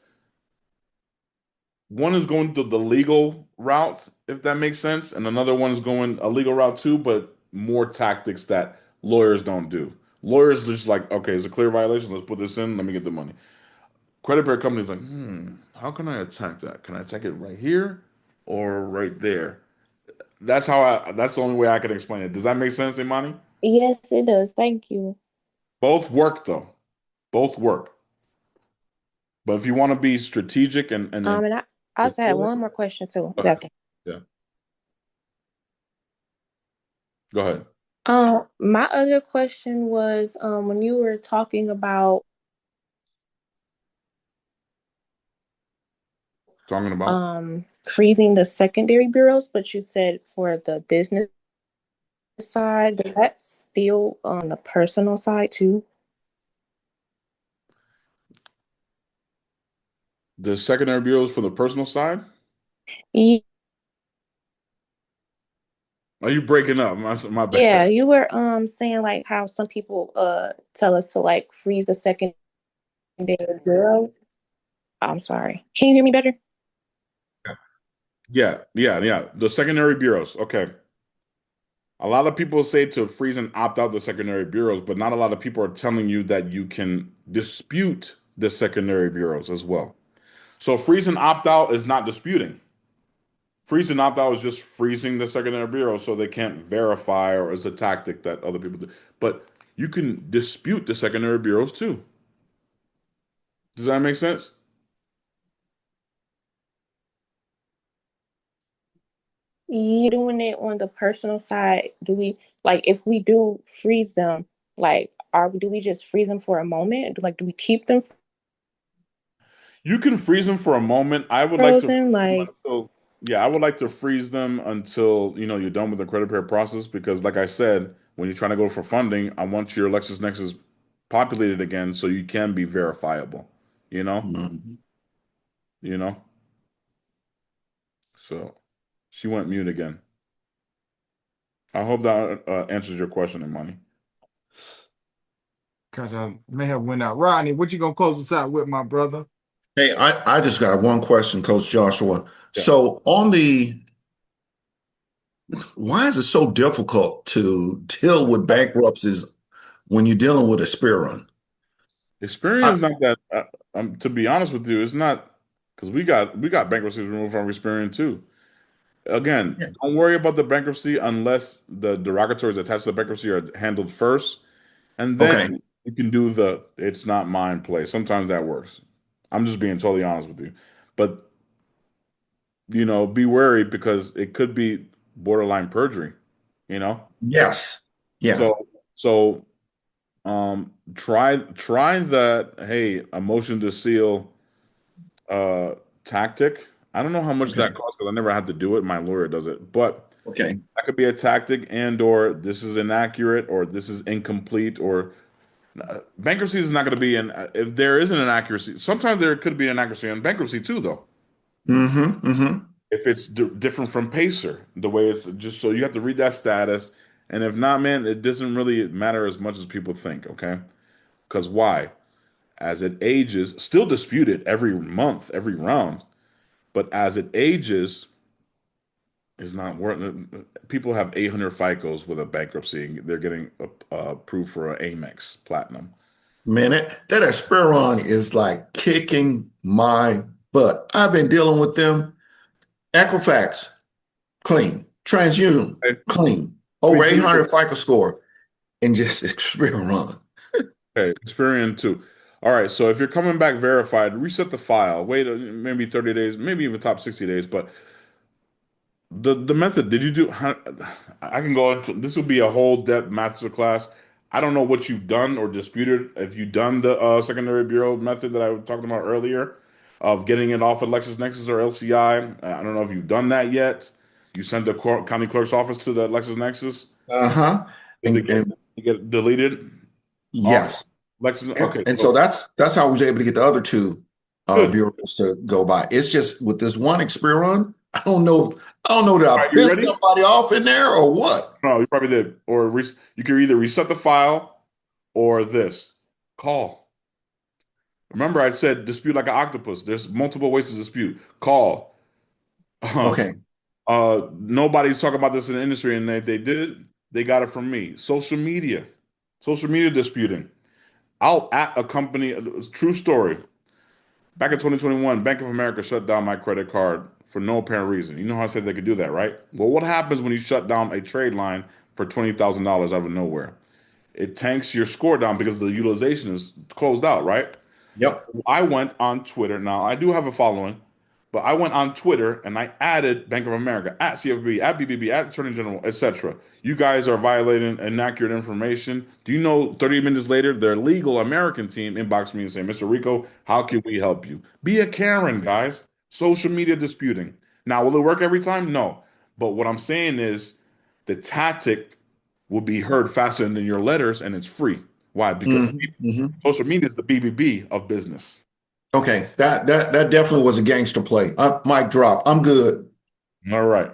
one is going the legal route, if that makes sense, and another one is going a legal route too, but more tactics that lawyers don't do. Lawyers just like, okay, it's a clear violation. Let's put this in. Let me get the money. Credit repair companies like, how can I attack that? Can I attack it right here or right there? That's the only way I can explain it. Does that make sense, Imani? Yes, it does. Thank you. Both work though. Both work. But if you want to be strategic and And I also had one more question too. go ahead. That's it. Yeah. Go ahead. My other question was when you were talking about Talking about freezing the secondary bureaus, but you said for the business side, does that still on the personal side too? the secondary bureaus for the personal side. Ye- Are you breaking up? My Yeah, bad. you were saying like how some people tell us to like freeze the secondary bureau. I'm sorry. Can you hear me better? Yeah, yeah, yeah. The secondary bureaus. Okay. A lot of people say to freeze and opt out the secondary bureaus, but not a lot of people are telling you that you can dispute the secondary bureaus as well. So freeze and opt out is not disputing. Freeze and opt out is just freezing the secondary bureau so they can't verify or is a tactic that other people do. But you can dispute the secondary bureaus too. Does that make sense? You doing it on the personal side? Do we like if we do freeze them? Like, do we just freeze them for a moment? Like, do we keep them You can freeze them for a moment. I would like to freeze frozen? them Like, until, yeah, I would like to freeze them until, you're done with the credit repair process because like I said, when you're trying to go for funding, I want your LexisNexis populated again so you can be verifiable, you know? Mhm. You know? So she went mute again. I hope that answers your question, Imani. because I may have went out. Rodney, what you gonna close us out with, my brother? Hey, I just got one question, Coach Joshua. Yeah. So why is it so difficult to deal with bankruptcies when you're dealing with a spear run? Experience not that to be honest with you, it's not because we got bankruptcies removed from Experian too. Again, Yeah. don't worry about the bankruptcy unless the derogatories attached to the bankruptcy are handled first, and Okay. then you can do the "it's not mine" play. Sometimes that works. I'm just being totally honest with you, but be wary because it could be borderline perjury. You know, Yes. Yeah. so try that. Hey, a motion to seal uh tactic. I don't know how much that Okay. costs because I never had to do it. My lawyer does it, but Okay. that could be a tactic and or this is inaccurate or this is incomplete or Bankruptcy is not going to be if there isn't an accuracy. Sometimes there could be an accuracy in bankruptcy too, though. Mm-hmm. If it's different from Pacer, the way it's just so you have to read that status, and if not, man, it doesn't really matter as much as people think. Okay, because why? As it ages, still disputed every month, every round, but as it ages, is not worth. People have 800 FICOs with a bankruptcy. They're getting approved for an Amex Platinum. Man, that Esperon is like kicking my butt. I've been dealing with them. Equifax, clean. TransUnion, Okay. clean. Over Sweet. 800 FICO score, and just Esperon. Okay, Experian too. All right, so if you're coming back verified, reset the file. Wait maybe 30 days, maybe even top 60 days. But the method, did you do? I can go into this. Will be a whole depth master class. I don't know what you've done or disputed. If you've done the secondary bureau method that I was talking about earlier, of getting it off of LexisNexis or LCI. I don't know if you've done that yet. You sent the county clerk's office to the LexisNexis. Uh-huh. Does it get deleted? Off Yes. Lexis. Yep. Okay, And so so that's how I was able to get the other two good. bureaus to go by. It's just with this one Experian, I don't know that All I right, you pissed ready? somebody off in there or what. No, you probably did. Or you can either reset the file or this. Call. Remember, I said dispute like an octopus. There's multiple ways to dispute. Call. Okay. Nobody's talking about this in the industry, and if they did it, they got it from me. Social media disputing. I'll at a company. True story. Back in 2021, Bank of America shut down my credit card for no apparent reason. You know how I said they could do that, right? Well, what happens when you shut down a trade line for $20,000 out of nowhere? It tanks your score down because the utilization is closed out, right? Yep. I went on Twitter. Now, I do have a following, but I went on Twitter and I added Bank of America, at CFB, at BBB, at Attorney General, etc. You guys are violating inaccurate information. Do you know 30 minutes later, their legal American team inboxed me and say, Mr. Rico, how can we help you? Be a Karen, guys. Social media disputing. Now, will it work every time? No. But what I'm saying is the tactic will be heard faster than your letters and it's free. Why? Because Hmm. social media is the BBB of business. Okay. That definitely was a gangster play. Mic drop. I'm good. All right.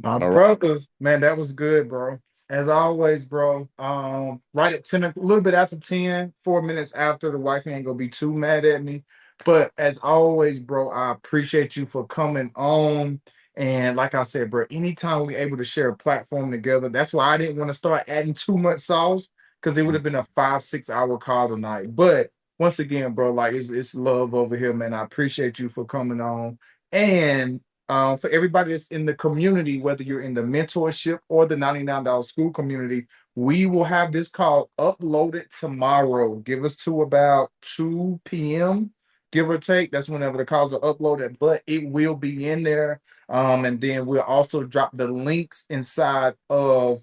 My All right. brothers, man, that was good, bro. As always, bro. Right at 10, a little bit after 10, 4 minutes after, the wife ain't gonna be too mad at me. But as always, bro, I appreciate you for coming on. And like I said, bro, anytime we're able to share a platform together, that's why I didn't want to start adding too much sauce because it would have been a 5, 6 hour call tonight. But once again, bro, like it's love over here, man. I appreciate you for coming on. And for everybody that's in the community, whether you're in the mentorship or the $99 school community, we will have this call uploaded tomorrow. Give us to about 2 p.m., give or take. That's whenever the calls are uploaded, but it will be in there. And then we'll also drop the links inside of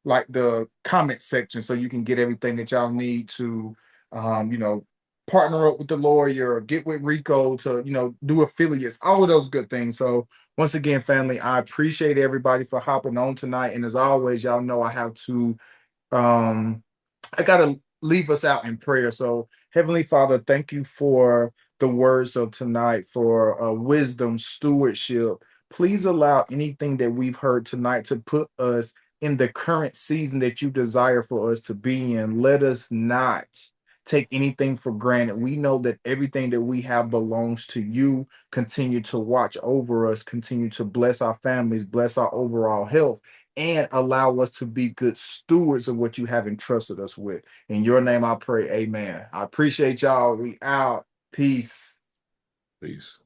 like the comment section so you can get everything that y'all need to you know, partner up with the lawyer or get with Rico to, do affiliates, all of those good things. So once again, family, I appreciate everybody for hopping on tonight. And as always, y'all know I have to um I gotta leave us out in prayer. So Heavenly Father, thank you for the words of tonight, for wisdom, stewardship. Please allow anything that we've heard tonight to put us in the current season that you desire for us to be in. Let us not take anything for granted. We know that everything that we have belongs to you. Continue to watch over us, continue to bless our families, bless our overall health, and allow us to be good stewards of what you have entrusted us with. In your name I pray, amen. I appreciate y'all. We out. Peace. Peace.